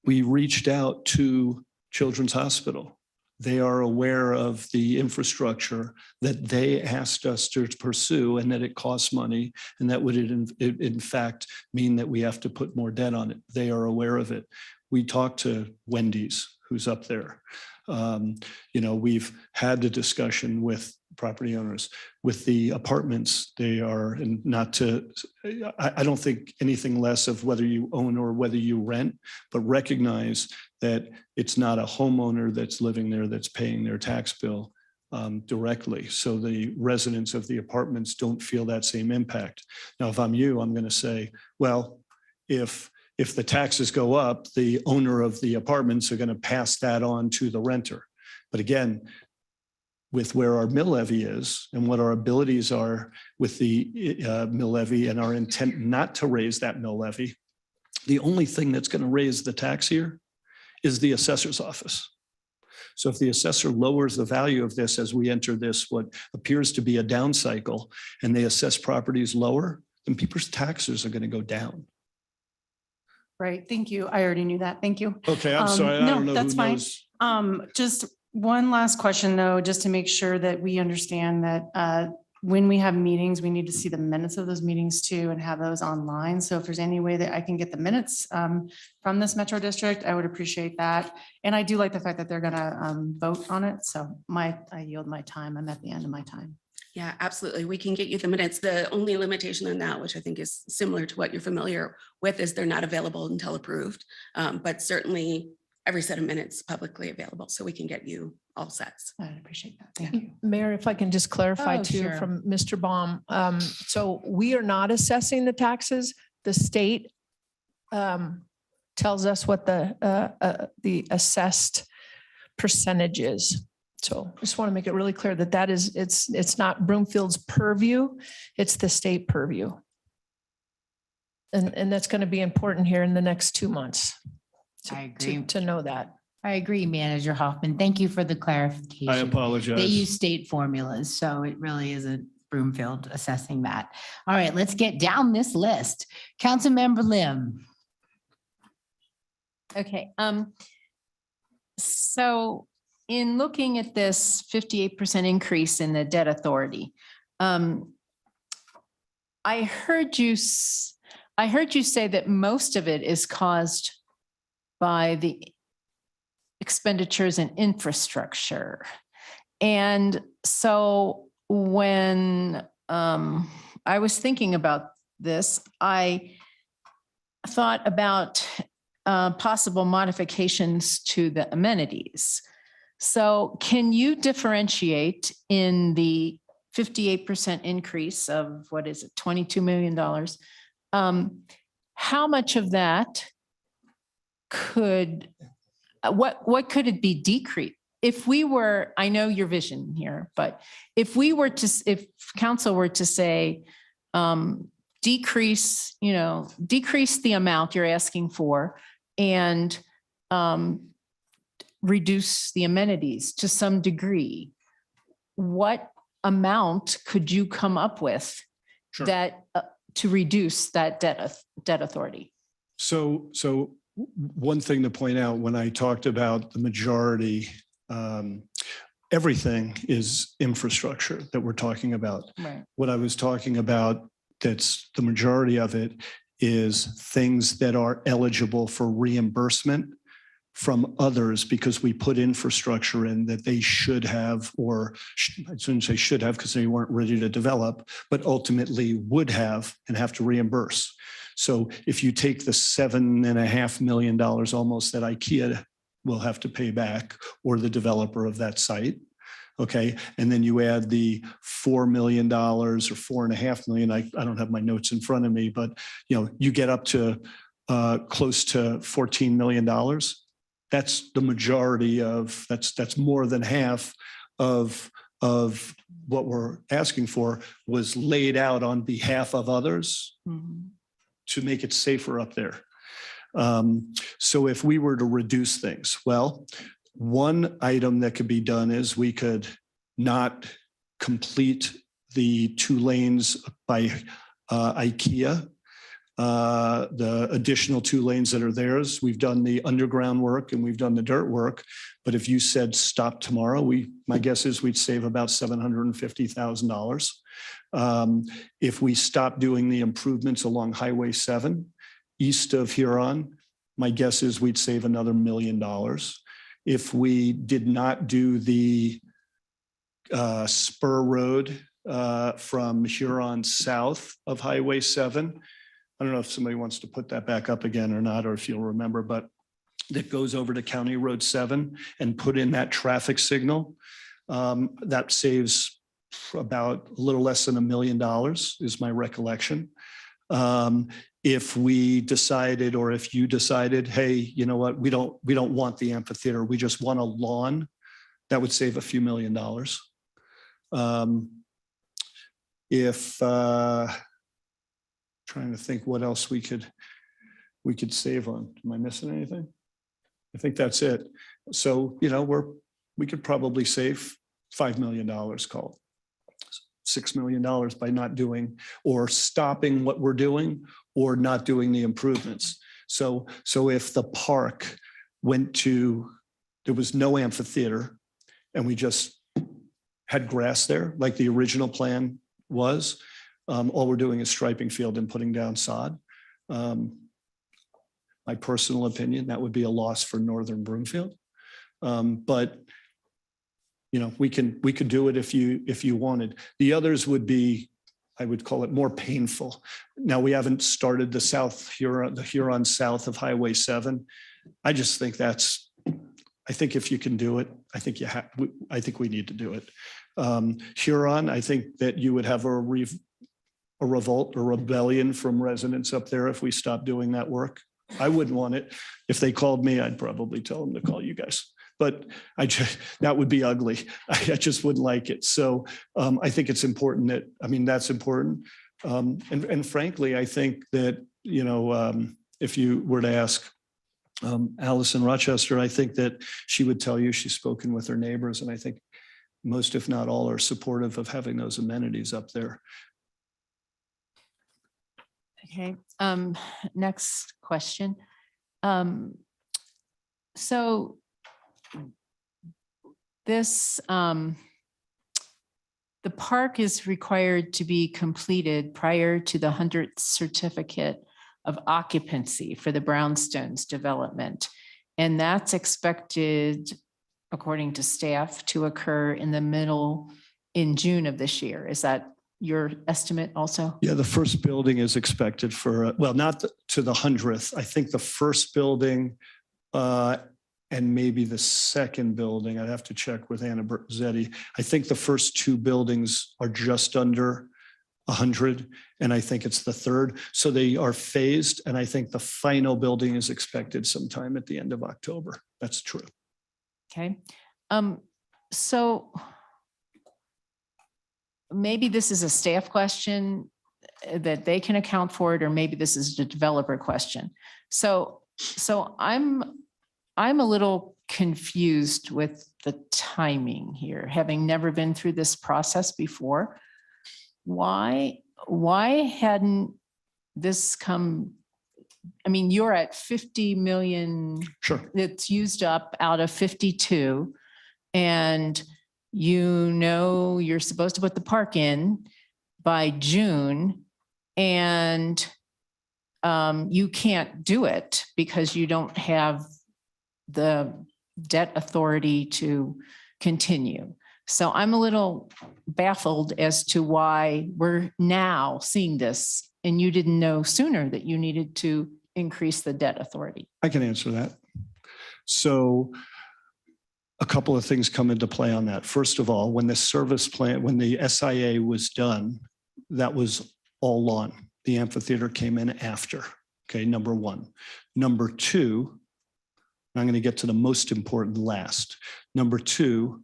we reached out to Children's Hospital. They are aware of the infrastructure that they asked us to pursue and that it costs money and that would in fact mean that we have to put more debt on it. They are aware of it. We talked to Wendy's, who's up there. You know, we've had the discussion with property owners. With the apartments, they are, and not to, I don't think anything less of whether you own or whether you rent, but recognize that it's not a homeowner that's living there that's paying their tax bill directly. So the residents of the apartments don't feel that same impact. Now, if I'm you, I'm going to say, well, if the taxes go up, the owner of the apartments are going to pass that on to the renter. But again, with where our mill levy is and what our abilities are with the mill levy and our intent not to raise that mill levy, the only thing that's going to raise the tax here is the assessor's office. So if the assessor lowers the value of this as we enter this, what appears to be a down cycle, and they assess properties lower, then people's taxes are going to go down. Right, thank you. I already knew that. Thank you. Okay, I'm sorry. I No, don't know that's who fine. knows. Just one last question though, just to make sure that we understand that when we have meetings, we need to see the minutes of those meetings too and have those online. So if there's any way that I can get the minutes from this Metro District, I would appreciate that. And I do like the fact that they're gonna vote on it. So I yield my time. I'm at the end of my time. Yeah, absolutely. We can get you the minutes. The only limitation on that, which I think is similar to what you're familiar with, is they're not available until approved. But certainly every set of minutes publicly available, so we can get you all sets. I appreciate that. Thank you. Mayor, if I can just clarify Oh, too sure. from Mr. Baum. So we are not assessing the taxes. The state tells us what the assessed percentage is. So I just want to make it really clear that that is, it's not Broomfield's purview, it's the state purview. And that's going to be important here in the next 2 months. I agree. To know that. I agree, Manager Hoffman. Thank you for the clarification. I They apologize. use state formulas, so it really isn't Broomfield assessing that. All right, let's get down this list. Councilmember Lim. Okay, so in looking at this 58% increase in the debt authority, I heard you say that most of it is caused by the expenditures in infrastructure. And so when I was thinking about this, I thought about possible modifications to the amenities. So can you differentiate in the 58% increase of, what is it, $22 million? How much of that could, what could it be decreased? If we were, I know your vision here, but if we were to, if council were to say, decrease the amount you're asking for and reduce the amenities to some degree, what amount could you come up with Sure. that to reduce that debt authority? So one thing to point out, when I talked about the majority, everything is infrastructure that we're talking about. Right. What I was talking about, that's the majority of it, is things that are eligible for reimbursement from others because we put infrastructure in that they should have, or I shouldn't say should have because they weren't ready to develop, but ultimately would have and have to reimburse. So if you take the $7.5 million almost that IKEA will have to pay back, or the developer of that site, okay, and then you add the $4 million or $4.5 million, I don't have my notes in front of me, but you get up to close to $14 million. That's the majority of, that's more than half of what we're asking for was laid out on behalf of others to make it safer up there. So if we were to reduce things, well, one item that could be done is we could not complete the 2 lanes by IKEA. The additional 2 lanes that are theirs, we've done the underground work and we've done the dirt work. But if you said stop tomorrow, my guess is we'd save about $750,000. If we stop doing the improvements along Highway 7 east of Huron, my guess is we'd save another $1 million. if we did not do the spur road from Huron south of Highway 7. I don't know if somebody wants to put that back up again or not, or if you'll remember, but that goes over to County Road 7 and put in that traffic signal. That saves about a little less than $1 million is my recollection. If we decided, or if you decided, hey, you know what, we don't want the amphitheater, we just want a lawn, that would save a few $1 million. Trying to think what else we could save on. Am I missing anything? I think that's it. So, you know, we could probably save $5 million, call it $6 million by not doing or stopping what we're doing or not doing the improvements. So if the park there was no amphitheater and we just had grass there like the original plan was, all we're doing is striping field and putting down sod. My personal opinion, that would be a loss for Northern Broomfield. But you know, we could do it if you wanted. The others would be, I would call it more painful. Now we haven't started the Huron south of Highway 7. I just think I think if you can do it, I think we need to do it. Huron, I think that you would have a revolt or rebellion from residents up there if we stopped doing that work. I wouldn't want it. If they called me, I'd probably tell them to call you guys. But that would be ugly. I just wouldn't like it. So I think it's important that's important. And frankly, I think that, you know, if you were to ask Allison Rochester, I think that she would tell you she's spoken with her neighbors. And I think most, if not all, are supportive of having those amenities up there. Okay, next question. So this, the park is required to be completed prior to the 100th certificate of occupancy for the Brownstones development. And that's expected, according to staff, to occur in June of this year. Is that your estimate also? Yeah, the first building is expected for, well, not to the 100th. I think the first building and maybe the second building, I'd have to check with Anna Bertzetti. I think the first two buildings are just under 100, and I think it's the third. So they are phased, and I think the final building is expected sometime at the end of October. That's true. Okay. So maybe this is a staff question that they can account for it, or maybe this is a developer question. So I'm a little confused with the timing here, having never been through this process before. Why hadn't this come? I mean, you're at 50 million. Sure. That's used up out of 52. And you know you're supposed to put the park in by June, and you can't do it because you don't have the debt authority to continue. So I'm a little baffled as to why we're now seeing this, and you didn't know sooner that you needed to increase the debt authority. I can answer that. So a couple of things come into play on that. First of all, when the service plan, when the SIA was done, that was all lawn. The amphitheater came in after. Okay, number one. Number two, I'm going to get to the most important last. Number two,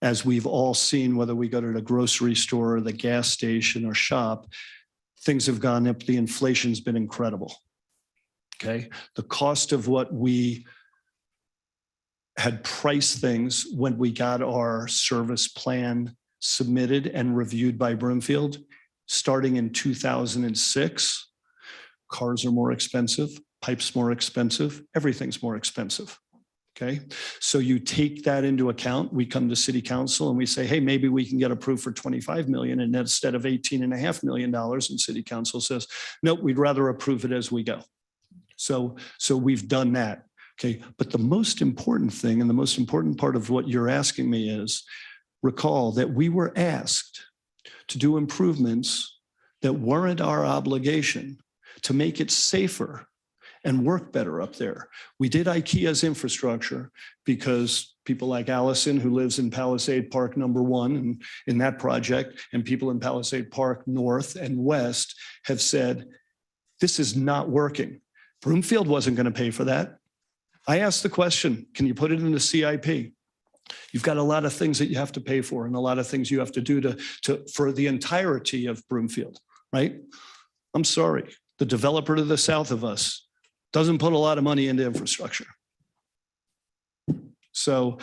as we've all seen, whether we go to the grocery store or the gas station or shop, things have gone up. The inflation's been incredible. Okay, the cost of what we had priced things when we got our service plan submitted and reviewed by Broomfield, starting in 2006, cars are more expensive, pipes more expensive, everything's more expensive. Okay, so you take that into account. We come to City Council and we say, hey, maybe we can get approved for 25 million, and instead of $18.5 million, and City Council says, nope, we'd rather approve it as we go. So we've done that. Okay, but the most important thing and the most important part of what you're asking me is recall that we were asked to do improvements that weren't our obligation to make it safer and work better up there. We did IKEA's infrastructure because people like Allison, who lives in Palisade Park #1 and in that project, and people in Palisade Park North and West have said, this is not working. Broomfield wasn't going to pay for that. I asked the question, can you put it in the CIP? You've got a lot of things that you have to pay for and a lot of things you have to do for the entirety of Broomfield, right? I'm sorry, the developer to the south of us doesn't put a lot of money into infrastructure. So,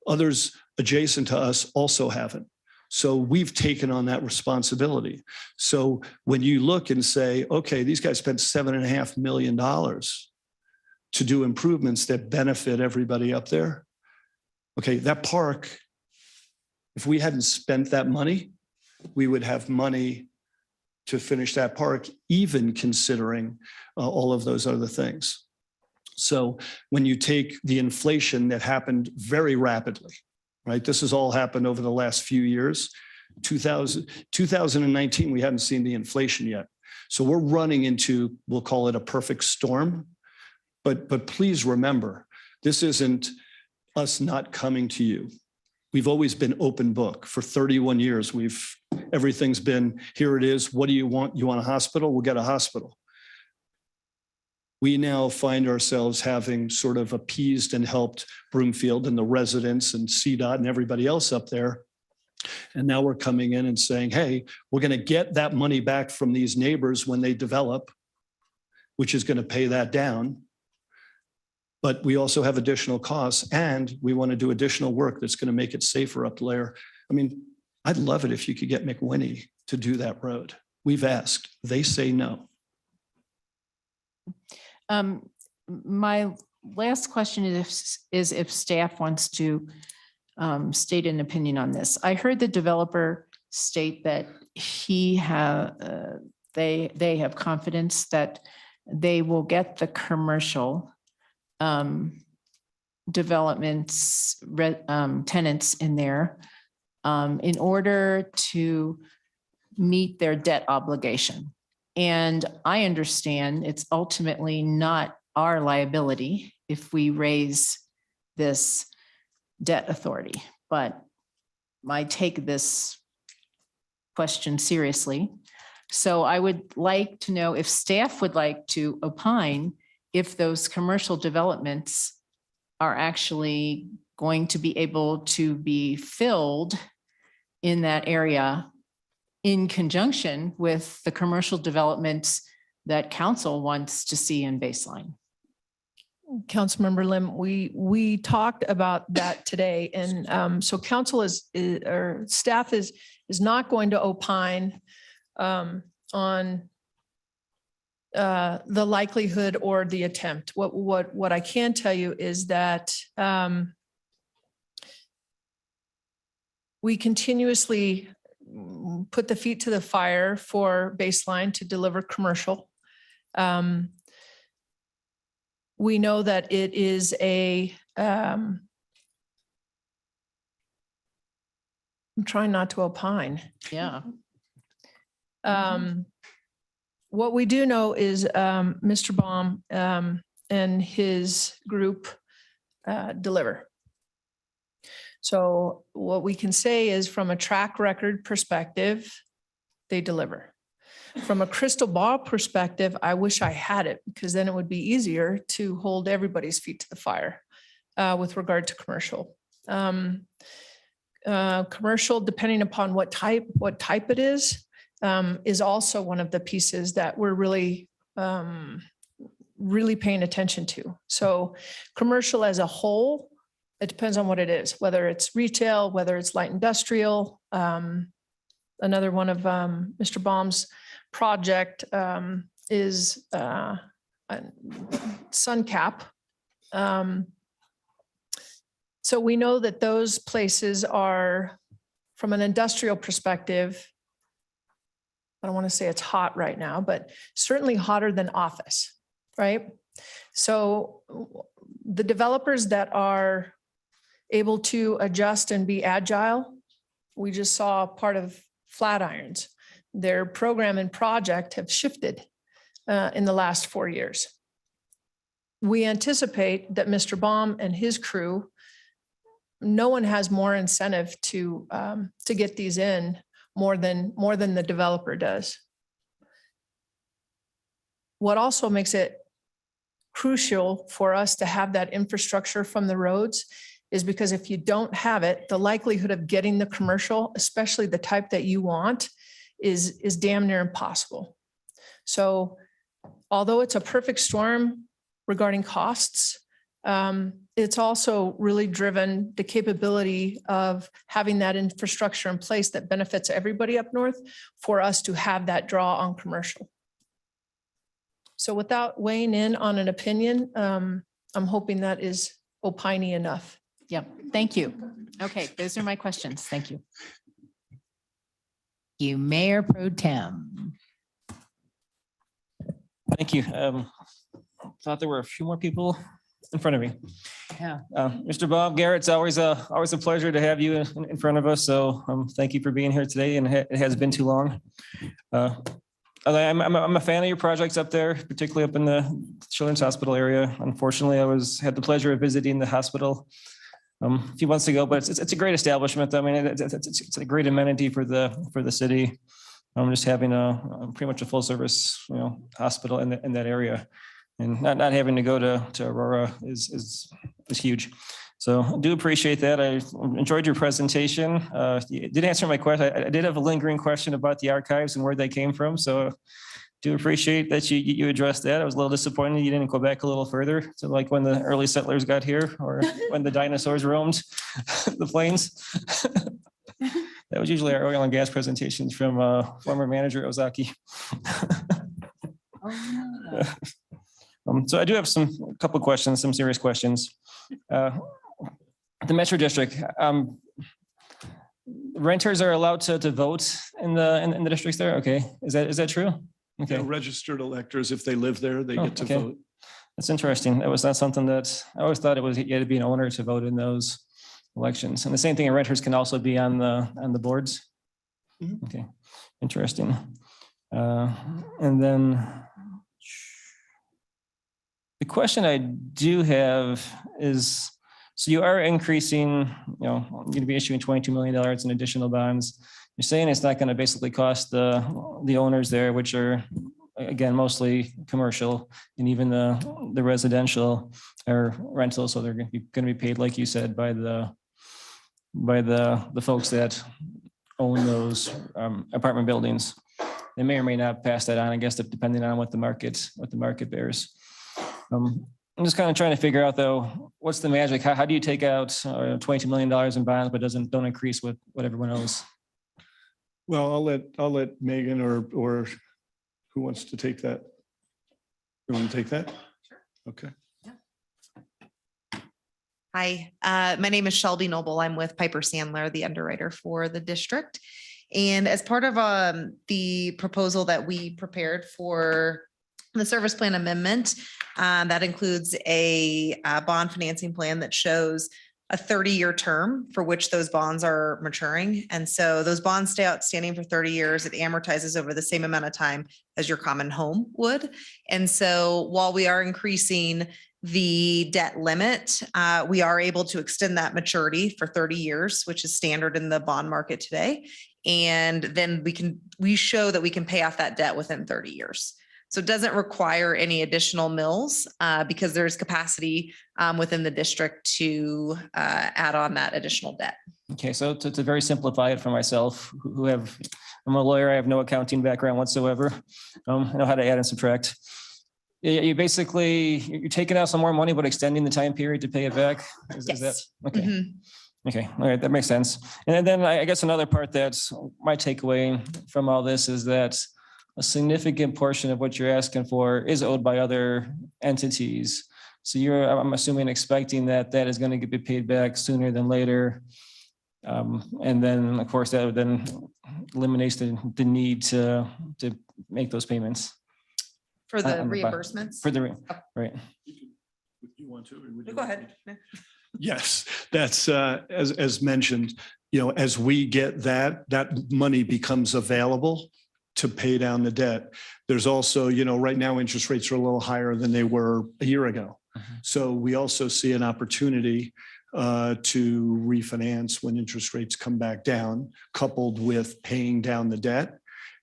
others adjacent to us also haven't. So we've taken on that responsibility. So when you look and say, okay, these guys spent $7.5 million to do improvements that benefit everybody up there. Okay, that park, if we hadn't spent that money, we would have money to finish that park, even considering all of those other things. So when you take the inflation that happened very rapidly, right? This has all happened over the last few years. 2019, we hadn't seen the inflation yet. So we're running into, we'll call it a perfect storm. But please remember, this isn't us not coming to you. We've always been open book. For 31 years, everything's been, here it is. What do you want? You want a hospital? We'll get a hospital. We now find ourselves having sort of appeased and helped Broomfield and the residents and CDOT and everybody else up there. And now we're coming in and saying, hey, we're going to get that money back from these neighbors when they develop, which is going to pay that down. But we also have additional costs and we want to do additional work that's going to make it safer up there. I mean, I'd love it if you could get McWhinney to do that road. We've asked, they say no. My last question is if staff wants to state an opinion on this. I heard the developer state that they have confidence that they will get the commercial developments, tenants in there in order to meet their debt obligation. And I understand it's ultimately not our liability if we raise this debt authority, but I take this question seriously. So I would like to know if staff would like to opine if those commercial developments are actually going to be able to be filled in that area in conjunction with the commercial developments that council wants to see in Baseline. Councilmember Lim, we talked about that today. And so council or staff is not going to opine on the likelihood or the attempt. What I can tell you is that we continuously put the feet to the fire for Baseline to deliver commercial. We know that it is I'm trying not to opine. Yeah. What we do know is Mr. Baum and his group deliver. So what we can say is from a track record perspective, they deliver. From a crystal ball perspective, I wish I had it because then it would be easier to hold everybody's feet to the fire with regard to commercial. Commercial, depending upon what type it is also one of the pieces that we're really paying attention to. So commercial as a whole, it depends on what it is, whether it's retail, whether it's light industrial. Another one of Mr. Baum's project is SunCap. So we know that those places are, from an industrial perspective, I don't want to say it's hot right now, but certainly hotter than office, right? So the developers that are able to adjust and be agile, we just saw part of Flatirons. Their program and project have shifted in the last 4 years. We anticipate that Mr. Baum and his crew, no one has more incentive to get these in more than the developer does. What also makes it crucial for us to have that infrastructure from the roads is because if you don't have it, the likelihood of getting the commercial, especially the type that you want, is damn near impossible. So although it's a perfect storm regarding costs, it's also really driven the capability of having that infrastructure in place that benefits everybody up north for us to have that draw on commercial. So without weighing in on an opinion, I'm hoping that is opining enough. Yep, thank you. Okay, those are my questions. Thank you. You, Mayor Pro Tem. Thank you. Thought there were a few more people in front of me. Yeah. Mr. Bob Garrett, it's always a pleasure to have you in front of us. So thank you for being here today, and it has been too long. I'm a fan of your projects up there, particularly up in the Children's Hospital area. Unfortunately, I had the pleasure of visiting the hospital a few months ago, but it's a great establishment. I mean, it's a great amenity for the city. Just having pretty much a full service, hospital in that area, and not having to go to Aurora is huge. So I do appreciate that. I enjoyed your presentation. You did answer my question. I did have a lingering question about the archives and where they came from. So do appreciate that you addressed that. I was a little disappointed you didn't go back a little further to like when the early settlers got here or when the dinosaurs roamed the plains. That was usually our oil and gas presentations from former manager Ozaki. So I do have a couple of questions, some serious questions. The Metro District, renters are allowed to vote in the districts there. Okay, is that true? Okay, Registered electors, if they live there, they get to okay. vote. That's interesting. That was not something that I always thought it was. You had to be an owner to vote in those elections, and the same thing. Renters can also be on the boards. Mhm. Okay, interesting. And then the question I do have is, so you are increasing, you're going to be issuing $22 million in additional bonds. You're saying it's not going to basically cost the owners there, which are, again, mostly commercial, and even the residential or rental. So they're going to be paid, like you said, by the folks that own those apartment buildings. They may or may not pass that on, I guess, depending on what the market bears. I'm just kind of trying to figure out, though, what's the magic? How do you take out $22 million in bonds, but don't increase what everyone owes? Well, I'll let Megan or who wants to take that? You want to take that? Sure. Okay. Hi, my name is Shelby Noble. I'm with Piper Sandler, the underwriter for the district. And as part of the proposal that we prepared for the service plan amendment, that includes a bond financing plan that shows a 30-year term for which those bonds are maturing. And so those bonds stay outstanding for 30 years. It amortizes over the same amount of time as your common home would. And so while we are increasing the debt limit, we are able to extend that maturity for 30 years, which is standard in the bond market today. And then we show that we can pay off that debt within 30 years. So it doesn't require any additional mills because there's capacity within the district to add on that additional debt. Okay, so to very simplify it for myself, I'm a lawyer, I have no accounting background whatsoever. I know how to add and subtract. You basically, you're taking out some more money, but extending the time period to pay it back? Is that okay? Mm-hmm. Okay, all right, that makes sense. And then I guess another part that's my takeaway from all this is that a significant portion of what you're asking for is owed by other entities. So I'm assuming, expecting that is going to be paid back sooner than later. And then, of course, that then eliminates the need to make those payments. For the on the bu- reimbursements? For the, right. You want to? or would you Go like ahead. me to? Yes, that's, as mentioned, as we get that money becomes available to pay down the debt. There's also, right now, interest rates are a little higher than they were a year ago. So we also see an opportunity to refinance when interest rates come back down, coupled with paying down the debt.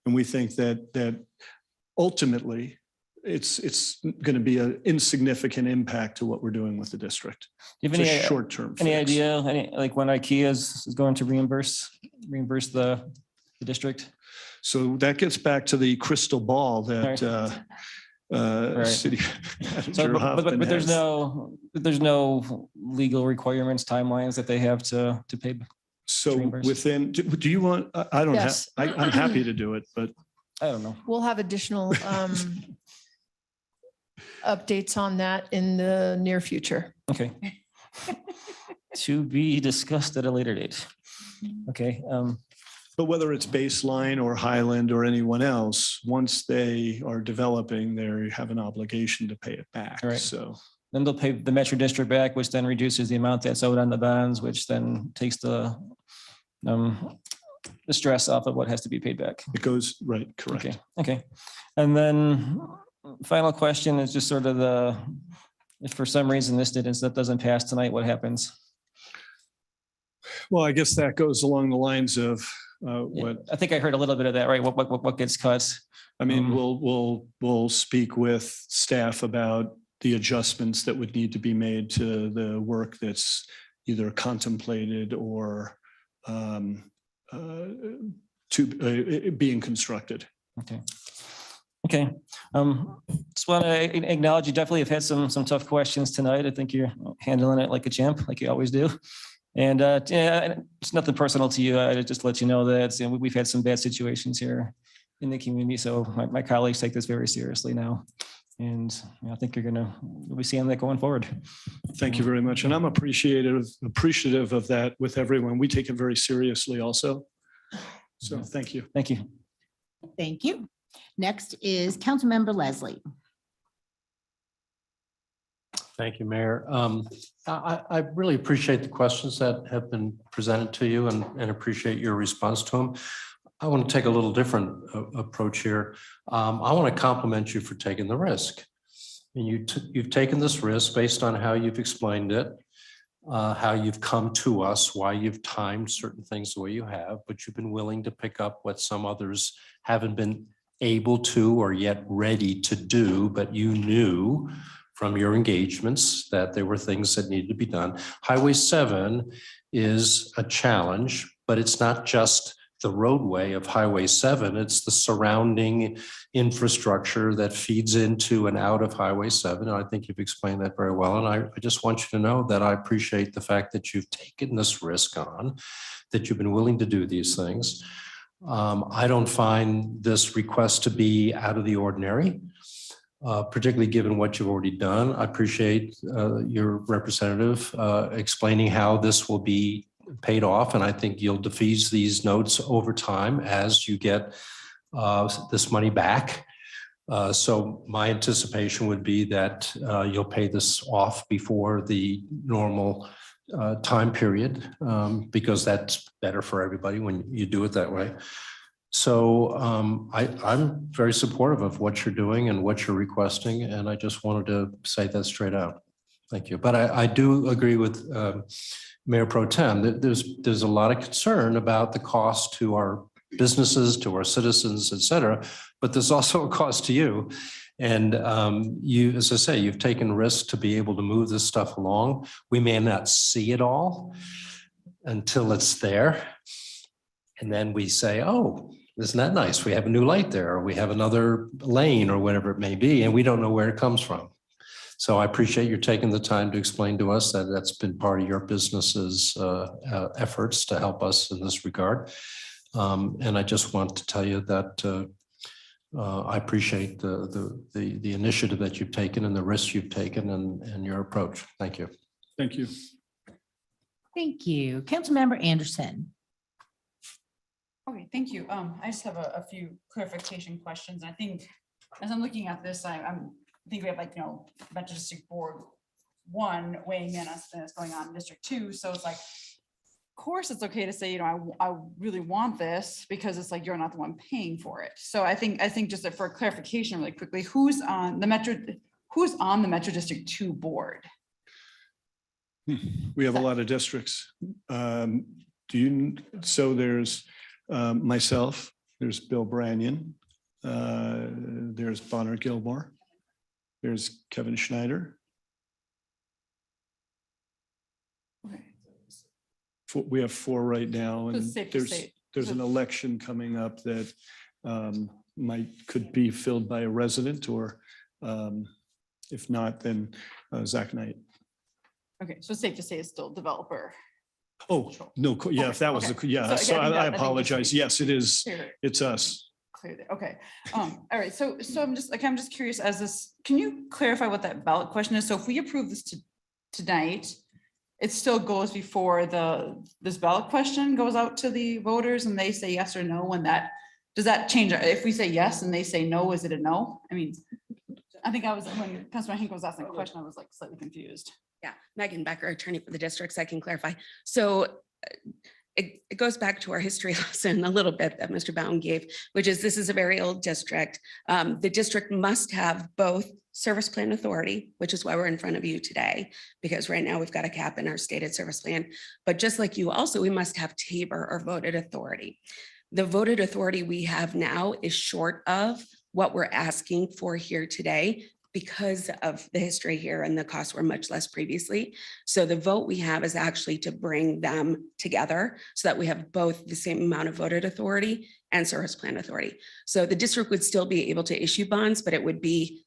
And we think that ultimately, it's going to be an insignificant impact to what we're doing with the district. Do you have It's a any, short-term any fix. idea, like when IKEA is going to reimburse the district? So that gets back to the crystal ball that Right. City So, Manager but Hoffman there's has. there's no legal requirements, timelines that they have to pay. So reimburse? within, do you want, I don't have, Yes. I'm happy to do it, but I don't know. We'll have additional updates on that in the near future. Okay. To be discussed at a later date. Okay, but whether it's Baseline or Highland or anyone else, once they are developing, they have an obligation to pay it back. Right. So then they'll pay the Metro District back, which then reduces the amount that's owed on the bonds, which then takes the stress off of what has to be paid back. it goes, right, correct. Okay, okay. And then final question is just sort of if for some reason that doesn't pass tonight, what happens? Well, I guess that goes along the lines of Yeah, what, I think I heard a little bit of that, right? What gets cut? I mean, we'll speak with staff about the adjustments that would need to be made to the work that's either contemplated or being constructed. Okay. Okay. Just want to acknowledge you definitely have had some tough questions tonight. I think you're handling it like a champ, like you always do. And yeah, it's nothing personal to you. I just let you know that we've had some bad situations here in the community. So my colleagues take this very seriously now. And I think we'll be seeing that going forward. Thank you very much. And I'm appreciative of that with everyone. We take it very seriously also. So thank you. Thank you. Thank you. Next is Councilmember Leslie. Thank you, Mayor. I really appreciate the questions that have been presented to you and appreciate your response to them. I want to take a little different approach here. I want to compliment you for taking the risk. And you've taken this risk based on how you've explained it, how you've come to us, why you've timed certain things the way you have, but you've been willing to pick up what some others haven't been able to or yet ready to do, but you knew from your engagements that there were things that needed to be done. Highway 7 is a challenge, but it's not just the roadway of Highway 7, it's the surrounding infrastructure that feeds into and out of Highway 7. And I think you've explained that very well. And I just want you to know that I appreciate the fact that you've taken this risk on, that you've been willing to do these things. I don't find this request to be out of the ordinary. Particularly given what you've already done. I appreciate your representative explaining how this will be paid off. And I think you'll defease these notes over time as you get this money back. So my anticipation would be that you'll pay this off before the normal time period because that's better for everybody when you do it that way. So I'm very supportive of what you're doing and what you're requesting, and I just wanted to say that straight out. Thank you. But I do agree with Mayor Pro Tem that there's a lot of concern about the cost to our businesses, to our citizens, et cetera, but there's also a cost to you. And you, as I say, you've taken risks to be able to move this stuff along. We may not see it all until it's there. And then we say, oh, isn't that nice? We have a new light there, or we have another lane or whatever it may be, and we don't know where it comes from. So I appreciate you taking the time to explain to us that that's been part of your business's efforts to help us in this regard. And I just want to tell you that I appreciate the initiative that you've taken and the risks you've taken and your approach. Thank you. Thank you. Thank you. Councilmember Anderson. Okay, thank you. I just have a few clarification questions. I think as I'm looking at this, I think we have like, Metro District Board 1 weighing in on something that's going on in District 2. So it's like, of course, it's okay to say, I really want this because it's like, you're not the one paying for it. So I think just for clarification really quickly, who's on the Metro District 2 board? We have a lot of districts. So there's myself, there's Bill Brannion, there's Bonner Gilmore, there's Kevin Schneider. We have 4 right now, So and it's safe to there's say- there's an election coming up that could be filled by a resident, or if not, then Zach Knight. Okay, so it's safe to say it's still developer. Oh, no, yeah, if that was, yeah, so I think I that- apologize. Yes, it is. Clear. It's us. Clearly, okay. All right, so I'm just curious can you clarify what that ballot question is? So if we approve this tonight, it still goes before this ballot question goes out to the voters and they say yes or no, does that change? If we say yes and they say no, is it a no? I mean, I think when Councilman Henkel was asking the question, I was like slightly confused. Yeah, Megan Becker, attorney for the districts, I can clarify. So it goes back to our history lesson a little bit that Mr. Baum gave, which is this is a very old district. The district must have both service plan authority, which is why we're in front of you today, because right now we've got a cap in our stated service plan. But just like you also, we must have Tabor or voted authority. The voted authority we have now is short of what we're asking for here today, because of the history here and the costs were much less previously. So the vote we have is actually to bring them together so that we have both the same amount of voted authority and service plan authority. So the district would still be able to issue bonds, but it would be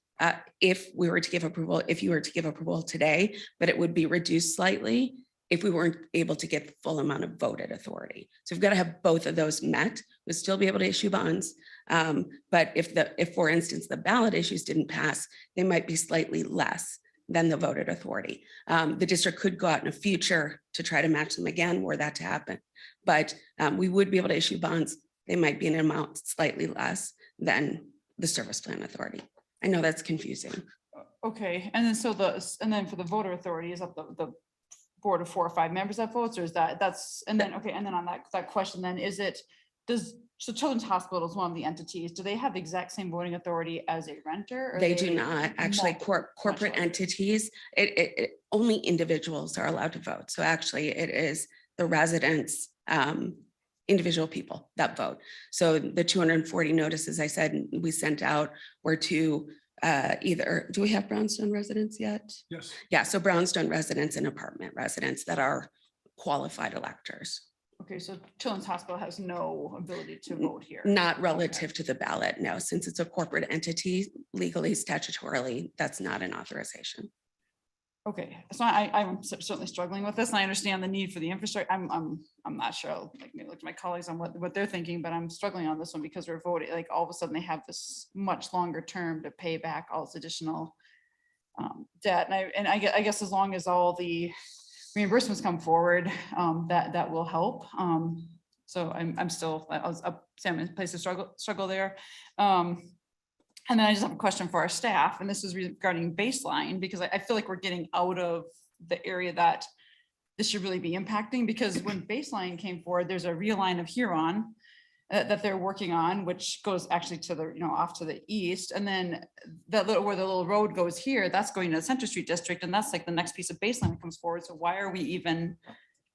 if you were to give approval today, but it would be reduced slightly if we weren't able to get the full amount of voted authority. So we've got to have both of those met. We'd still be able to issue bonds. But if, for instance, the ballot issues didn't pass, they might be slightly less than the voted authority. The district could go out in the future to try to match them again were that to happen. But we would be able to issue bonds. They might be an amount slightly less than the service plan authority. I know that's confusing. Okay, and then for the voter authority, is that the board of 4 or 5 members that votes, or is and then on that question, then so Children's Hospital is one of the entities. Do they have the exact same voting authority as a renter? Or They do not. Actually, corporate entities, only individuals are allowed to vote. So actually it is the residents, individual people that vote. So the 240 notices I said we sent out were to do we have Brownstone residents yet? Yes. Yeah, so Brownstone residents and apartment residents that are qualified electors. Okay, so Children's Hospital has no ability to vote here. Not relative to the ballot, no, since it's a corporate entity, legally, statutorily, that's not an authorization. Okay, so I'm certainly struggling with this, and I understand the need for the infrastructure. I'm not sure, like maybe look to my colleagues on what they're thinking, but I'm struggling on this one because we're voting, like all of a sudden they have this much longer term to pay back all this additional debt. And I guess as long as all the reimbursements come forward, that will help. So I'm still, Sam in place to struggle there. And then I just have a question for our staff, and this is regarding baseline, because I feel like we're getting out of the area that this should really be impacting, because when baseline came forward, there's a realign of Huron that they're working on, which goes actually to the, off to the east. And then where the little road goes here, that's going to the Center Street District. And that's like the next piece of baseline that comes forward. So why are we even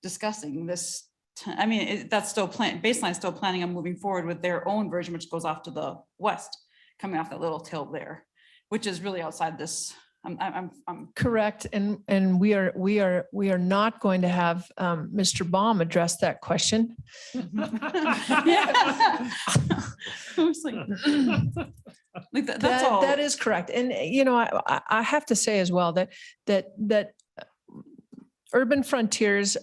discussing this? I mean, that's still baseline is still planning on moving forward with their own version, which goes off to the west, coming off that little hill there, which is really outside this. I'm correct. And we are not going to have Mr. Baum address that question. Yeah. That's all. That is correct. And, I have to say as well that Urban Frontiers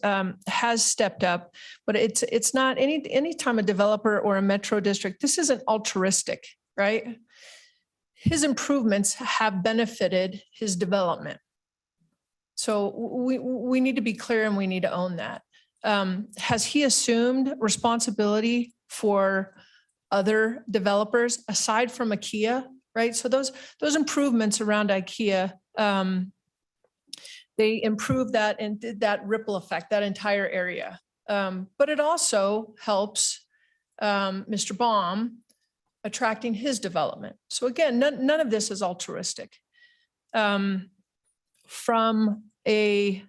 has stepped up, but it's not any time a developer or a metro district, this isn't altruistic, right? His improvements have benefited his development. So we need to be clear and we need to own that. Has he assumed responsibility for other developers aside from IKEA right? So those improvements around IKEA, they improved that and did that ripple effect, that entire area. But it also helps Mr. Baum attracting his development. So again, none of this is altruistic. From a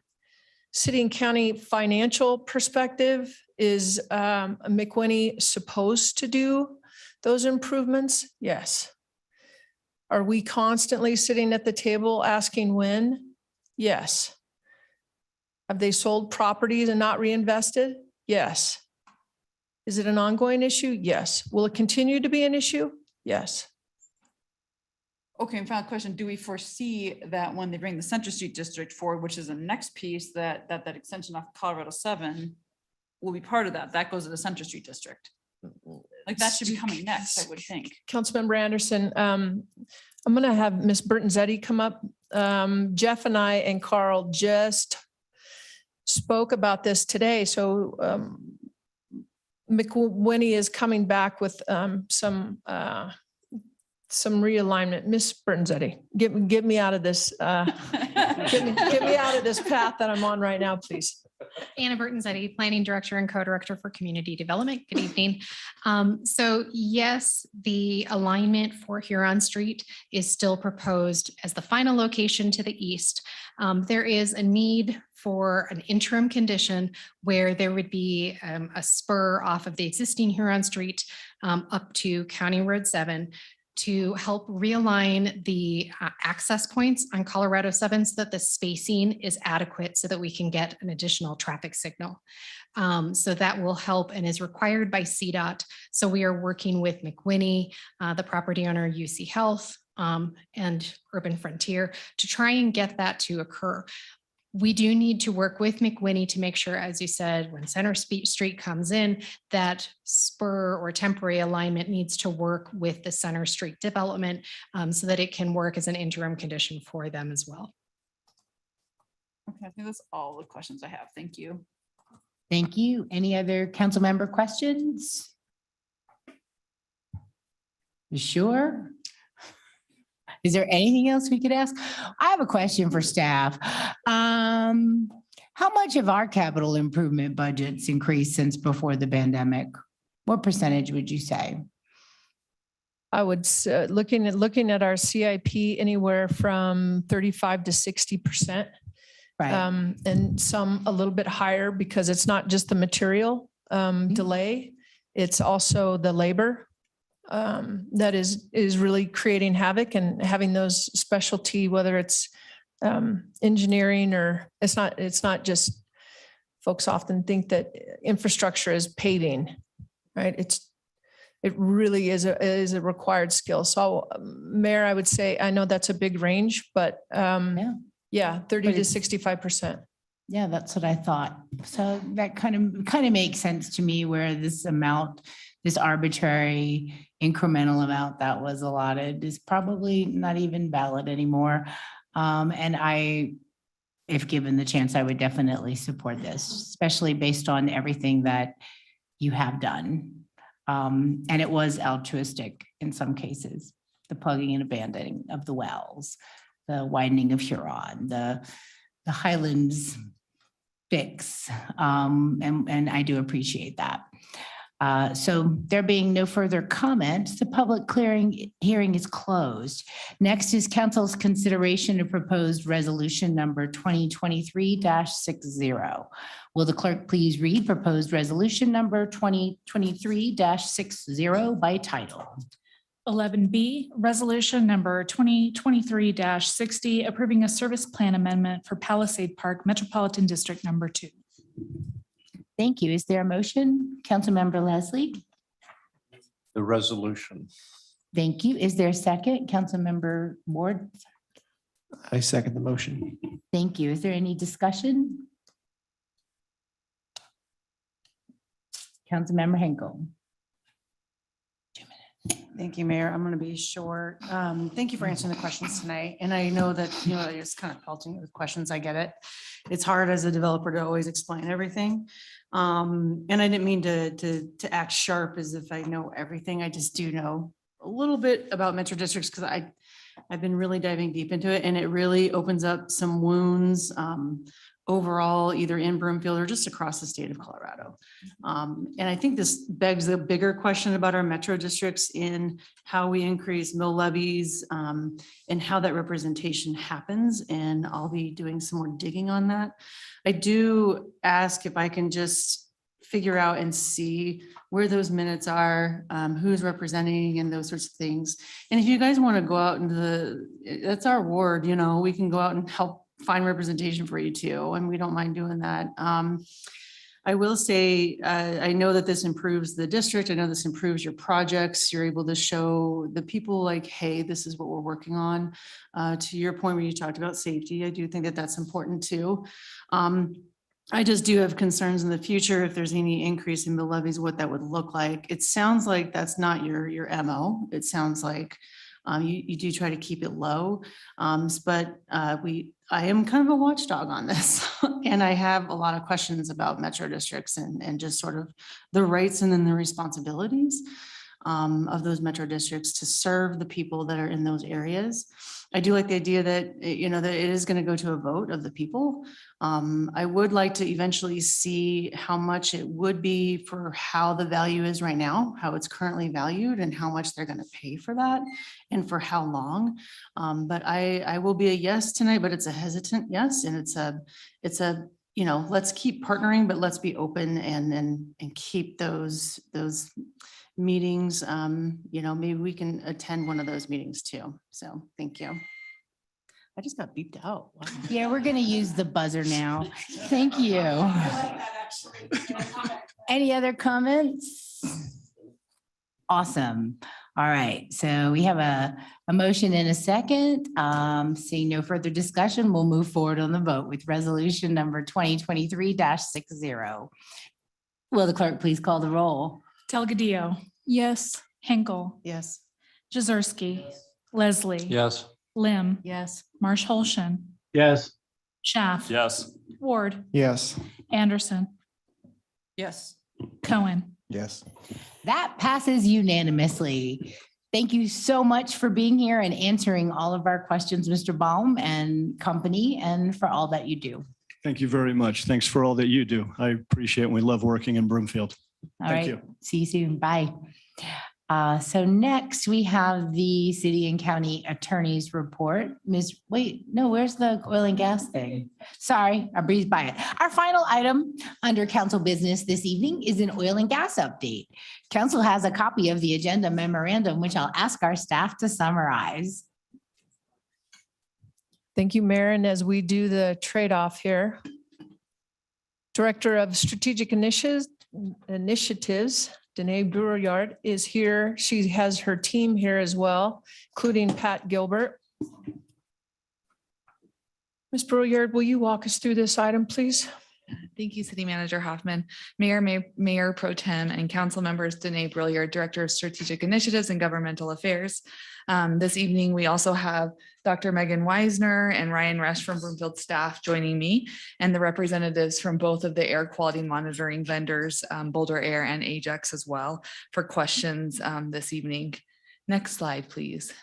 city and county financial perspective, is McWinney supposed to do those improvements? Yes. Are we constantly sitting at the table asking when? Yes. Have they sold properties and not reinvested? Yes. Is it an ongoing issue? Yes. Will it continue to be an issue? Yes. Okay, and final question, do we foresee that when they bring the Center Street District forward, which is the next piece, that extension off Colorado 7 will be part of that? That goes to the Center Street District. Like that should be coming next, I would think. Councilmember Anderson, I'm going to have Ms. Burton-Zetti come up. Jeff and I and Carl just spoke about this today. So McWinney is coming back with some realignment. Ms. Burton-Zetti, get me out of this. Get me out of this path that I'm on right now, please. Anna Burton-Zetti, Planning Director and Co-Director for Community Development. Good evening. So yes, the alignment for Huron Street is still proposed as the final location to the east. There is a need for an interim condition where there would be a spur off of the existing Huron Street up to County Road 7 to help realign the access points on Colorado 7 so that the spacing is adequate so that we can get an additional traffic signal. So that will help and is required by CDOT. So we are working with McWinney, the property owner, UC Health, and Urban Frontier to try and get that to occur. We do need to work with McWinney to make sure, as you said, when Center Street comes in, that spur or temporary alignment needs to work with the Center Street development so that it can work as an interim condition for them as well. Okay, I think that's all the questions I have. Thank you. Thank you. Any other council member questions? You sure? Is there anything else we could ask? I have a question for staff. How much of our capital improvement budgets increased since before the pandemic? What percentage would you say? I would, looking at our CIP, anywhere from 35 to 60%. Right. And some a little bit higher because it's not just the material delay, it's also the labor that is really creating havoc, and having those specialty, whether it's engineering or it's not just, folks often think that infrastructure is paving, right? It really is a required skill. So Mayor, I would say, I know that's a big range, but yeah, 30 to 65%. Yeah, that's what I thought. So that kind of makes sense to me, where this amount, this arbitrary incremental amount that was allotted is probably not even valid anymore. And if given the chance, I would definitely support this, especially based on everything that you have done. And it was altruistic in some cases, the plugging and abandoning of the wells, the widening of Huron, the Highlands fix. And I do appreciate that. So there being no further comments, the public hearing is closed. Next is council's consideration of proposed resolution number 2023-60. Will the clerk please read proposed resolution number 2023-60 by title? 11B, resolution number 2023-60, approving a service plan amendment for Palisade Park Metropolitan District number 2. Thank you. Is there a motion? Councilmember Leslie? The resolution. Thank you. Is there a second? Councilmember Ward? I second the motion. Thank you. Is there any discussion? Councilmember Henkel? Thank you, Mayor. I'm going to be short. Thank you for answering the questions tonight. And I know that, you're just kind of pelting with questions. I get it. It's hard as a developer to always explain everything. And I didn't mean to act sharp as if I know everything. I just do know a little bit about metro districts because I've been really diving deep into it and it really opens up some wounds overall, either in Broomfield or just across the state of Colorado. And I think this begs a bigger question about our metro districts in how we increase mill levies and how that representation happens. And I'll be doing some more digging on that. I do ask if I can just figure out and see where those minutes are, who's representing and those sorts of things. And if you guys want to go out into that's our ward, you know, we can go out and help find representation for you too, and we don't mind doing that. I will say, I know that this improves the district. I know this improves your projects. You're able to show the people like, hey, this is what we're working on. To your point where you talked about safety, I do think that that's important too. I just do have concerns in the future if there's any increase in the levies, what that would look like. It sounds like that's not your MO. It sounds like you do try to keep it low. But I am kind of a watchdog on this. And I have a lot of questions about metro districts and just sort of the rights and then the responsibilities of those metro districts to serve the people that are in those areas. I do like the idea that, you know, that it is going to go to a vote of the people. I would like to eventually see how much it would be for how the value is right now, how it's currently valued and how much they're going to pay for that and for how long. But I will be a yes tonight, but it's a hesitant yes. And it's a, you know, let's keep partnering, but let's be open and keep those meetings. You know, maybe we can attend one of those meetings too. So thank you. I just got beeped out. Wow. Yeah, we're going to use the buzzer now. Thank you. Any other comments? Awesome. All right. So we have a motion and a second. Seeing no further discussion, we'll move forward on the vote with resolution number 2023-60. Will the clerk please call the roll? Delgadillo. Yes. Hinkle. Yes. Jazerski. Leslie. Yes. Lim. Yes. Marsh Holshan. Yes. Schaff. Yes. Ward. Yes. Anderson. Yes. Cohen. Yes. That passes unanimously. Thank you so much for being here and answering all of our questions, Mr. Baum and company, and for all that you do. Thank you very much. Thanks for all that you do. I appreciate it. We love working in Broomfield. All Thank right. you. See you soon. Bye. So next we have the city and county attorney's report. Where's the oil and gas thing? Sorry, I breezed by it. Our final item under council business this evening is an oil and gas update. Council has a copy of the agenda memorandum, which I'll ask our staff to summarize. Thank you, Mayor. And as we do the trade-off here, Director of Strategic Initiatives, Danae Brewer-Yard is here. She has her team here as well, including Pat Gilbert. Ms. Brewer-Yard, will you walk us through this item, please? Thank you, City Manager Hoffman, Mayor Pro Tem, and Council Members Danae Brewer-Yard, Director of Strategic Initiatives and Governmental Affairs. This evening, we also have Dr. Megan Weisner and Ryan Resch from Broomfield staff joining me, and the representatives from both of the air quality monitoring vendors, Boulder Air and Ajax as well, for questions this evening. Next slide, please.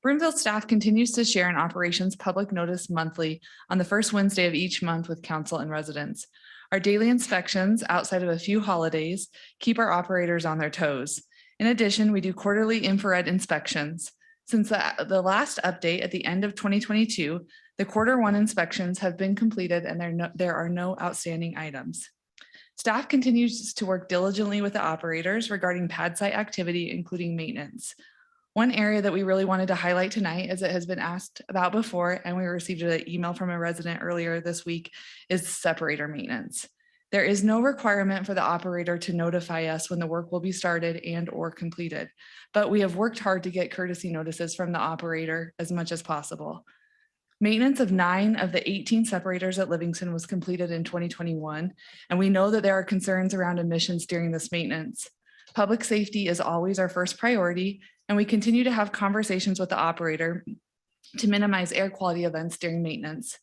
Broomfield staff continues to share an operations public notice monthly on the first Wednesday of each month with council and residents. Our daily inspections, outside of a few holidays, keep our operators on their toes. In addition, we do quarterly infrared inspections. Since the last update at the end of 2022, the Q1 inspections have been completed and there are no outstanding items. Staff continues to work diligently with the operators regarding pad site activity, including maintenance. One area that we really wanted to highlight tonight, as it has been asked about before, and we received an email from a resident earlier this week, is separator maintenance. There is no requirement for the operator to notify us when the work will be started and or completed, but we have worked hard to get courtesy notices from the operator as much as possible. Maintenance of 9 of the 18 separators at Livingston was completed in 2021, and we know that there are concerns around emissions during this maintenance. Public safety is always our first priority, and we continue to have conversations with the operator to minimize air quality events during maintenance.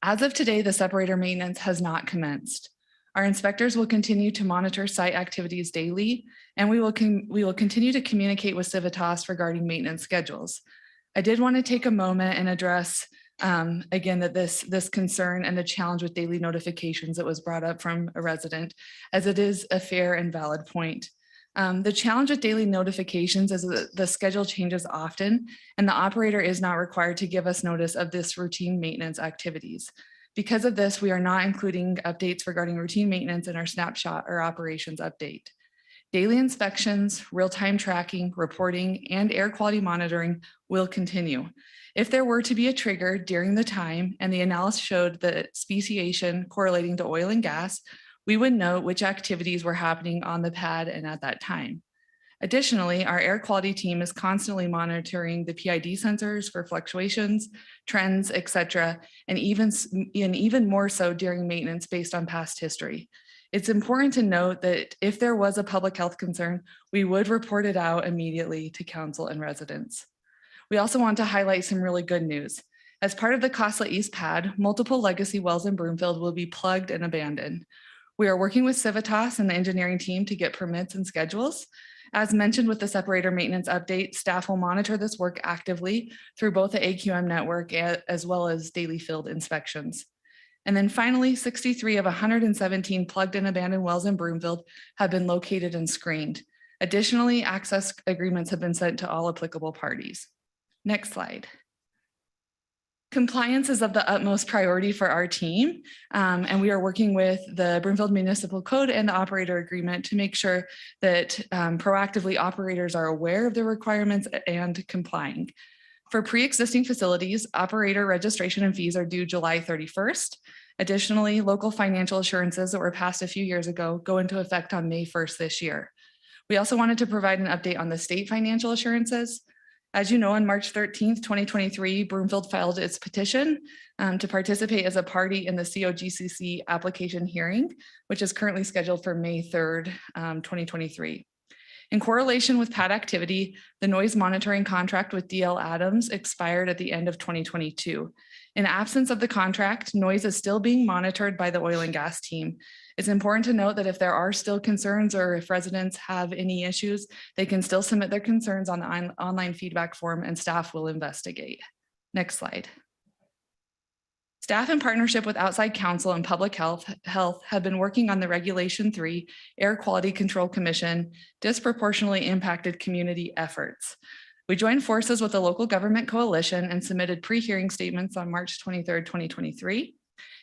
As of today, the separator maintenance has not commenced. Our inspectors will continue to monitor site activities daily, and we will continue to communicate with Civitas regarding maintenance schedules. I did want to take a moment and address again that this concern and the challenge with daily notifications that was brought up from a resident, as it is a fair and valid point. The challenge with daily notifications is that the schedule changes often, and the operator is not required to give us notice of this routine maintenance activities. Because of this, we are not including updates regarding routine maintenance in our snapshot or operations update. Daily inspections, real-time tracking, reporting, and air quality monitoring will continue. If there were to be a trigger during the time and the analysis showed the speciation correlating to oil and gas, we would note which activities were happening on the pad and at that time. Additionally, our air quality team is constantly monitoring the PID sensors for fluctuations, trends, etc., and even more so during maintenance based on past history. It's important to note that if there was a public health concern, we would report it out immediately to council and residents. We also want to highlight some really good news. As part of the Cosla East pad, multiple legacy wells in Broomfield will be plugged and abandoned. We are working with Civitas and the engineering team to get permits and schedules. As mentioned with the separator maintenance update, staff will monitor this work actively through both the AQM network as well as daily field inspections. And then finally, 63 of 117 plugged and abandoned wells in Broomfield have been located and screened. Additionally, access agreements have been sent to all applicable parties. Next slide. Compliance is of the utmost priority for our team, and we are working with the Broomfield Municipal Code and the operator agreement to make sure that proactively operators are aware of the requirements and complying. For pre-existing facilities, operator registration and fees are due July 31st. Additionally, local financial assurances that were passed a few years ago go into effect on May 1st this year. We also wanted to provide an update on the state financial assurances. As you know, on March 13th, 2023, Broomfield filed its petition to participate as a party in the COGCC application hearing, which is currently scheduled for May 3rd, 2023. In correlation with pad activity, the noise monitoring contract with DL Adams expired at the end of 2022. In absence of the contract, noise is still being monitored by the oil and gas team. It's important to note that if there are still concerns or if residents have any issues, they can still submit their concerns on the online feedback form and staff will investigate. Next slide. Staff in partnership with outside counsel and public health have been working on the Regulation 3 Air Quality Control Commission disproportionately impacted community efforts. We joined forces with the local government coalition and submitted pre-hearing statements on March 23rd, 2023.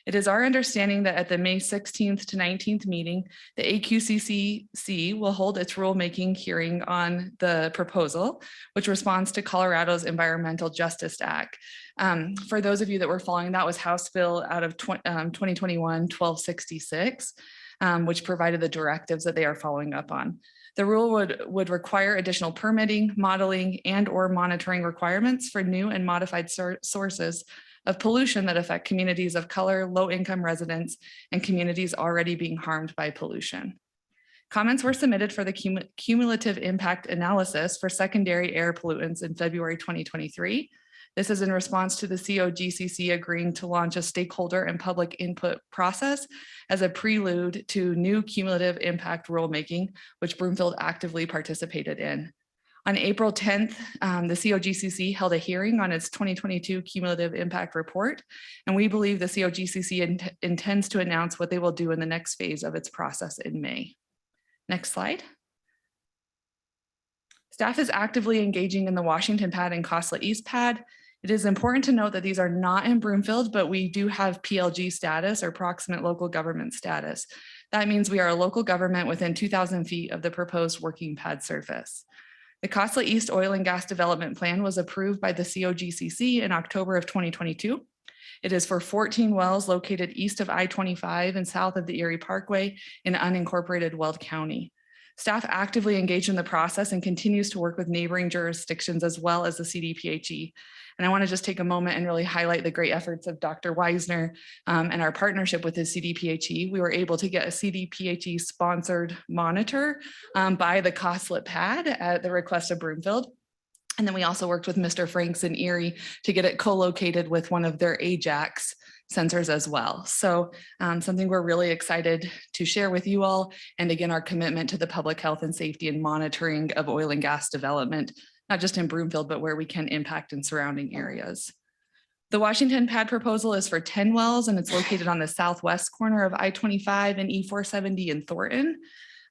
It is our understanding that at the May 16th to 19th meeting, the AQCCC will hold its rulemaking hearing on the proposal, which responds to Colorado's Environmental Justice Act. For those of you that were following, that was House Bill out of 2021-1266, which provided the directives that they are following up on. The rule would require additional permitting, modeling, and/or monitoring requirements for new and modified sources of pollution that affect communities of color, low-income residents, and communities already being harmed by pollution. Comments were submitted for the cumulative impact analysis for secondary air pollutants in February 2023. This is in response to the COGCC agreeing to launch a stakeholder and public input process as a prelude to new cumulative impact rulemaking, which Broomfield actively participated in. On April 10th, the COGCC held a hearing on its 2022 cumulative impact report, and we believe the COGCC intends to announce what they will do in the next phase of its process in May. Next slide. Staff is actively engaging in the Washington pad and Cosla East pad. It is important to note that these are not in Broomfield, but we do have PLG status or proximate local government status. That means we are a local government within 2,000 feet of the proposed working pad surface. The Cosla East Oil and Gas Development Plan was approved by the COGCC in October of 2022. It is for 14 wells located east of I-25 and south of the Erie Parkway in unincorporated Weld County. Staff actively engaged in the process and continues to work with neighboring jurisdictions as well as the CDPHE. And I want to just take a moment and really highlight the great efforts of Dr. Weisner and our partnership with the CDPHE. We were able to get a CDPHE sponsored monitor by the Cosla pad at the request of Broomfield. And then we also worked with Mr. Franks in Erie to get it co-located with one of their AJAX sensors as well. So something we're really excited to share with you all. And again, our commitment to the public health and safety and monitoring of oil and gas development, not just in Broomfield, but where we can impact in surrounding areas. The Washington pad proposal is for 10 wells and it's located on the southwest corner of I-25 and E-470 in Thornton.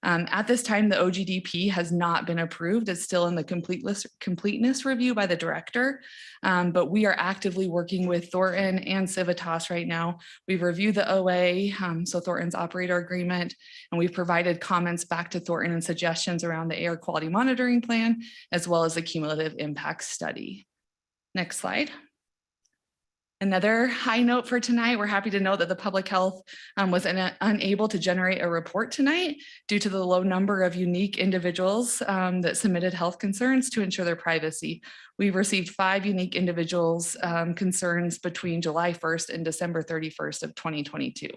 At this time, the OGDP has not been approved. It's still in the completeness review by the director, but we are actively working with Thornton and Civitas right now. We've reviewed the OA, so Thornton's operator agreement, and we've provided comments back to Thornton and suggestions around the air quality monitoring plan, as well as the cumulative impact study. Next slide. Another high note for tonight, we're happy to know that the public health was unable to generate a report tonight due to the low number of unique individuals that submitted health concerns to ensure their privacy. We've received 5 unique individuals' concerns between July 1st and December 31st of 2022.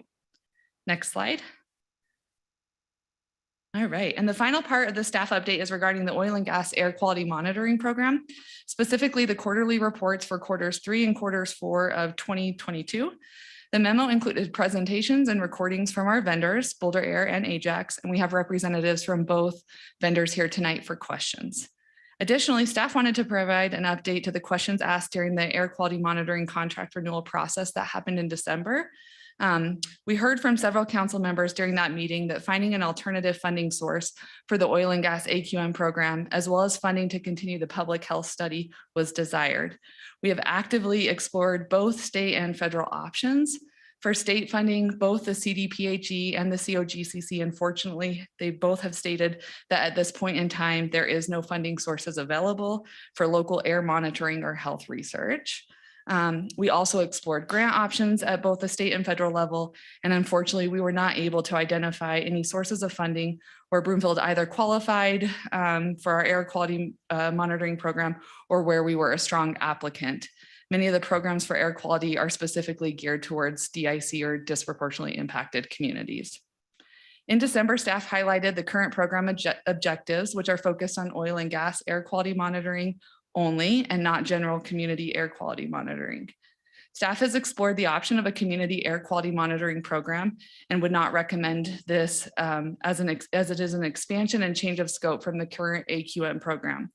Next slide. All right, and the final part of the staff update is regarding the oil and gas air quality monitoring program, specifically the quarterly reports for quarters 3 and quarters 4 of 2022. The memo included presentations and recordings from our vendors, Boulder Air and Ajax, and we have representatives from both vendors here tonight for questions. Additionally, staff wanted to provide an update to the questions asked during the air quality monitoring contract renewal process that happened in December. We heard from several council members during that meeting that finding an alternative funding source for the oil and gas AQM program, as well as funding to continue the public health study, was desired. We have actively explored both state and federal options. For state funding, both the CDPHE and the COGCC, unfortunately, they both have stated that at this point in time, there is no funding sources available for local air monitoring or health research. We also explored grant options at both the state and federal level, and unfortunately, we were not able to identify any sources of funding where Broomfield either qualified for our air quality monitoring program or where we were a strong applicant. Many of the programs for air quality are specifically geared towards DIC or disproportionately impacted communities. In December, staff highlighted the current program objectives, which are focused on oil and gas air quality monitoring only and not general community air quality monitoring. Staff has explored the option of a community air quality monitoring program and would not recommend this as it is an expansion and change of scope from the current AQM program.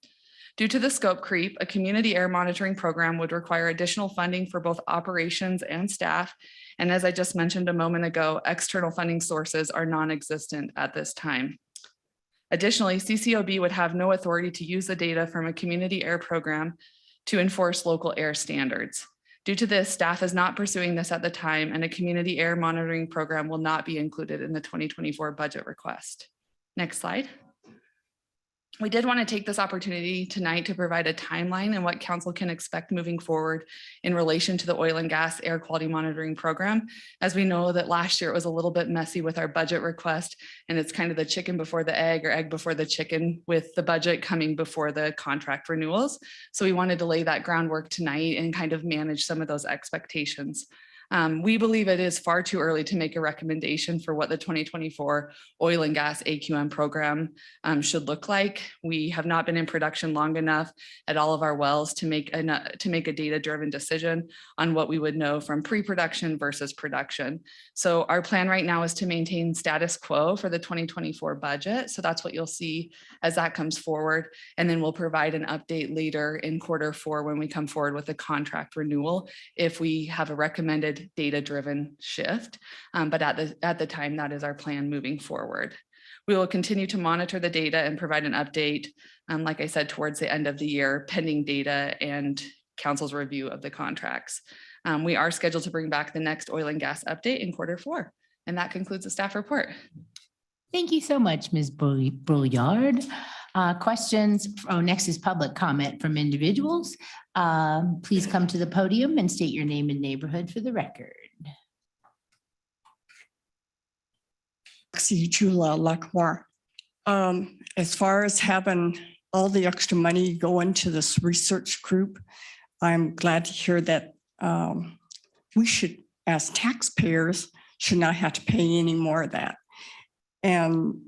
Due to the scope creep, a community air monitoring program would require additional funding for both operations and staff. And as I just mentioned a moment ago, external funding sources are non-existent at this time. Additionally, CCOB would have no authority to use the data from a community air program to enforce local air standards. Due to this, staff is not pursuing this at the time, and a community air monitoring program will not be included in the 2024 budget request. Next slide. We did want to take this opportunity tonight to provide a timeline and what council can expect moving forward in relation to the oil and gas air quality monitoring program. As we know that last year it was a little bit messy with our budget request, and it's kind of the chicken before the egg or egg before the chicken with the budget coming before the contract renewals. So we wanted to lay that groundwork tonight and kind of manage some of those expectations. We believe it is far too early to make a recommendation for what the 2024 oil and gas AQM program should look like. We have not been in production long enough at all of our wells to make a data-driven decision on what we would know from pre-production versus production. So our plan right now is to maintain status quo for the 2024 budget. So that's what you'll see as that comes forward. And then we'll provide an update later in Q4 when we come forward with a contract renewal if we have a recommended data-driven shift. But at the time, that is our plan moving forward. We will continue to monitor the data and provide an update, like I said, towards the end of the year, pending data and council's review of the contracts. We are scheduled to bring back the next oil and gas update in Q4. And that concludes the staff report. Thank you so much, Ms. Brouillard. Questions? Oh, next is public comment from individuals. Please come to the podium and state your name and neighborhood for the record. Jula Lacroix. As far as having all the extra money go into this research group, I'm glad to hear that we should, as taxpayers, should not have to pay any more of that. And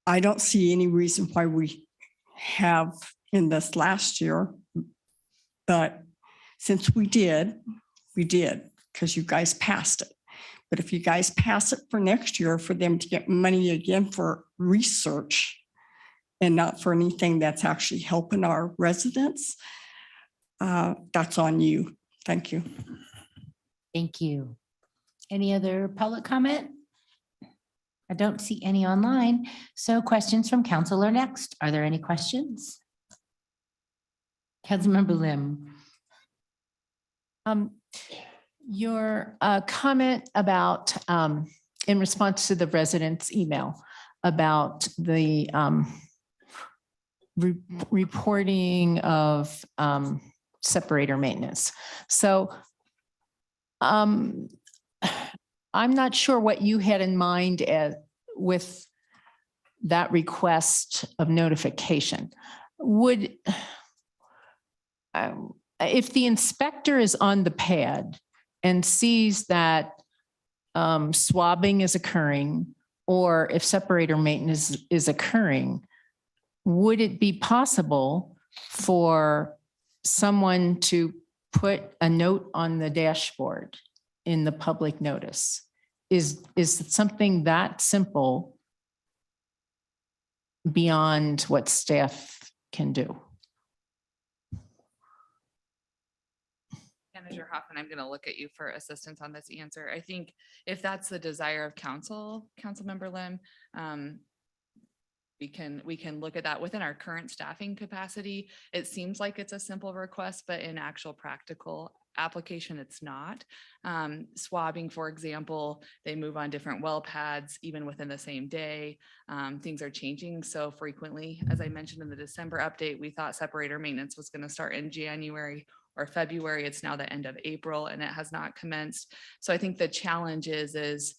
I don't see any reason why we have in this last year, but since we did, We did, because you guys passed it. But if you guys pass it for next year, for them to get money again for research and not for anything that's actually helping our residents, that's on you. Thank you. Thank you. Any other public comment? I don't see any online. So questions from council are next. Are there any questions? Councilmember Lim. Your comment about, in response to the residents' email about the reporting of separator maintenance. So I'm not sure what you had in mind with that request of notification. Would, if the inspector is on the pad and sees that swabbing is occurring, or if separator maintenance is occurring, would it be possible for someone to put a note on the dashboard in the public notice? Is it something that simple beyond what staff can do? Manager Hoffman, I'm going to look at you for assistance on this answer. I think if that's the desire of Councilmember Lim, we can look at that within our current staffing capacity. It seems like it's a simple request, but in actual practical application, it's not. Swabbing, for example, they move on different well pads, even within the same day. Things are changing so frequently. As I mentioned in the December update, we thought separator maintenance was going to start in January or February. It's now the end of April and it has not commenced. So I think the challenge is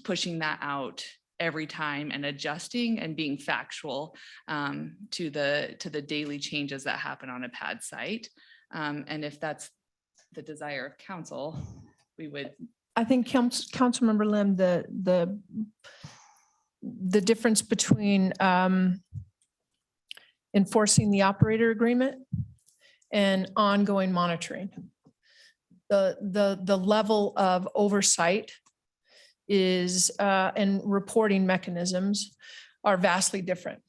pushing that out every time and adjusting and being factual to the daily changes that happen on a pad site. And if that's the desire of council, we would. I think Councilmember Lim, the difference between enforcing the operator agreement and ongoing monitoring. The level of oversight is and reporting mechanisms are vastly different.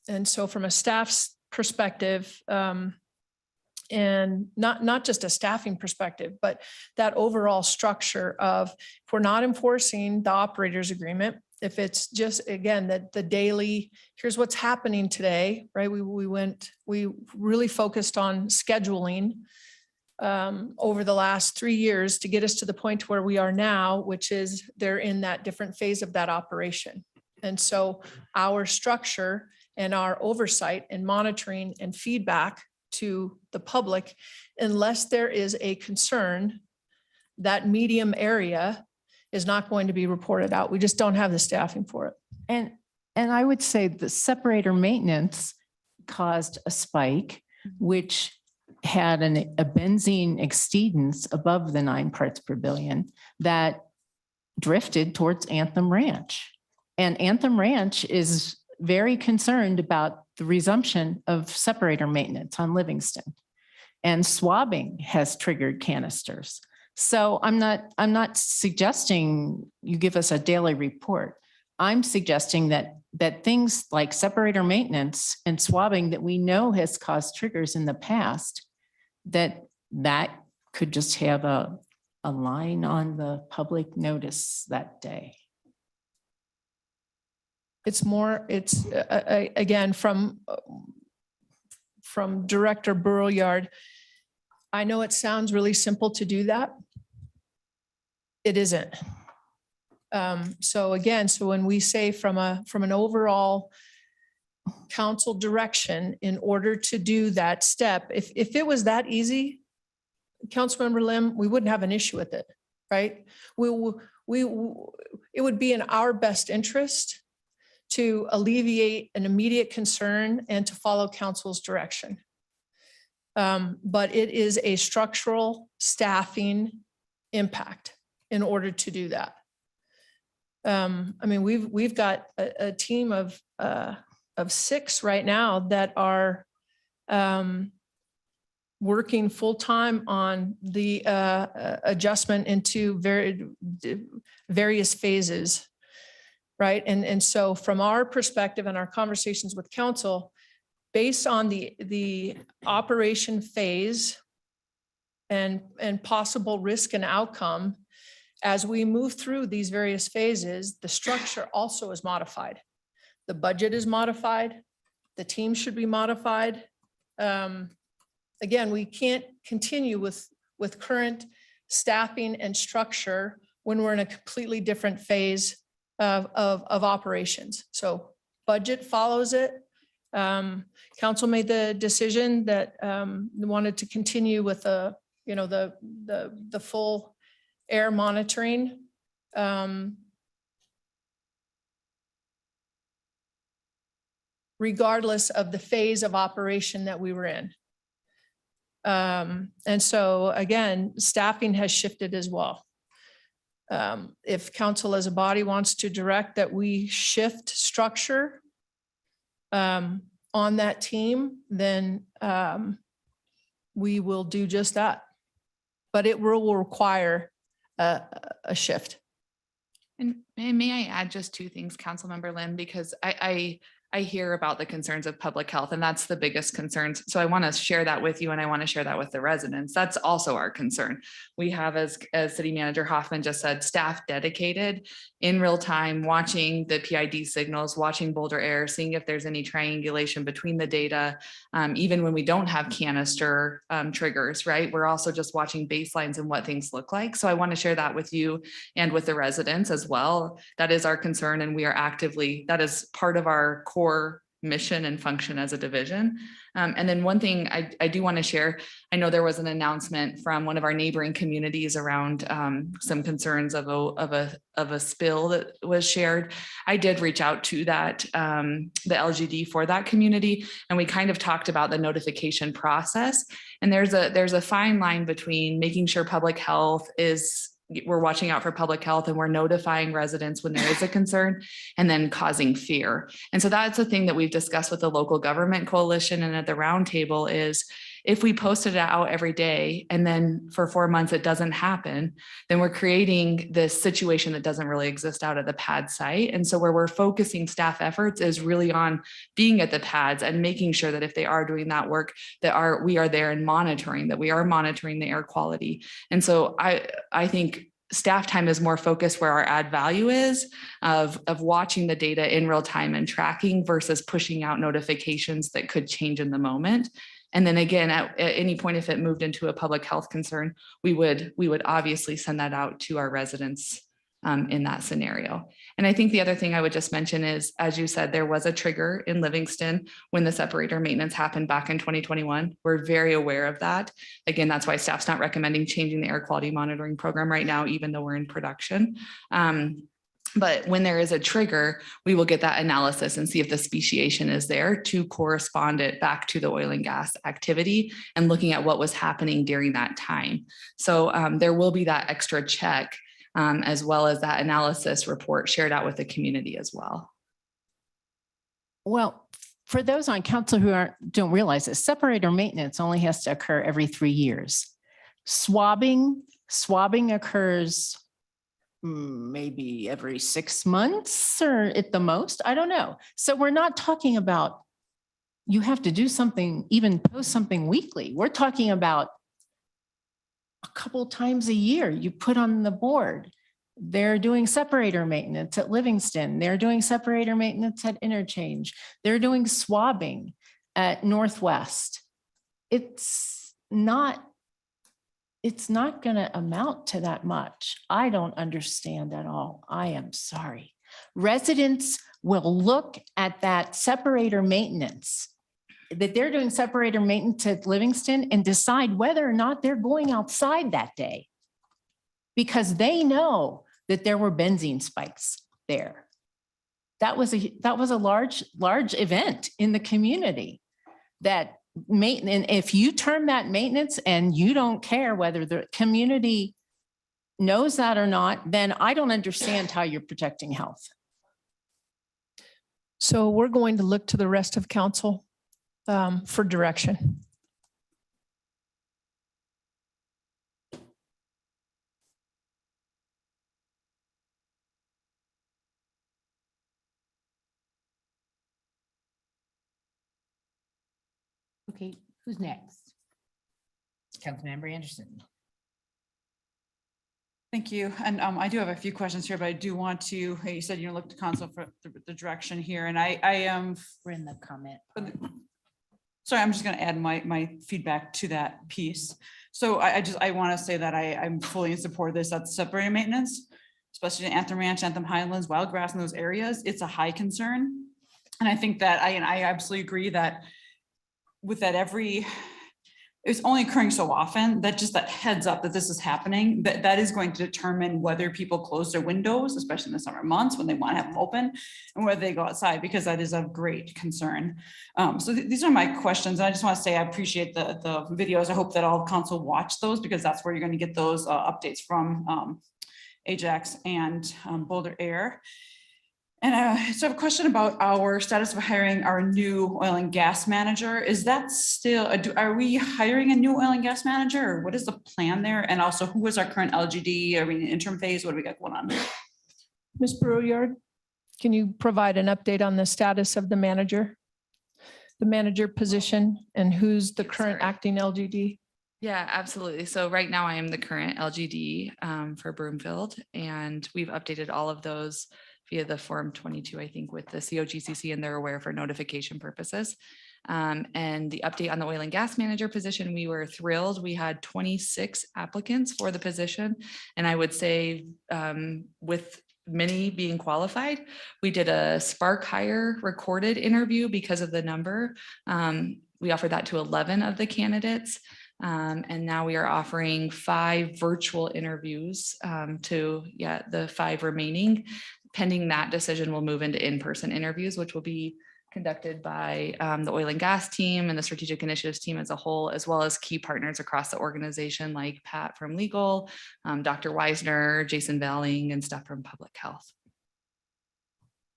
And so from a staff's perspective, and not just a staffing perspective, but that overall structure of, if we're not enforcing the operator's agreement, if it's just, again, that the daily, here's what's happening today, right? We really focused on scheduling over the last 3 years to get us to the point where we are now, which is they're in that different phase of that operation. And so our structure and our oversight and monitoring and feedback to the public, unless there is a concern, that medium area is not going to be reported out. We just don't have the staffing for it. And I would say the separator maintenance caused a spike, which had a benzene exceedance above the 9 parts per billion that drifted towards Anthem Ranch. And Anthem Ranch is very concerned about the resumption of separator maintenance on Livingston. And swabbing has triggered canisters. So I'm not suggesting you give us a daily report. I'm suggesting that things like separator maintenance and swabbing that we know has caused triggers in the past, that could just have a line on the public notice that day. It's again, from Director Burroyard. I know it sounds really simple to do that. It isn't. So again, when we say from an overall council direction, in order to do that step, if it was that easy, Councilmember Lim, we wouldn't have an issue with it, right? It would be in our best interest to alleviate an immediate concern and to follow council's direction. But it is a structural staffing impact in order to do that. I mean, we've got a team of 6 right now that are working full-time on the adjustment into various phases. Right? And so from our perspective and our conversations with council, based on the operation phase and possible risk and outcome, as we move through these various phases, the structure also is modified. The budget is modified. The team should be modified. Again, we can't continue with current staffing and structure when we're in a completely different phase of operations. So budget follows it. Council made the decision that they wanted to continue with the full air monitoring. Regardless of the phase of operation that we were in. And so again, staffing has shifted as well. If council as a body wants to direct that we shift structure on that team, then we will do just that. But it will require a shift. And may I add just two things, Councilmember Lynn, because I hear about the concerns of public health, and that's the biggest concerns. So I want to share that with you, and I want to share that with the residents. That's also our concern. We have, as City Manager Hoffman just said, staff dedicated in real time, watching the PID signals, watching Boulder Air, seeing if there's any triangulation between the data, even when we don't have canister triggers, right? We're also just watching baselines and what things look like. So I want to share that with you and with the residents as well. That is our concern, and we are actively, that is part of our core mission and function as a division. And then one thing I do want to share, I know there was an announcement from one of our neighboring communities around some concerns of a spill that was shared. I did reach out to that, the LGD for that community, and we kind of talked about the notification process. And there's a fine line between making sure public health we're watching out for public health and we're notifying residents when there is a concern, and then causing fear. And so that's the thing that we've discussed with the local government coalition and at the roundtable is if we posted it out every day and then for 4 months it doesn't happen, then we're creating this situation that doesn't really exist out at the pad site. And so where we're focusing staff efforts is really on being at the pads and making sure that if they are doing that work, that we are there and monitoring, that we are monitoring the air quality. And so I think staff time is more focused where our add value is of watching the data in real time and tracking versus pushing out notifications that could change in the moment. And then again, at any point, if it moved into a public health concern, we would obviously send that out to our residents in that scenario. And I think the other thing I would just mention is, as you said, there was a trigger in Livingston when the separator maintenance happened back in 2021. We're very aware of that. Again, that's why staff's not recommending changing the air quality monitoring program right now, even though we're in production. But when there is a trigger, we will get that analysis and see if the speciation is there to correspond it back to the oil and gas activity and looking at what was happening during that time. So there will be that extra check as well as that analysis report shared out with the community as well. Well, for those on council who don't realize that separator maintenance only has to occur every 3 years. Swabbing occurs maybe every 6 months or at the most, I don't know. So we're not talking about you have to do something, even post something weekly. We're talking about a couple times a year you put on the board. They're doing separator maintenance at Livingston. They're doing separator maintenance at Interchange. They're doing swabbing at Northwest. It's not going to amount to that much. I don't understand at all. I am sorry. Residents will look at that separator maintenance, that they're doing separator maintenance at Livingston, and decide whether or not they're going outside that day because they know that there were benzene spikes there. That was a large event in the community that maintenance, if you term that maintenance and you don't care whether the community knows that or not, then I don't understand how you're protecting health. So we're going to look to the rest of council for direction. Who's next? Councilmember Anderson. Thank you. And I do have a few questions here, but I do want to, hey, you said you look to council for the direction here, and I am. We're in the comment. Sorry, I'm just going to add my feedback to that piece. So I want to say that I'm fully in support of this. That's separated maintenance, especially in Anthem Ranch, Anthem Highlands, wild grass in those areas. It's a high concern. And I think that I absolutely agree that with that it's only occurring so often that just that heads up that this is happening, that is going to determine whether people close their windows, especially in the summer months when they want to have them open, and whether they go outside, because that is of great concern. So these are my questions. I just want to say I appreciate the videos. I hope that all council watch those, because that's where you're going to get those updates from Ajax and Boulder Air. And so I have a question about our status of hiring our new oil and gas manager. Is that still, are we hiring a new oil and gas manager, or what is the plan there? And also, who is our current LGD? Are we in interim phase? What do we got going on? Ms. Brouillard, can you provide an update on the status of the manager position, and who's the current acting LGD? Yeah, absolutely. So right now I am the current LGD for Broomfield, and we've updated all of those via the Form 22, I think, with the COGCC, and they're aware for notification purposes. And the update on the oil and gas manager position, we were thrilled. We had 26 applicants for the position. And I would say with many being qualified, we did a Spark Hire recorded interview because of the number. We offered that to 11 of the candidates. And now we are offering 5 virtual interviews to the 5 remaining. Pending that decision, we'll move into in-person interviews, which will be conducted by the oil and gas team and the strategic initiatives team as a whole, as well as key partners across the organization like Pat from legal, Dr. Weisner, Jason Valling, and staff from public health.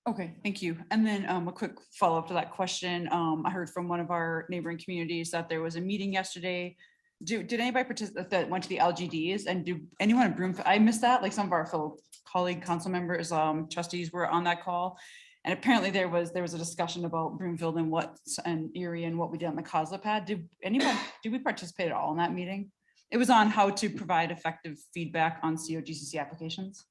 Okay, thank you. And then a quick follow-up to that question. I heard from one of our neighboring communities that there was a meeting yesterday. Did anybody participate that went to the LGDs, and do anyone in Broomfield? I missed that. Like, some of our fellow colleague council members, trustees were on that call. And apparently there was a discussion about Broomfield and Erie and what we did on the COSLA pad. Did we participate at all in that meeting? It was on how to provide effective feedback on COGCC applications.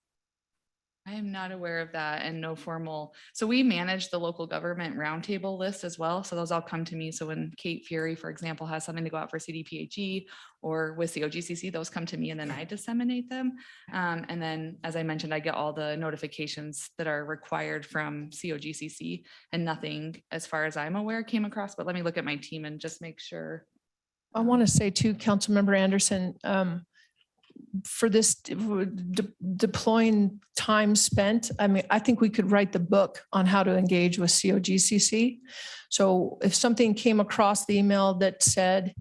I am not aware of that, and no formal. So we manage the local government roundtable list as well. So those all come to me. So when Kate Fury, for example, has something to go out for CDPHE or with COGCC, those come to me and then I disseminate them. And then, as I mentioned, I get all the notifications that are required from COGCC, and nothing, as far as I'm aware, came across. But let me look at my team and just make sure. I want to say too, Councilmember Anderson, for this deploying time spent, I mean, I think we could write the book on how to engage with COGCC. So if something came across the email that said,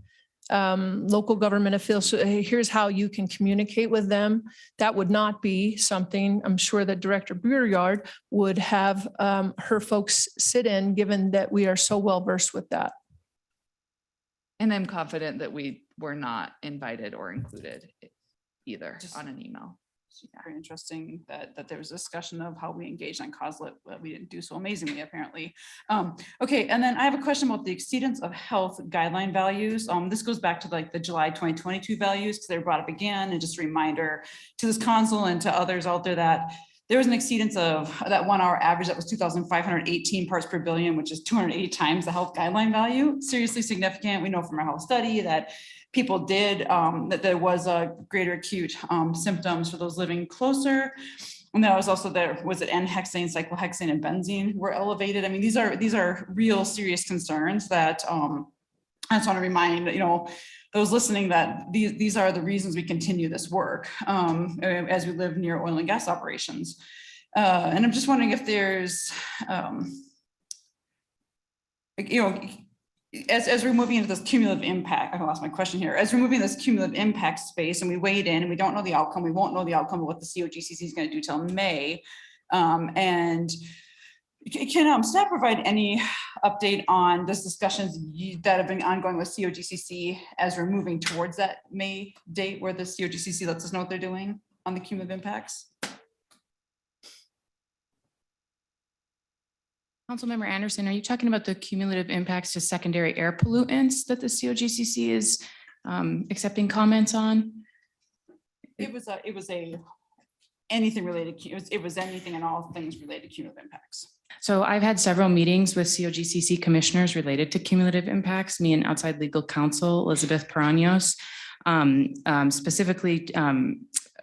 local government officials, hey, here's how you can communicate with them, that would not be something I'm sure that Director Brouillard would have her folks sit in, given that we are so well versed with that. And I'm confident that we were not invited or included either on an email. Very interesting that there was a discussion of how we engaged on COSLA, but we didn't do so amazingly, apparently. Okay, and then I have a question about the exceedance of health guideline values. This goes back to like the July 2022 values, because they were brought up again, and just a reminder to this council and to others out there that there was an exceedance of that 1 hour average that was 2,518 parts per billion, which is 280 times the health guideline value. Seriously significant. We know from our health study that people did, that there was a greater acute symptoms for those living closer. And that was also there, was it N-hexane, cyclohexane, and benzene were elevated. I mean, these are real serious concerns that I just want to remind, those listening that these are the reasons we continue this work as we live near oil and gas operations. And I'm just wondering if there's, as we're moving into this cumulative impact, I lost my question here. As we're moving this cumulative impact space and we wade in and we don't know the outcome, we won't know the outcome of what the COGCC is going to do till May. And can staff provide any update on those discussions that have been ongoing with COGCC as we're moving towards that May date where the COGCC lets us know what they're doing on the cumulative impacts? Councilmember Anderson, are you talking about the cumulative impacts to secondary air pollutants that the COGCC is accepting comments on? It was anything related, it was anything and all things related to cumulative impacts. So I've had several meetings with COGCC commissioners related to cumulative impacts, me and outside legal counsel, Elizabeth Paraños, specifically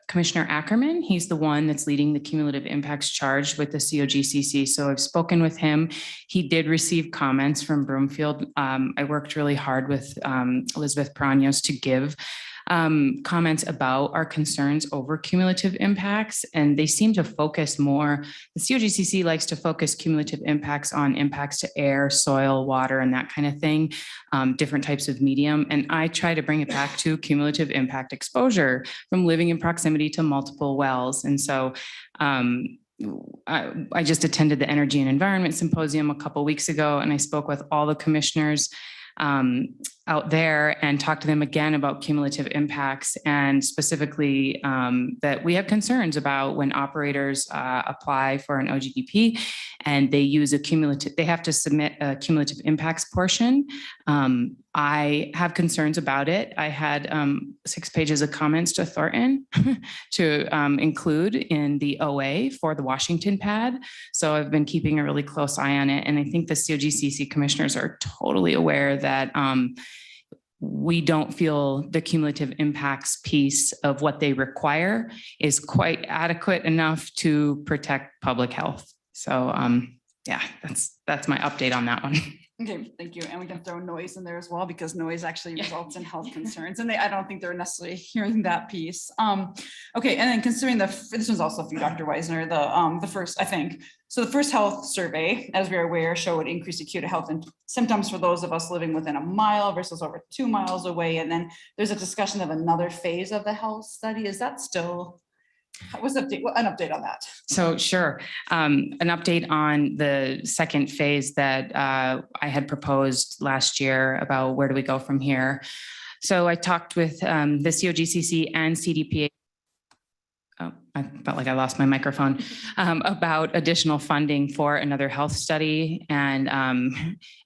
Commissioner Ackerman. He's the one that's leading the cumulative impacts charge with the COGCC. So I've spoken with him. He did receive comments from Broomfield. I worked really hard with Elizabeth Paraños to give comments about our concerns over cumulative impacts, and they seem to focus more. The COGCC likes to focus cumulative impacts on impacts to air, soil, water, and that kind of thing, different types of medium. And I try to bring it back to cumulative impact exposure from living in proximity to multiple wells. And so I just attended the Energy and Environment Symposium a couple weeks ago, and I spoke with all the commissioners out there and talk to them again about cumulative impacts, and specifically that we have concerns about when operators apply for an OGDP and they use a cumulative, they have to submit a cumulative impacts portion. I have concerns about it. I had 6 pages of comments to Thornton to include in the OA for the Washington pad. So I've been keeping a really close eye on it. And I think the COGCC commissioners are totally aware that we don't feel the cumulative impacts piece of what they require is quite adequate enough to protect public health. So yeah, that's my update on that one. Okay, thank you. And we can throw noise in there as well, because noise actually results in health concerns, and I don't think they're necessarily hearing that piece. Okay, and then considering this one's also for you, Dr. Weisner, the first, I think, so the first health survey, as we are aware, showed increased acute health and symptoms for those of us living within a mile versus over 2 miles away. And then there's a discussion of another phase of the health study. Is that still? What's an update on that? So sure, an update on the second phase that I had proposed last year about where do we go from here. So I talked with the COGCC and CDPH. Oh, I felt like I lost my microphone, about additional funding for another health study. And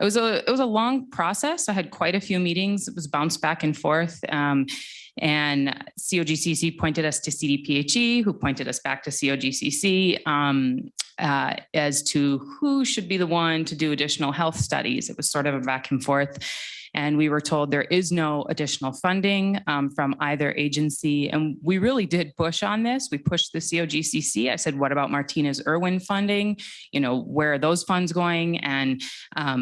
it was a long process. I had quite a few meetings. It was bounced back and forth. And COGCC pointed us to CDPHE, who pointed us back to COGCC as to who should be the one to do additional health studies. It was sort of a back and forth. And we were told there is no additional funding from either agency. And we really did push on this. We pushed the COGCC. I said, what about Martinez-Irwin funding? You know, where are those funds going? And I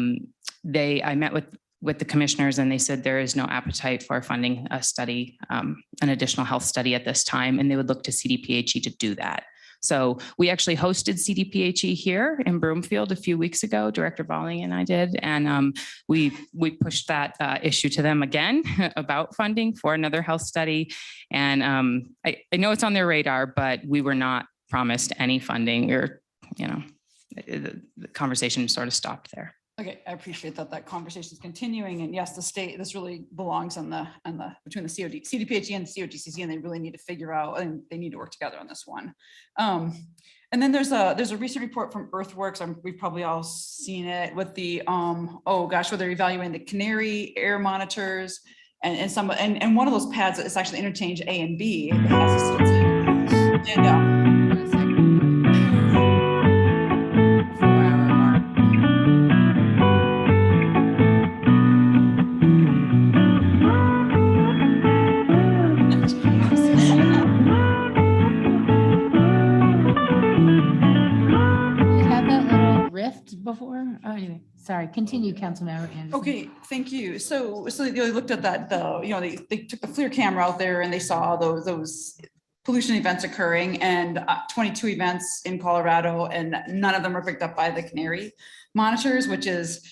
met with the commissioners, and they said there is no appetite for funding a study, an additional health study at this time, and they would look to CDPHE to do that. So we actually hosted CDPHE here in Broomfield a few weeks ago. Director Balling and I did, and we pushed that issue to them again about funding for another health study. And I know it's on their radar, but we were not promised any funding, or the conversation sort of stopped there. Okay, I appreciate that conversation is continuing, and yes, the state, this really belongs on the between the CDPHE and the COGCC, and they really need to figure out, and they need to work together on this one. And then there's a recent report from Earthworks. We've probably all seen it with the where they're evaluating the Canary air monitors and one of those pads is actually interchange A and B. It has before? Oh, anyway, sorry, continue, Councilmember Anderson. Okay, thank you. So they looked at that, they took the FLIR camera out there and they saw those pollution events occurring, and 22 events in Colorado, and none of them were picked up by the Canary monitors, which is,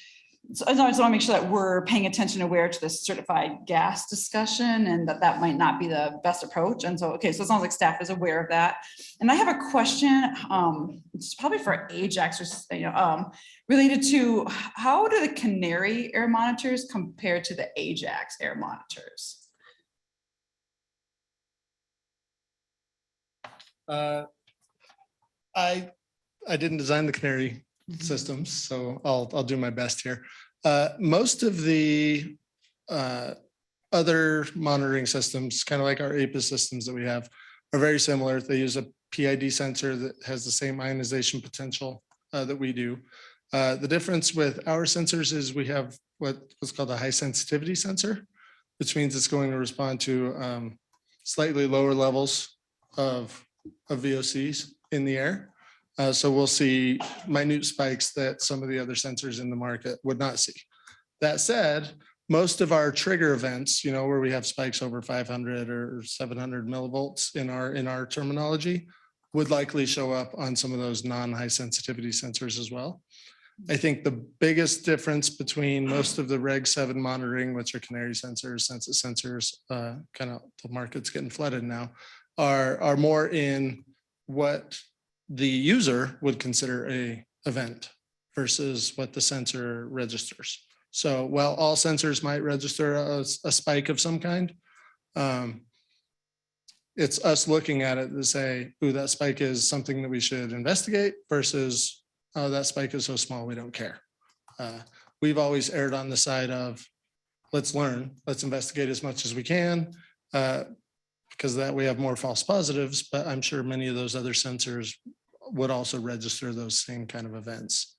so I just want to make sure that we're paying attention, aware to this certified gas discussion, and that might not be the best approach. And so, okay, so it sounds like staff is aware of that. And I have a question, it's probably for Ajax, or related to how do the Canary air monitors compare to the Ajax air monitors? I didn't design the Canary systems, so I'll do my best here. Most of the other monitoring systems, kind of like our APIS systems that we have, are very similar. They use a PID sensor that has the same ionization potential that we do. The difference with our sensors is we have what's called a high sensitivity sensor, which means it's going to respond to slightly lower levels of VOCs in the air. So we'll see minute spikes that some of the other sensors in the market would not see. That said, most of our trigger events, where we have spikes over 500 or 700 millivolts in our terminology, would likely show up on some of those non-high sensitivity sensors as well. I think the biggest difference between most of the Reg 7 monitoring, which are canary sensors, Census sensors, kind of the market's getting flooded now, are more in what the user would consider a event versus what the sensor registers. So while all sensors might register a spike of some kind, it's us looking at it to say, ooh, that spike is something that we should investigate versus, oh, that spike is so small, we don't care. We've always erred on the side of, let's learn, let's investigate as much as we can, because that we have more false positives, but I'm sure many of those other sensors would also register those same kind of events.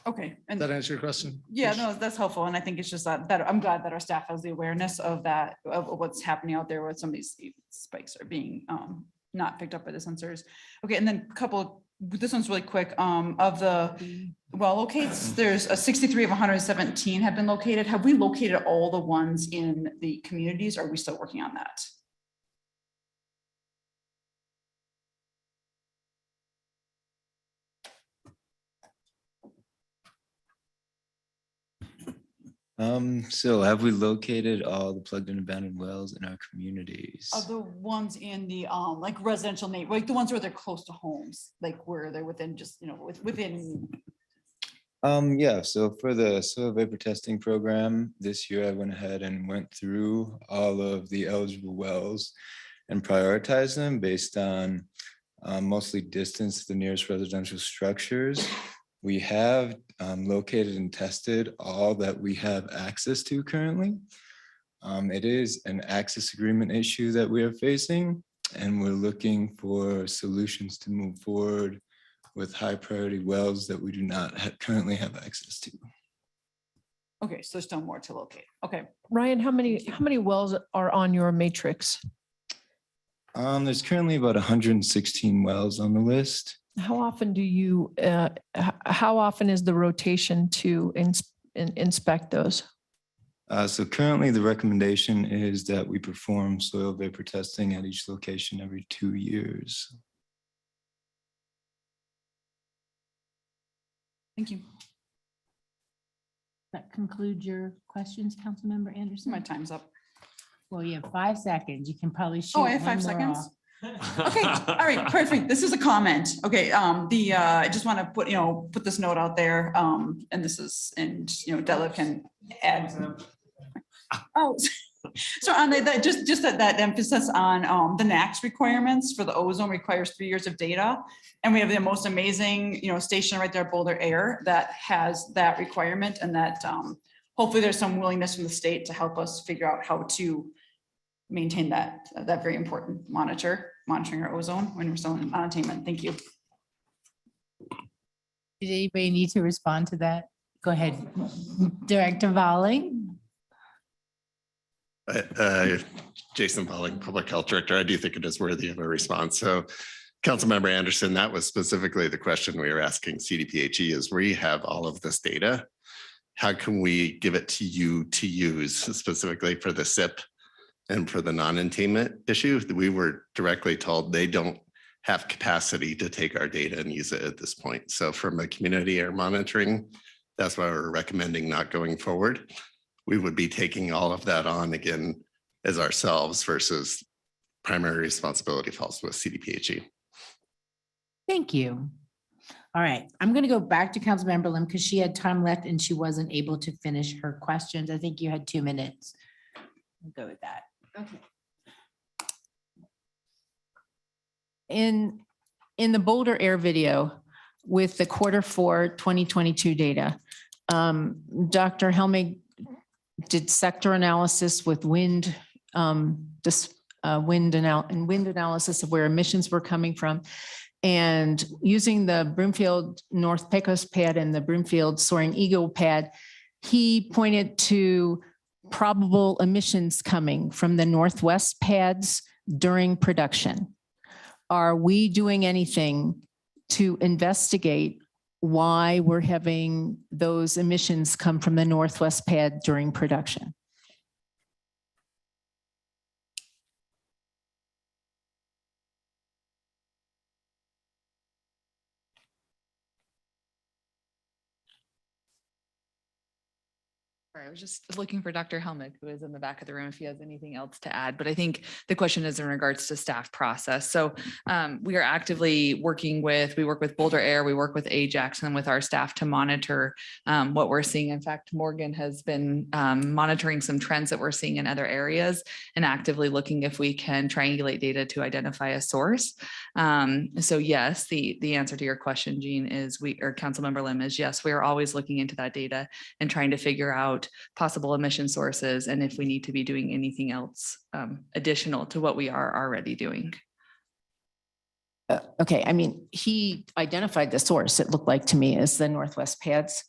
Okay. Does that answer your question? Yeah, no, that's helpful. And I think it's just that I'm glad that our staff has the awareness of that, of what's happening out there, where some of these spikes are being not picked up by the sensors. Okay, and then this one's really quick. Of the well locates, there's a 63 of 117 have been located. Have we located all the ones in the communities? Or are we still working on that? So have we located all the plugged and abandoned wells in our communities? Of the ones in the like residential like the ones where they're close to homes, like where they're within just, within. Yeah, so for the soil vapor testing program this year, I went ahead and went through all of the eligible wells and prioritized them based on mostly distance to the nearest residential structures. We have located and tested all that we have access to currently. It is an access agreement issue that we are facing, and we're looking for solutions to move forward with high priority wells that we do not currently have access to. Okay, so there's still more to locate. Okay. Ryan, how many wells are on your matrix? There's currently about 116 wells on the list. How often do you, how often is the rotation to inspect those? So currently the recommendation is that we perform soil vapor testing at each location every 2 years. Thank you. That concludes your questions, Councilmember Anderson? My time's up. Well, you have 5 seconds. You can probably shoot. Oh, I have 5 seconds? Okay, all right, perfect. This is a comment. Okay, I just want to put this note out there. And this is, and Della can add. Oh, so on that, just that emphasis on the NAAQS requirements for the ozone requires 3 years of data. And we have the most amazing, station right there, Boulder Air, that has that requirement, and that hopefully there's some willingness from the state to help us figure out how to maintain that very important monitoring our ozone when we're still in non-attainment. Thank you. Did anybody need to respond to that? Go ahead, Director Volley. Jason Polling, Public Health Director. I do think it is worthy of a response. So Councilmember Anderson, that was specifically the question we were asking CDPHE is we have all of this data. How can we give it to you to use specifically for the SIP and for the non-attainment issue? We were directly told they don't have capacity to take our data and use it at this point. So from a community air monitoring, that's why we're recommending not going forward. We would be taking all of that on again as ourselves versus primary responsibility falls with CDPHE. Thank you. All right, I'm going to go back to Councilmember Lim because she had time left and she wasn't able to finish her questions. I think you had 2 minutes. We'll go with that. Okay. In the Boulder Air video, with the quarter 4 2022 data. Dr. Helmig did sector analysis with wind, wind analysis of where emissions were coming from. And using the Broomfield North Pecos pad and the Broomfield Soaring Eagle pad, he pointed to probable emissions coming from the Northwest pads during production. Are we doing anything to investigate why we're having those emissions come from the Northwest pad during production? Sorry, I was just looking for Dr. Helmig, who is in the back of the room, if he has anything else to add, but I think the question is in regards to staff process. So we are actively we work with Boulder Air, we work with Ajax and with our staff to monitor what we're seeing. In fact, Morgan has been monitoring some trends that we're seeing in other areas and actively looking if we can triangulate data to identify a source. So yes, the answer to your question, Jean, is Councilmember Lim, is yes, we are always looking into that data and trying to figure out possible emission sources and if we need to be doing anything else additional to what we are already doing. Okay, I mean, he identified the source, it looked like to me, as the Northwest pads.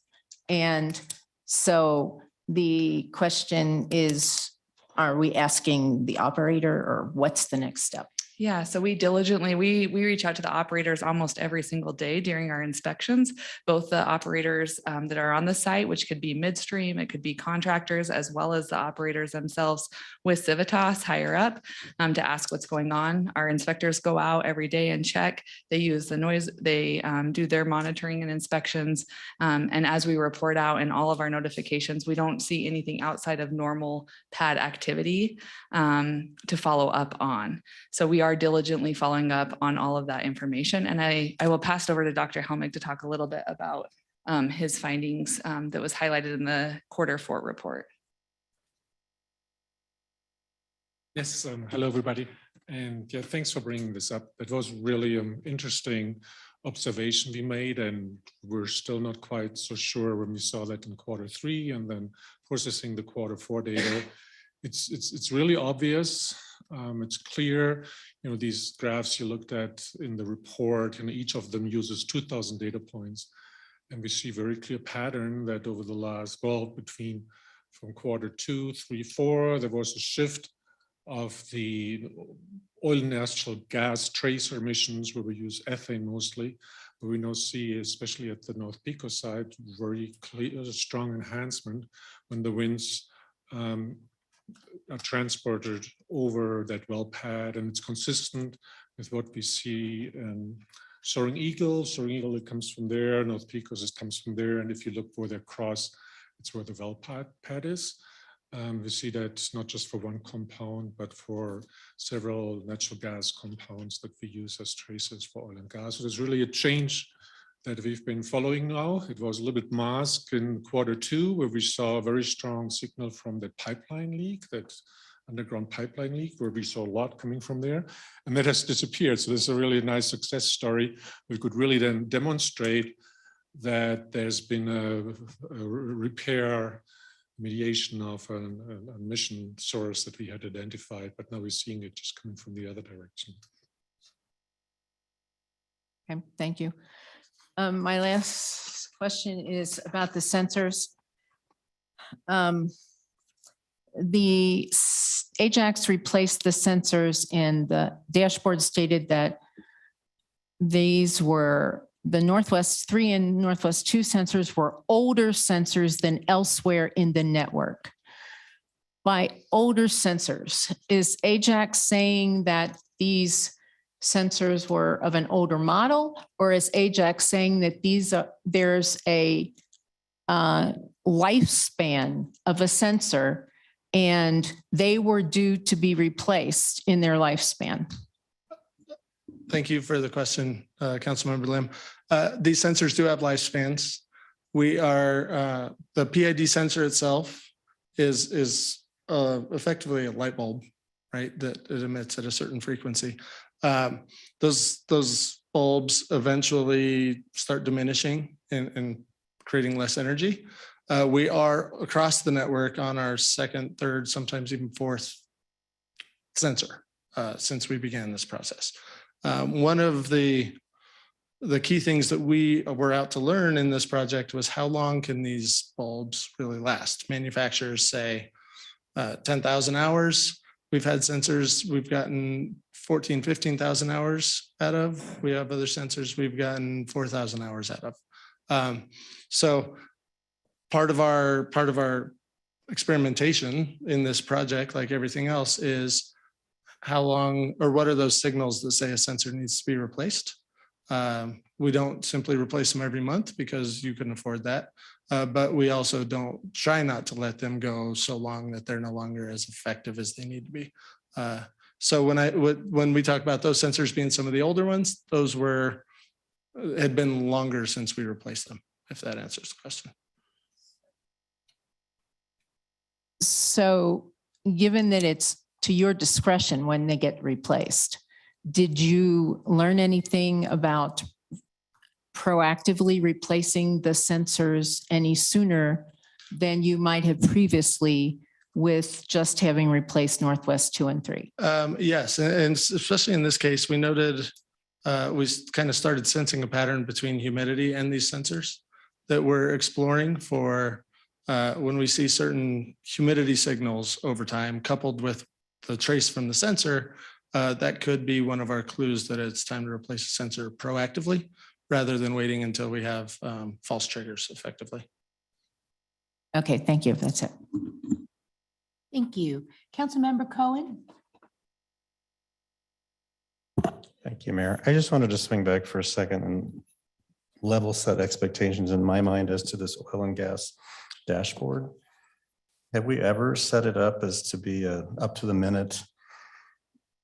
And so the question is, are we asking the operator or what's the next step? Yeah, so we diligently, we reach out to the operators almost every single day during our inspections, both the operators that are on the site, which could be midstream, it could be contractors, as well as the operators themselves with Civitas higher up to ask what's going on. Our inspectors go out every day and check. They use the noise, they do their monitoring and inspections. And as we report out in all of our notifications, we don't see anything outside of normal pad activity to follow up on. So we are diligently following up on all of that information. And I will pass it over to Dr. Helmig to talk a little bit about his findings that was highlighted in the Q4 report. Yes, hello, everybody. And yeah, thanks for bringing this up. It was really an interesting observation we made, and we're still not quite so sure when we saw that in Q3 and then processing the Q4 data. It's really obvious. It's clear, you know, these graphs you looked at in the report, and each of them uses 2,000 data points. And we see very clear pattern that over the last, from Q2, 3, 4, there was a shift of the oil and natural gas tracer emissions, where we use ethane mostly. But we now see, especially at the North Pecos side, very clear, strong enhancement when the winds are transported over that well pad, and it's consistent with what we see in Soaring Eagle. Soaring Eagle, it comes from there. North Pecos, it comes from there. And if you look where they cross, it's where the well pad is. We see that not just for one compound, but for several natural gas compounds that we use as tracers for oil and gas. So there's really a change that we've been following now. It was a little bit masked in Q2, where we saw a very strong signal from the pipeline leak, that underground pipeline leak, where we saw a lot coming from there, and that has disappeared. So this is a really nice success story. We could really then demonstrate that there's been a repair mediation of an emission source that we had identified, but now we're seeing it just coming from the other direction. Okay, thank you. My last question is about the sensors. The Ajax replaced the sensors, and the dashboard stated that these were the Northwest 3 and Northwest 2 sensors were older sensors than elsewhere in the network. By older sensors, is Ajax saying that these sensors were of an older model, or is Ajax saying that there's a lifespan of a sensor and they were due to be replaced in their lifespan? Thank you for the question, Councilmember Lim. These sensors do have lifespans. We are, the PID sensor itself is effectively a light bulb, right? That it emits at a certain frequency. Those bulbs eventually start diminishing and creating less energy. We are across the network on our second, third, sometimes even fourth sensor since we began this process. One of the key things that we were out to learn in this project was how long can these bulbs really last? Manufacturers say 10,000 hours. We've had sensors we've gotten 14, 15,000 hours out of. We have other sensors we've gotten 4,000 hours out of. So part of our experimentation in this project, like everything else, is how long or what are those signals that say a sensor needs to be replaced? We don't simply replace them every month because you can afford that. But we also don't try not to let them go so long that they're no longer as effective as they need to be. So when we talk about those sensors being some of the older ones, those had been longer since we replaced them, if that answers the question. So given that it's to your discretion when they get replaced, did you learn anything about proactively replacing the sensors any sooner than you might have previously with just having replaced Northwest 2 and 3? Yes, and especially in this case, we noted, we kind of started sensing a pattern between humidity and these sensors that we're exploring for when we see certain humidity signals over time coupled with the trace from the sensor. That could be one of our clues that it's time to replace a sensor proactively rather than waiting until we have false triggers effectively. Okay, thank you. That's it. Thank you. Councilmember Cohen? Thank you, Mayor. I just wanted to swing back for a second and level set expectations in my mind as to this oil and gas dashboard. Have we ever set it up as to be a up to the minute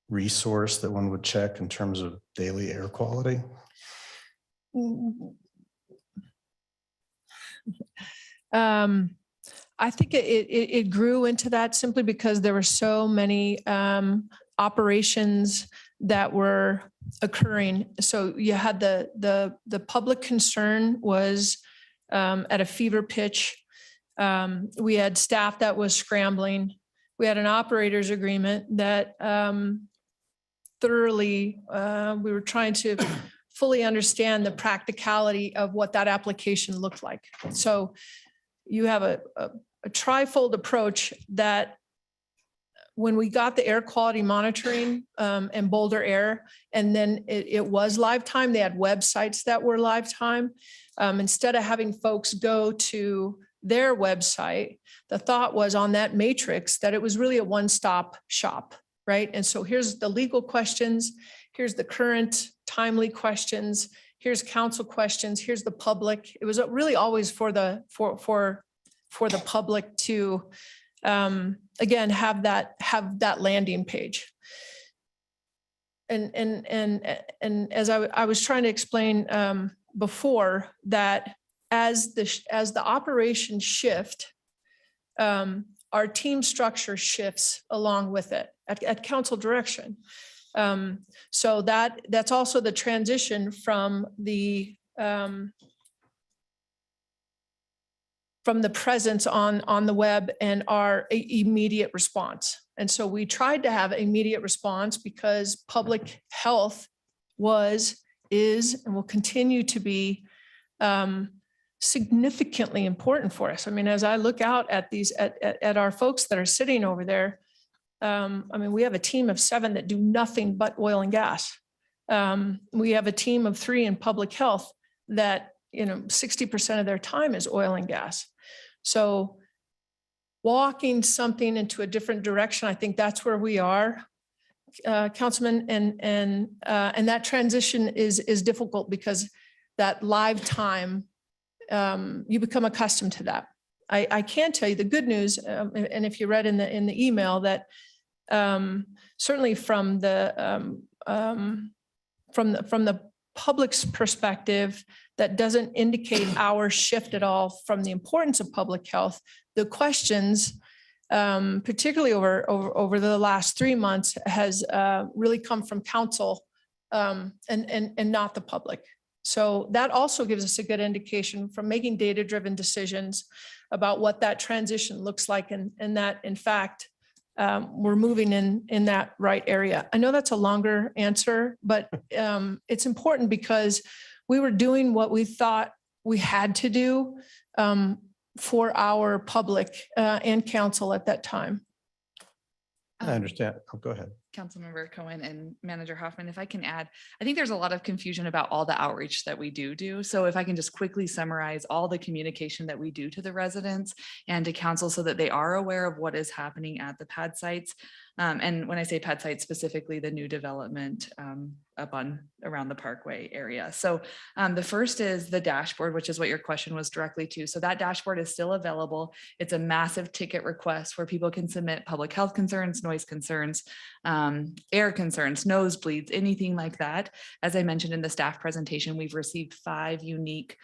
resource that one would check in terms of daily air quality? I think it grew into that simply because there were so many operations that were occurring. So you had the public concern was at a fever pitch. We had staff that was scrambling. We had an operator's agreement that thoroughly, we were trying to fully understand the practicality of what that application looked like. So you have a trifold approach that when we got the air quality monitoring and Boulder Air, and then it was live time, they had websites that were live time. Instead of having folks go to their website, the thought was on that matrix that it was really a one-stop shop, right? And so here's the legal questions, here's the current timely questions, here's council questions, here's the public. It was really always for the public to again have that landing page. And as I was trying to explain before, that as the operations shift, our team structure shifts along with it at council direction. So that's also the transition from the presence on the web and our immediate response. And so we tried to have immediate response because public health is, and will continue to be significantly important for us. I mean, as I look out at at our folks that are sitting over there, I mean, we have a team of 7 that do nothing but oil and gas. We have a team of 3 in public health that, 60% of their time is oil and gas. So walking something into a different direction, I think that's where we are, Councilman, and that transition is difficult because that live time, you become accustomed to that. I can tell you the good news, and if you read in the email that certainly from the public's perspective, that doesn't indicate our shift at all from the importance of public health. The questions, particularly over the last 3 months, has really come from council and not the public. So that also gives us a good indication from making data-driven decisions about what that transition looks like and that in fact, we're moving in that right area. I know that's a longer answer, but it's important because we were doing what we thought we had to do for our public and council at that time. I understand. Oh, go ahead. Councilmember Cohen and Manager Hoffman, if I can add, I think there's a lot of confusion about all the outreach that we do. So if I can just quickly summarize all the communication that we do to the residents and to council so that they are aware of what is happening at the pad sites. And when I say pad sites, specifically the new development up around the Parkway area. So the first is the dashboard, which is what your question was directly to. So that dashboard is still available. It's a massive ticket request where people can submit public health concerns, noise concerns, air concerns, nosebleeds, anything like that. As I mentioned in the staff presentation, we've received 5 unique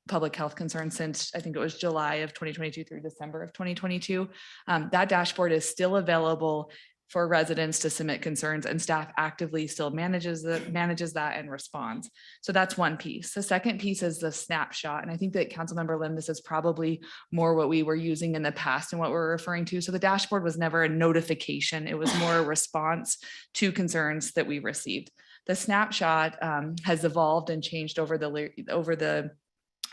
public health concerns since I think it was July of 2022 through December of 2022. That dashboard is still available for residents to submit concerns, and staff actively still manages that and responds. So that's one piece. The second piece is the snapshot. And I think that Councilmember Lim, this is probably more what we were using in the past and what we're referring to. So the dashboard was never a notification. It was more a response to concerns that we received. The snapshot has evolved and changed over the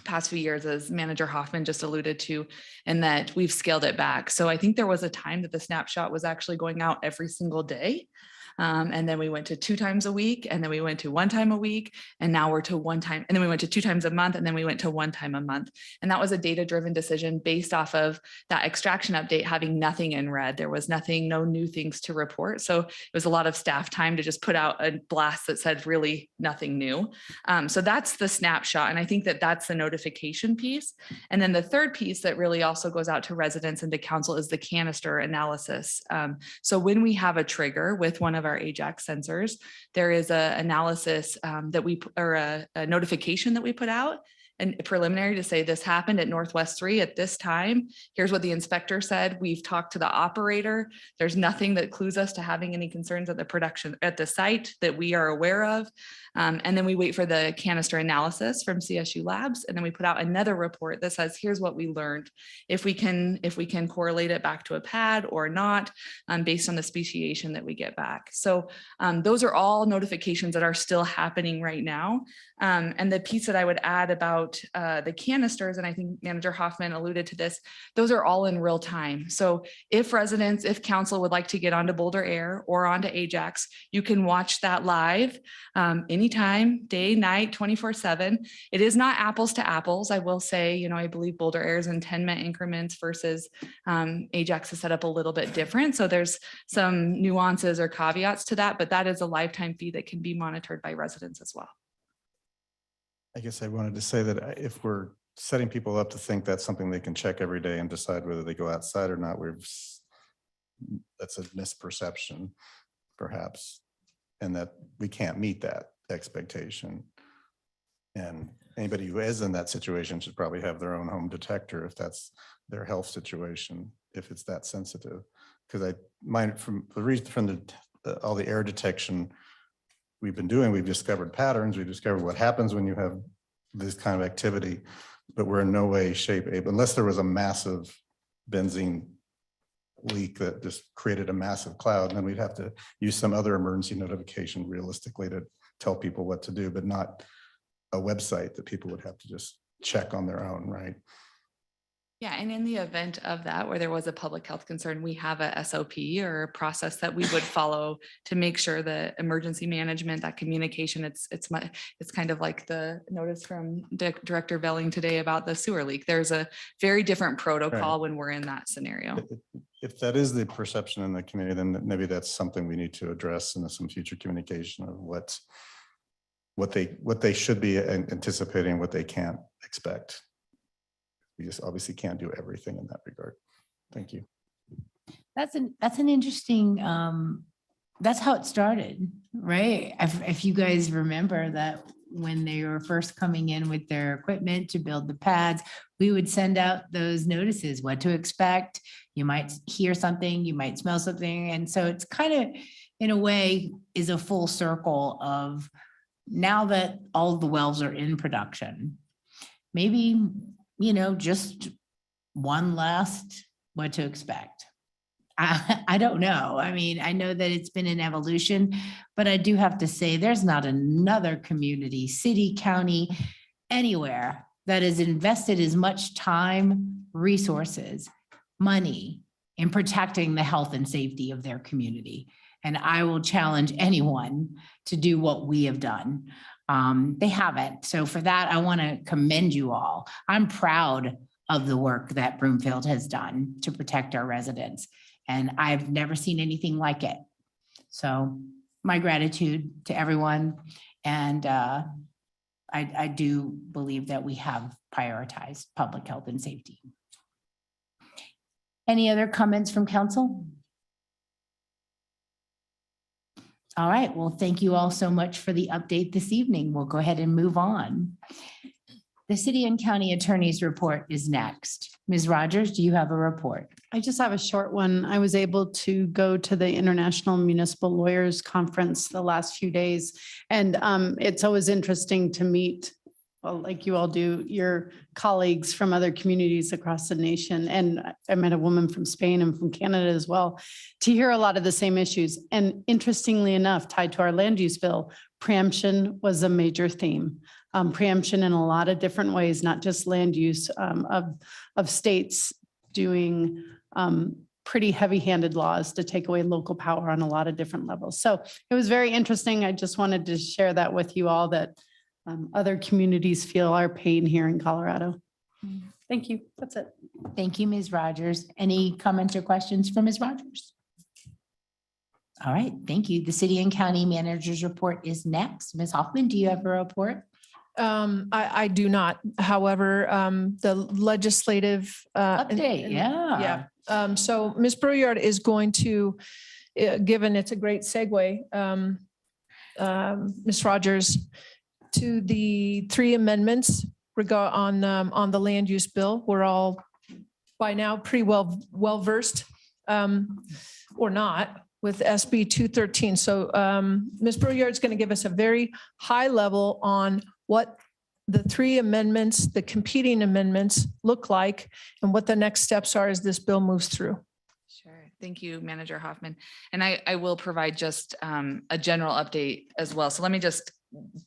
past few years, as Manager Hoffman just alluded to, and that we've scaled it back. So I think there was a time that the snapshot was actually going out every single day. And then we went to 2 times a week, and then we went to 1 time a week, and now we're to 1 time, and then we went to 2 times a month, and then we went to 1 time a month. And that was a data-driven decision based off of that extraction update having nothing in red. There was nothing, no new things to report. So it was a lot of staff time to just put out a blast that said really nothing new. So that's the snapshot. And I think that that's the notification piece. And then the third piece that really also goes out to residents and to council is the canister analysis. So when we have a trigger with one of our Ajax sensors, there is a analysis a notification that we put out and preliminary to say this happened at Northwest 3 at this time. Here's what the inspector said. We've talked to the operator. There's nothing that clues us to having any concerns at the site that we are aware of. And then we wait for the canister analysis from CSU Labs. And then we put out another report that says, here's what we learned. If we can correlate it back to a pad or not, based on the speciation that we get back. So those are all notifications that are still happening right now. And the piece that I would add about the canisters, and I think Manager Hoffman alluded to this, those are all in real time. So if council would like to get onto Boulder Air or onto Ajax, you can watch that live anytime, day, night, 24/7. It is not apples to apples. I will say, I believe Boulder Air is in 10-minute increments versus Ajax is set up a little bit different. So there's some nuances or caveats to that, but that is a lifetime fee that can be monitored by residents as well. I guess I wanted to say that if we're setting people up to think that's something they can check every day and decide whether they go outside or not, that's a misperception, perhaps, and that we can't meet that expectation. And anybody who is in that situation should probably have their own home detector if that's their health situation, if it's that sensitive. Because from all the air detection we've been doing, we've discovered patterns, we've discovered what happens when you have this kind of activity, but we're in no way, shape, able, unless there was a massive benzene leak that just created a massive cloud, and then we'd have to use some other emergency notification realistically to tell people what to do, but not a website that people would have to just check on their own, right? Yeah, and in the event of that, where there was a public health concern, we have a SOP or a process that we would follow to make sure that emergency management, that communication, it's kind of like the notice from Director Velling today about the sewer leak. There's a very different protocol when we're in that scenario. If that is the perception in the community, then maybe that's something we need to address in some future communication of what they should be anticipating, what they can't expect. We just obviously can't do everything in that regard. Thank you. That's an interesting, that's how it started, right? If you guys remember that when they were first coming in with their equipment to build the pads, we would send out those notices, what to expect. You might hear something, you might smell something. And so it's kind of, in a way, is a full circle of now that all the wells are in production, maybe, just one last what to expect. I don't know. I mean, I know that it's been an evolution, but I do have to say there's not another community, city, county, anywhere that has invested as much time, resources, money in protecting the health and safety of their community. And I will challenge anyone to do what we have done. They haven't. So for that, I want to commend you all. I'm proud of the work that Broomfield has done to protect our residents. And I've never seen anything like it. So my gratitude to everyone. And I do believe that we have prioritized public health and safety. Any other comments from council? All right, well, thank you all so much for the update this evening. We'll go ahead and move on. The city and county attorney's report is next. Ms. Rogers, do you have a report? I just have a short one. I was able to go to the International Municipal Lawyers Conference the last few days. And it's always interesting to meet, well, like you all do, your colleagues from other communities across the nation. And I met a woman from Spain and from Canada as well, to hear a lot of the same issues. And interestingly enough, tied to our land use bill, preemption was a major theme. Preemption in a lot of different ways, not just land use, of states doing pretty heavy-handed laws to take away local power on a lot of different levels. So it was very interesting. I just wanted to share that with you all, that other communities feel our pain here in Colorado. Thank you. That's it. Thank you, Ms. Rogers. Any comments or questions for Ms. Rogers? All right, thank you. The city and county manager's report is next. Ms. Hoffman, do you have a report? I do not. However, the legislative update, yeah. So Ms. Brouillard is going to, given it's a great segue, Ms. Rogers, to the 3 amendments on the land use bill. We're all by now pretty well versed, or not, with SB 213. So Ms. Brouillard is going to give us a very high level on what the 3 amendments, the competing amendments look like, and what the next steps are as this bill moves through. Sure. Thank you, Manager Hoffman. And I will provide just a general update as well. So let me just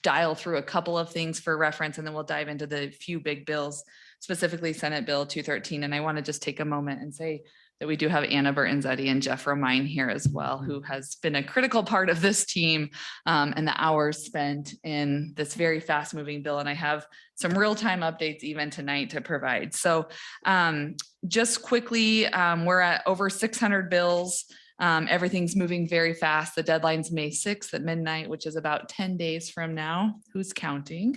dial through a couple of things for reference, and then we'll dive into the few big bills, specifically Senate Bill 213. And I want to just take a moment and say that we do have Anna Bertanzetti and Jeff Romine here as well, who has been a critical part of this team and the hours spent in this very fast moving bill. And I have some real-time updates even tonight to provide. So just quickly, we're at over 600 bills. Everything's moving very fast. The deadline's May 6th at midnight, which is about 10 days from now. Who's counting?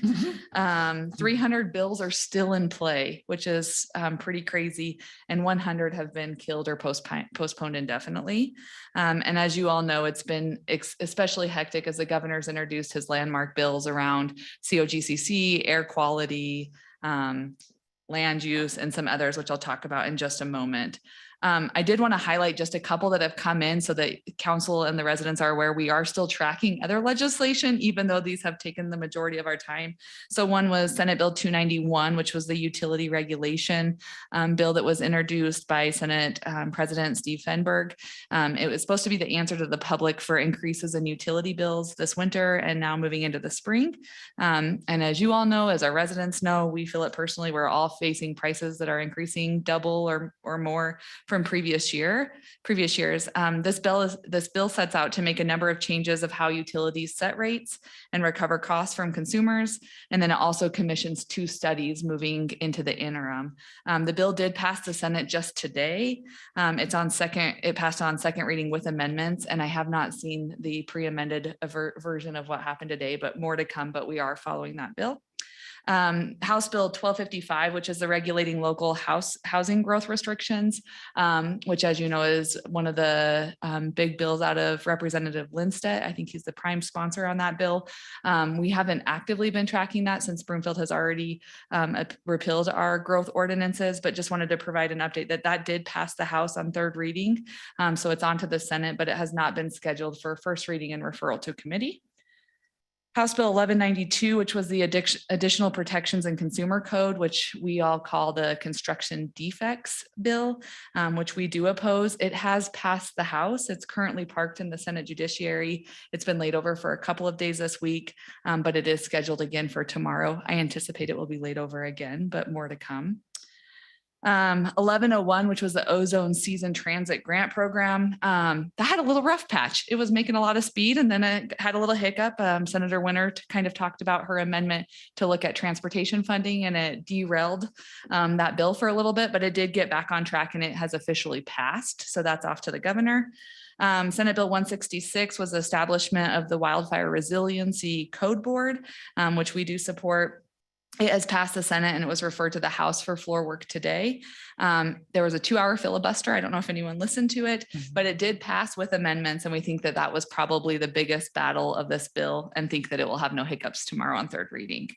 300 bills are still in play, which is pretty crazy. And 100 have been killed or postponed indefinitely. And as you all know, it's been especially hectic as the governor's introduced his landmark bills around COGCC, air quality, land use, and some others, which I'll talk about in just a moment. I did want to highlight just a couple that have come in so that council and the residents are aware we are still tracking other legislation, even though these have taken the majority of our time. So one was Senate Bill 291, which was the utility regulation bill that was introduced by Senate President Steve Fenberg. It was supposed to be the answer to the public for increases in utility bills this winter and now moving into the spring. And as you all know, as our residents know, we feel it personally, we're all facing prices that are increasing double or more from previous years. This bill sets out to make a number of changes of how utilities set rates and recover costs from consumers. And then it also commissions 2 studies moving into the interim. The bill did pass the Senate just today. It passed on second reading with amendments, and I have not seen the pre-amended version of what happened today, but more to come, but we are following that bill. House Bill 1255, which is the regulating local housing growth restrictions, which, as you know, is one of the big bills out of Representative Lindstedt. I think he's the prime sponsor on that bill. We haven't actively been tracking that since Broomfield has already repealed our growth ordinances, but just wanted to provide an update that did pass the House on third reading. So it's on to the Senate, but it has not been scheduled for first reading and referral to committee. House Bill 1192, which was the additional protections in consumer code, which we all call the construction defects bill, which we do oppose. It has passed the House. It's currently parked in the Senate Judiciary. It's been laid over for a couple of days this week, but it is scheduled again for tomorrow. I anticipate it will be laid over again, but more to come. 1101, which was the Ozone Season Transit Grant Program, that had a little rough patch. It was making a lot of speed and then it had a little hiccup. Senator Winter kind of talked about her amendment to look at transportation funding, and it derailed that bill for a little bit, but it did get back on track and it has officially passed. So that's off to the governor. Senate Bill 166 was the establishment of the Wildfire Resiliency Code Board, which we do support. It has passed the Senate and it was referred to the House for floor work today. There was a 2-hour filibuster. I don't know if anyone listened to it, but it did pass with amendments. And we think that that was probably the biggest battle of this bill and think that it will have no hiccups tomorrow on third reading.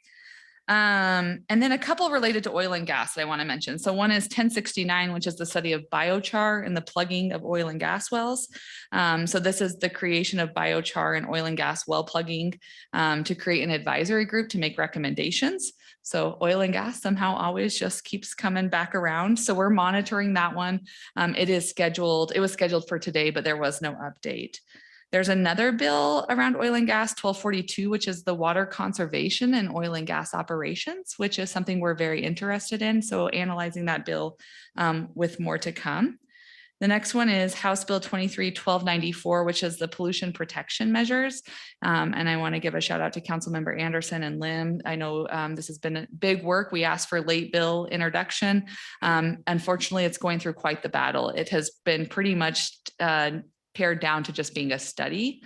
And then a couple related to oil and gas that I want to mention. So one is 1069, which is the study of biochar and the plugging of oil and gas wells. So this is the creation of biochar and oil and gas well plugging to create an advisory group to make recommendations. So oil and gas somehow always just keeps coming back around. So we're monitoring that one. It was scheduled for today, but there was no update. There's another bill around oil and gas, 1242, which is the water conservation and oil and gas operations, which is something we're very interested in. So analyzing that bill with more to come. The next one is House Bill 23-1294, which is the pollution protection measures. And I want to give a shout out to Councilmember Anderson and Lim. I know this has been a big work. We asked for late bill introduction. Unfortunately, it's going through quite the battle. It has been pretty much pared down to just being a study,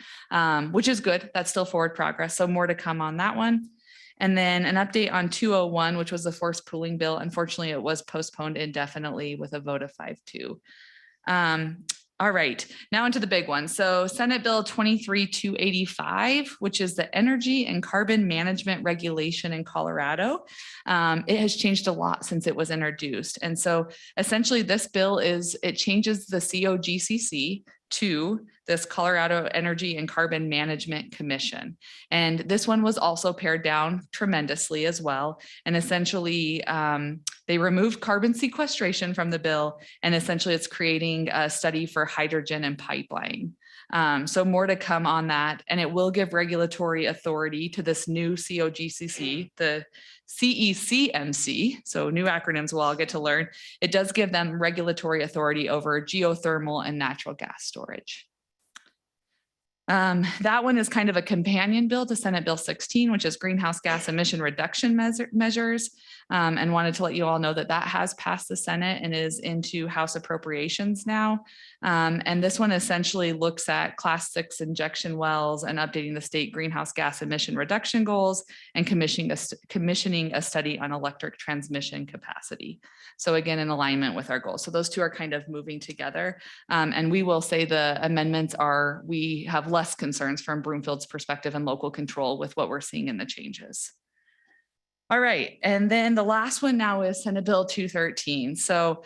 which is good. That's still forward progress. So more to come on that one. And then an update on 201, which was the forced pooling bill. Unfortunately, it was postponed indefinitely with a vote of 5-2. All right, now into the big one. So Senate Bill 23285, which is the energy and carbon management regulation in Colorado. It has changed a lot since it was introduced. And so essentially this bill it changes the COGCC to this Colorado Energy and Carbon Management Commission. And this one was also pared down tremendously as well. And essentially they removed carbon sequestration from the bill. And essentially it's creating a study for hydrogen and pipeline. So more to come on that. And it will give regulatory authority to this new COGCC, the CECMC. So new acronyms we'll all get to learn. It does give them regulatory authority over geothermal and natural gas storage. That one is kind of a companion bill to Senate Bill 16, which is greenhouse gas emission reduction measures. And wanted to let you all know that that has passed the Senate and is into House appropriations now. And this one essentially looks at Class 6 injection wells and updating the state greenhouse gas emission reduction goals and commissioning a study on electric transmission capacity. So again, in alignment with our goals. So those two are kind of moving together. And we will say the amendments we have less concerns from Broomfield's perspective and local control with what we're seeing in the changes. All right, and then the last one now is Senate Bill 213. So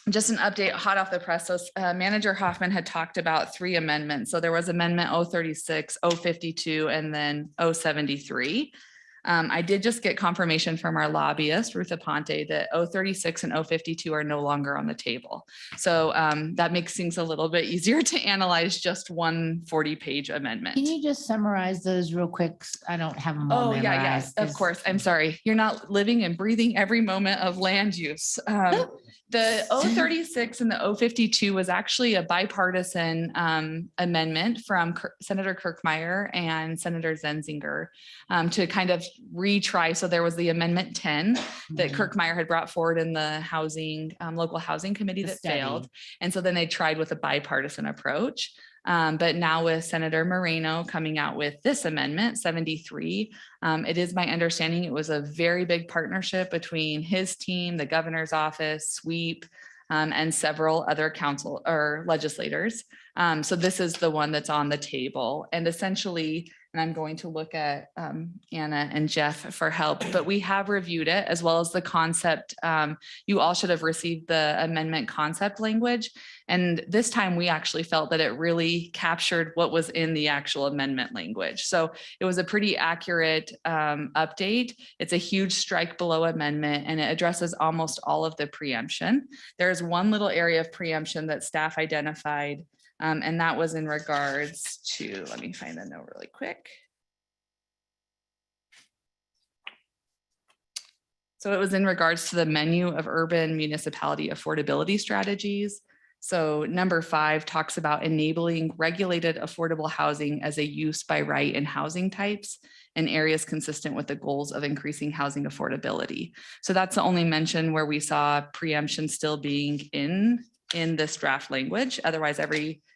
just an update hot off the press. So Manager Hoffman had talked about 3 amendments. So there was amendment 036, 052, and then 073. I did just get confirmation from our lobbyist, Ruth Aponte, that 036 and 052 are no longer on the table. So that makes things a little bit easier to analyze just one 40-page amendment. Can you just summarize those real quick? I don't have them all memorized. Yes, of course. I'm sorry. You're not living and breathing every moment of land use. The 036 and the 052 was actually a bipartisan amendment from Senator Kirkmeyer and Senator Zenzinger to kind of retry. So there was the Amendment 10 that Mhm. Kirk Meyer had brought forward in the housing, local housing committee The that study. failed. And so then they tried with a bipartisan approach. But now with Senator Moreno coming out with this amendment 73, it is my understanding it was a very big partnership between his team, the governor's office, SWEEP, and several other council or legislators. So this is the one that's on the table. And essentially, and I'm going to look at Anna and Jeff for help, but we have reviewed it as well as the concept. You all should have received the amendment concept language. And this time we actually felt that it really captured what was in the actual amendment language. So it was a pretty accurate update. It's a huge strike below amendment and it addresses almost all of the preemption. There's one little area of preemption that staff identified. And that was in regards to, let me find the note really quick. So it was in regards to the menu of urban municipality affordability strategies. So number 5 talks about enabling regulated affordable housing as a use by right in housing types and areas consistent with the goals of increasing housing affordability. So that's the only mention where we saw preemption still being in this draft language. Otherwise,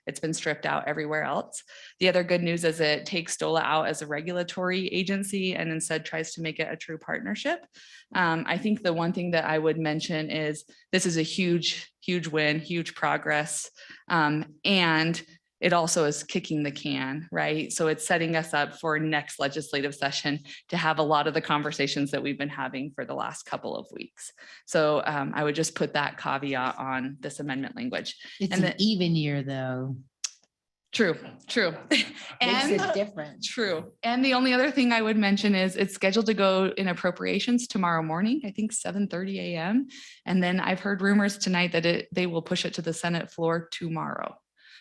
it's been stripped out everywhere else. The other good news is it takes STOLA out as a regulatory agency and instead tries to make it a true partnership. I think the one thing that I would mention is this is a huge, huge win, huge progress. And it also is kicking the can, right? So it's setting us up for next legislative session to have a lot of the conversations that we've been having for the last couple of weeks. So I would just put that caveat on this amendment language. It's And an even year, though. True. Makes And it different. true. And the only other thing I would mention is it's scheduled to go in appropriations tomorrow morning, I think 7:30 a.m. And then I've heard rumors tonight that they will push it to the Senate floor tomorrow.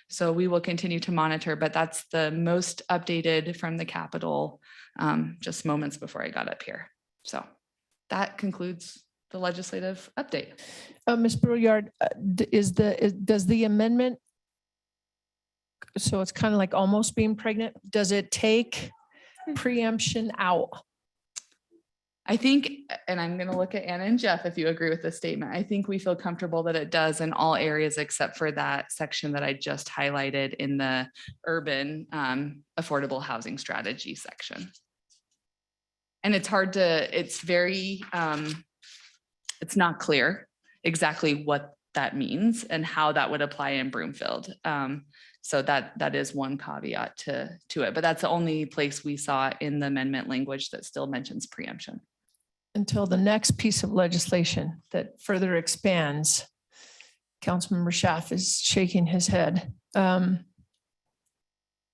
So we will continue to monitor, but that's the most updated from the Capitol just moments before I got up here. So that concludes the legislative update. Ms. Brouillard, does the amendment, so it's kind of like almost being pregnant, does it take preemption out? I think, and I'm going to look at Anna and Jeff if you agree with this statement. I think we feel comfortable that it does in all areas except for that section that I just highlighted in the urban affordable housing strategy section. And it's hard to, it's very, it's not clear exactly what that means and how that would apply in Broomfield. So that is one caveat to it, but that's the only place we saw in the amendment language that still mentions preemption. Until the next piece of legislation that further expands. Councilmember Schaaf is shaking his head.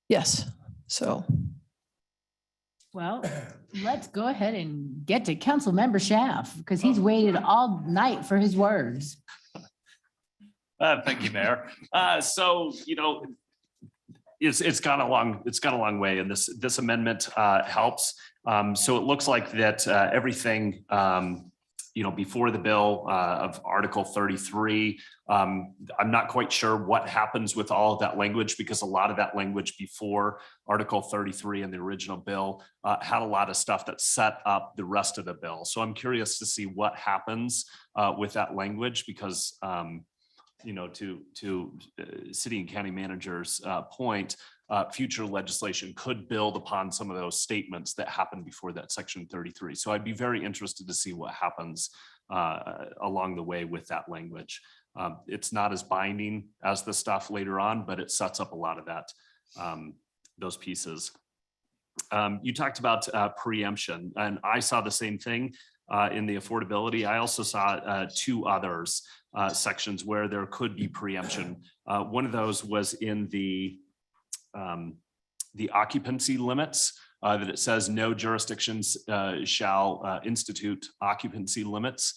Yes, so. Well, let's go ahead and get to Councilmember Schaaf because he's waited all night for his words. Thank you, Mayor. So, it's gone a long way, and this amendment helps. So it looks like that everything before the bill of Article 33. I'm not quite sure what happens with all of that language because a lot of that language before Article 33 in the original bill had a lot of stuff that set up the rest of the bill. So I'm curious to see what happens with that language because to city and county managers' point, future legislation could build upon some of those statements that happened before that Section 33. So I'd be very interested to see what happens along the way with that language. It's not as binding as the stuff later on, but it sets up a lot of that, those pieces. You talked about preemption, and I saw the same thing in the affordability. I also saw two others sections where there could be preemption. One of those was in the occupancy limits that it says no jurisdictions shall institute occupancy limits,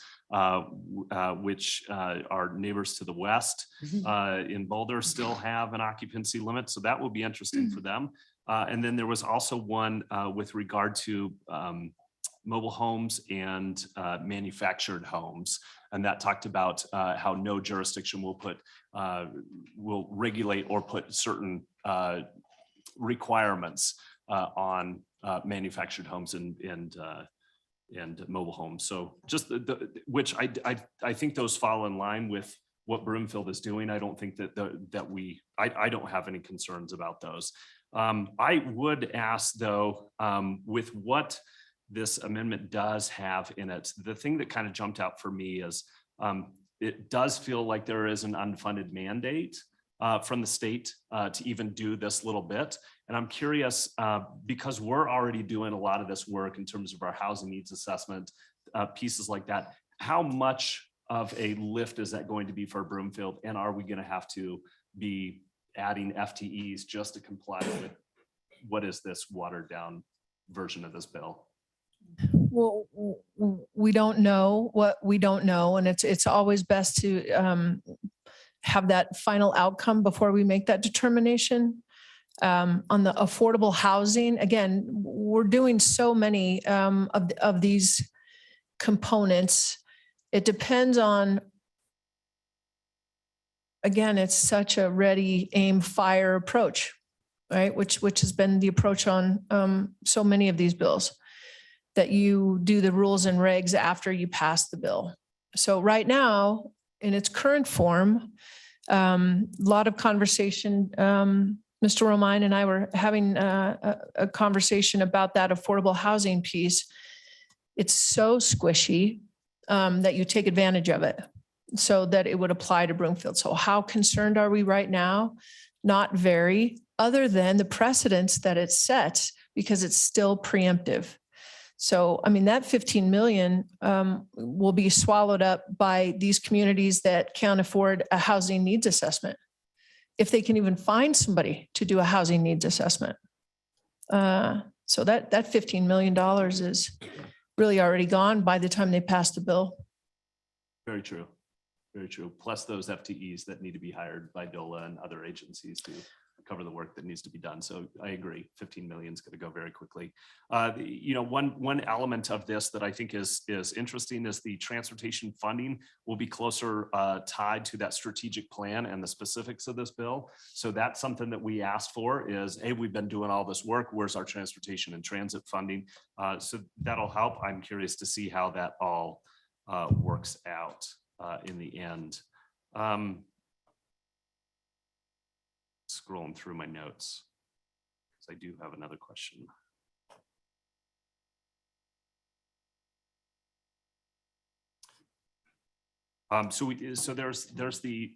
which our neighbors to the west in Boulder still have an occupancy limit. So that will be interesting for them. And then there was also one with regard to mobile homes and manufactured homes. And that talked about how no jurisdiction will regulate or put certain requirements on manufactured homes and mobile homes. So just which I think those fall in line with what Broomfield is doing. I don't think that I don't have any concerns about those. I would ask though, with what this amendment does have in it, the thing that kind of jumped out for me is it does feel like there is an unfunded mandate from the state to even do this little bit. And I'm curious, because we're already doing a lot of this work in terms of our housing needs assessment, pieces like that, how much of a lift is that going to be for Broomfield? And are we going to have to be adding FTEs just to comply with what is this watered down version of this bill? Well, we don't know what we don't know, and it's always best to have that final outcome before we make that determination. On the affordable housing, again, we're doing so many of these components. It depends on, again, it's such a ready, aim, fire approach, right? Which has been the approach on so many of these bills, that you do the rules and regs after you pass the bill. So right now, in its current form, a lot of conversation, Mr. Romine and I were having a conversation about that affordable housing piece. It's so squishy that you take advantage of it so that it would apply to Broomfield. So how concerned are we right now? Not very, other than the precedents that it sets, because it's still preemptive. So, I mean, that 15 million will be swallowed up by these communities that can't afford a housing needs assessment, if they can even find somebody to do a housing needs assessment. So that $15 million is really already gone by the time they pass the bill. Very true. Very true. Plus those FTEs that need to be hired by DOLA and other agencies to cover the work that needs to be done. So I agree, 15 million is going to go very quickly. You know, one element of this that I think is interesting is the transportation funding will be closer tied to that strategic plan and the specifics of this bill. So that's something that we asked for is, hey, we've been doing all this work. Where's our transportation and transit funding? So that'll help. I'm curious to see how that all works out in the end. Scrolling through my notes, because I do have another question. So there's the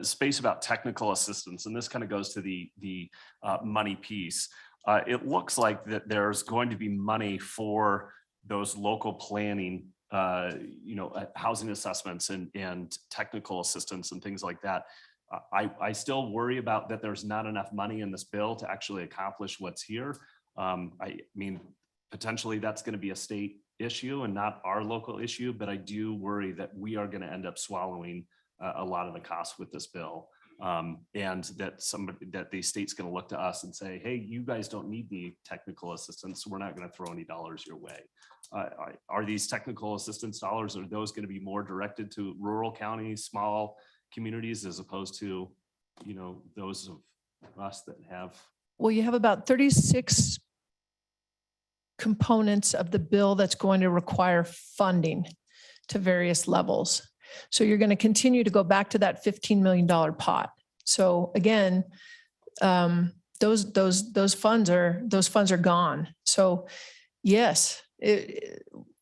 space about technical assistance, and this kind of goes to the money piece. It looks like that there's going to be money for those local planning, you know, housing assessments and technical assistance and things like that. I still worry about that there's not enough money in this bill to actually accomplish what's here. I mean, potentially that's going to be a state issue and not our local issue, but I do worry that we are going to end up swallowing a lot of the costs with this bill. And that the state's going to look to us and say, hey, you guys don't need the technical assistance, so we're not going to throw any dollars your way. Are these technical assistance dollars, are those going to be more directed to rural counties, small communities, as opposed to, you know, those of us that have? Well, you have about 36 components of the bill that's going to require funding to various levels. So you're going to continue to go back to that $15 million pot. So again, those funds are gone. So yes,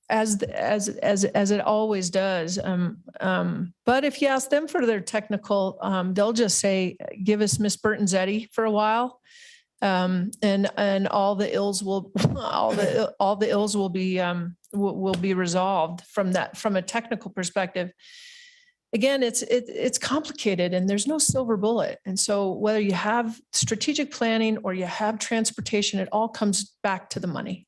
as it always does. But if you ask them for their technical, they'll just say, give us Miss Burton Zeddy for a while. And all the ills will, all the ills will be resolved from that, from a technical perspective. Again, it's complicated and there's no silver bullet. And so whether you have strategic planning or you have transportation, it all comes back to the money.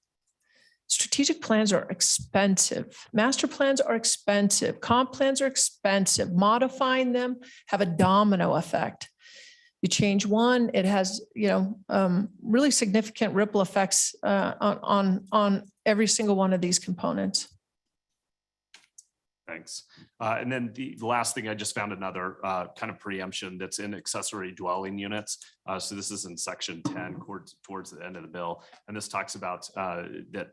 Strategic plans are expensive. Master plans are expensive. Comp plans are expensive. Modifying them have a domino effect. You change one, it has, you know, really significant ripple effects on every single one of these components. Thanks. And then the last thing, I just found another kind of preemption that's in accessory dwelling units. So this is in section 10 towards the end of the bill. And this talks about that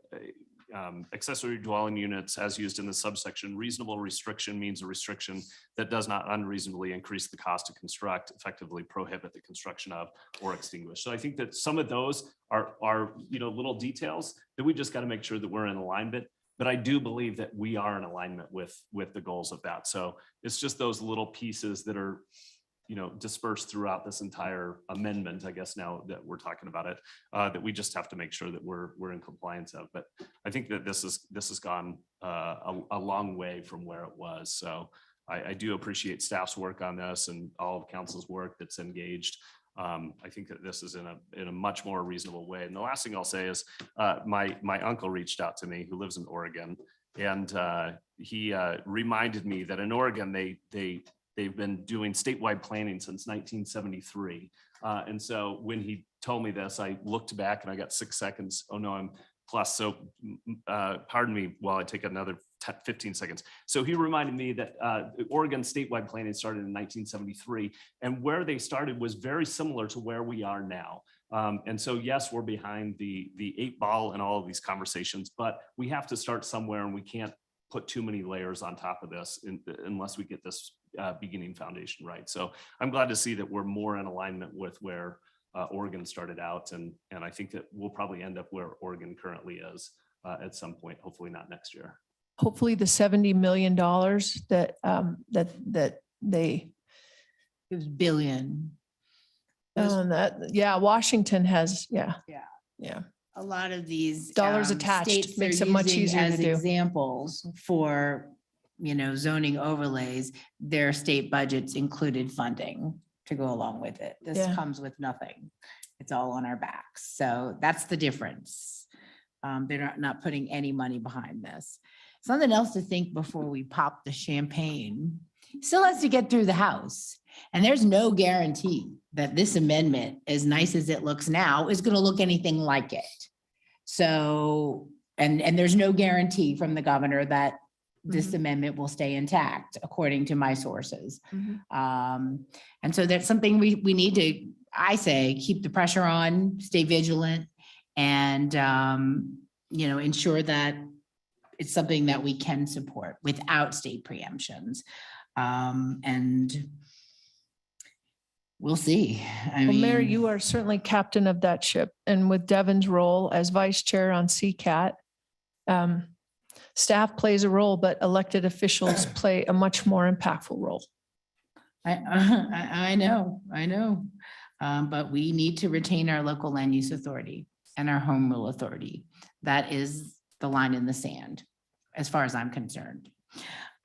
accessory dwelling units as used in the subsection, reasonable restriction means a restriction that does not unreasonably increase the cost to construct, effectively prohibit the construction of or extinguish. So I think that some of those are little details that we just got to make sure that we're in alignment. But I do believe that we are in alignment with the goals of that. So it's just those little pieces that are, dispersed throughout this entire amendment, I guess now that we're talking about it, that we just have to make sure that we're in compliance of. But I think that this has gone a long way from where it was. So I do appreciate staff's work on this and all of council's work that's engaged. I think that this is in a much more reasonable way. And the last thing I'll say is my uncle reached out to me, who lives in Oregon, and he reminded me that in Oregon they've been doing statewide planning since 1973. And so when he told me this, I looked back and I got 6 seconds. Oh no, I'm plus. So pardon me while I take another 15 seconds. So he reminded me that Oregon statewide planning started in 1973, and where they started was very similar to where we are now. And so, yes, we're behind the 8 ball in all of these conversations, but we have to start somewhere, and we can't put too many layers on top of this unless we get this beginning foundation right. So I'm glad to see that we're more in alignment with where Oregon started out. And I think that we'll probably end up where Oregon currently is at some point, hopefully not next year. Hopefully the $70 million that they. It was billion. Washington has, yeah. A lot of these Dollars attached states makes they're it much using easier to as do. examples for, zoning overlays, their state budgets included funding to go along with it. This Yeah. comes with nothing. It's all on our backs. So that's the difference. They're not putting any money behind this. Something else to think before we pop the champagne. Still has to get through the House. And there's no guarantee that this amendment, as nice as it looks now, is going to look anything like it. So, and there's no guarantee from the governor that this amendment will stay intact, according to my sources. And so that's something we need to, I say, keep the pressure on, stay vigilant, and, ensure that it's something that we can support without state preemptions. And we'll see. Well, Mayor, you are certainly captain of that ship, and with Devin's role as vice chair on CCAT, staff plays a role, but elected officials play a much more impactful role. I know. But we need to retain our local land use authority and our home rule authority. That is the line in the sand, as far as I'm concerned.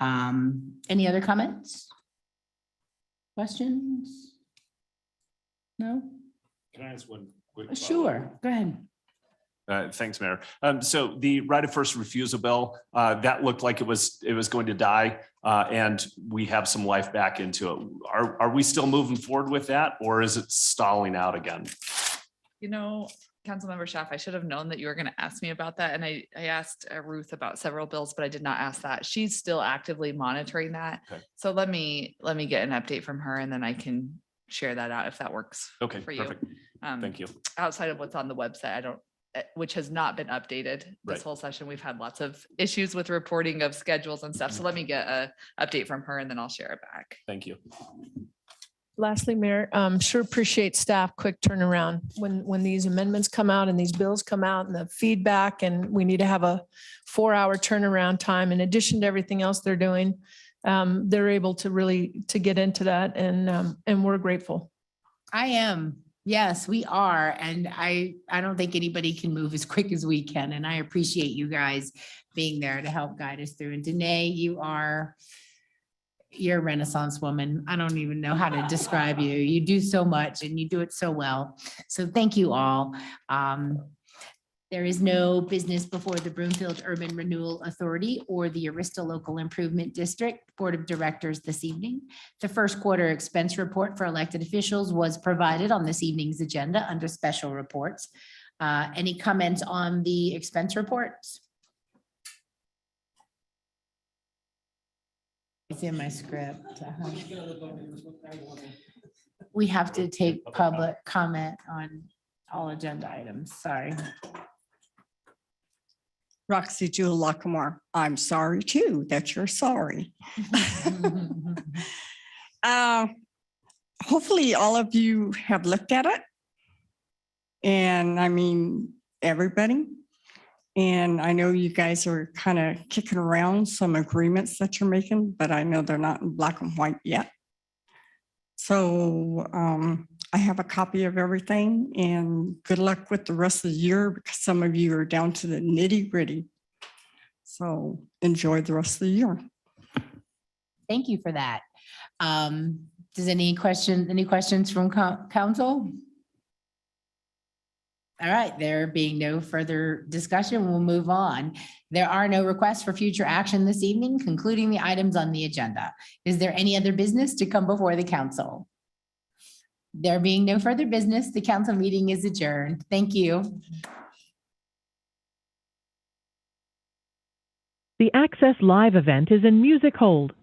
Any other comments? Questions? No? Can I ask one quick? Sure, go ahead. Thanks, Mayor. So the right of first refusal bill, that looked like it was going to die, and we have some life back into it. Are we still moving forward with that, or is it stalling out again? Councilmember Schaaf, I should have known that you were going to ask me about that. And I asked Ruth about several bills, but I did not ask that. She's still actively monitoring that. Okay. So let me get an update from her, and then I can share that out if that works Okay, for you. perfect. Thank you. Outside of what's on the website, which has not been updated this Right. whole session. We've had lots of issues with reporting of schedules and stuff. So let me get a update from her, and then I'll share it back. Thank you. Lastly, Mayor, sure appreciate staff quick turnaround when these amendments come out and these bills come out and the feedback, and we need to have a 4-hour turnaround time in addition to everything else they're doing. They're able to really get into that, and we're grateful. I am. Yes, we are. And I don't think anybody can move as quick as we can. And I appreciate you guys being there to help guide us through. And Danae, you're a Renaissance woman. I don't even know how to describe you. You do so much and you do it so well. So thank you all. There is no business before the Broomfield Urban Renewal Authority or the Arista Local Improvement District Board of Directors this evening. The first quarter expense report for elected officials was provided on this evening's agenda under special reports. Any comments on the expense reports? It's in my script. We have to take public comment on all agenda items. Sorry. Roxy Jewel Lockamore, I'm sorry too, that you're sorry. Hopefully all of you have looked at it. And I mean, everybody. And I know you guys are kind of kicking around some agreements that you're making, but I know they're not in black and white yet. So I have a copy of everything and good luck with the rest of the year because some of you are down to the nitty gritty. So enjoy the rest of the year. Thank you for that. Does any questions from council? All right, there being no further discussion, we'll move on. There are no requests for future action this evening, concluding the items on the agenda. Is there any other business to come before the council? There being no further business, the council meeting is adjourned. Thank you. The Access Live event is in music hold.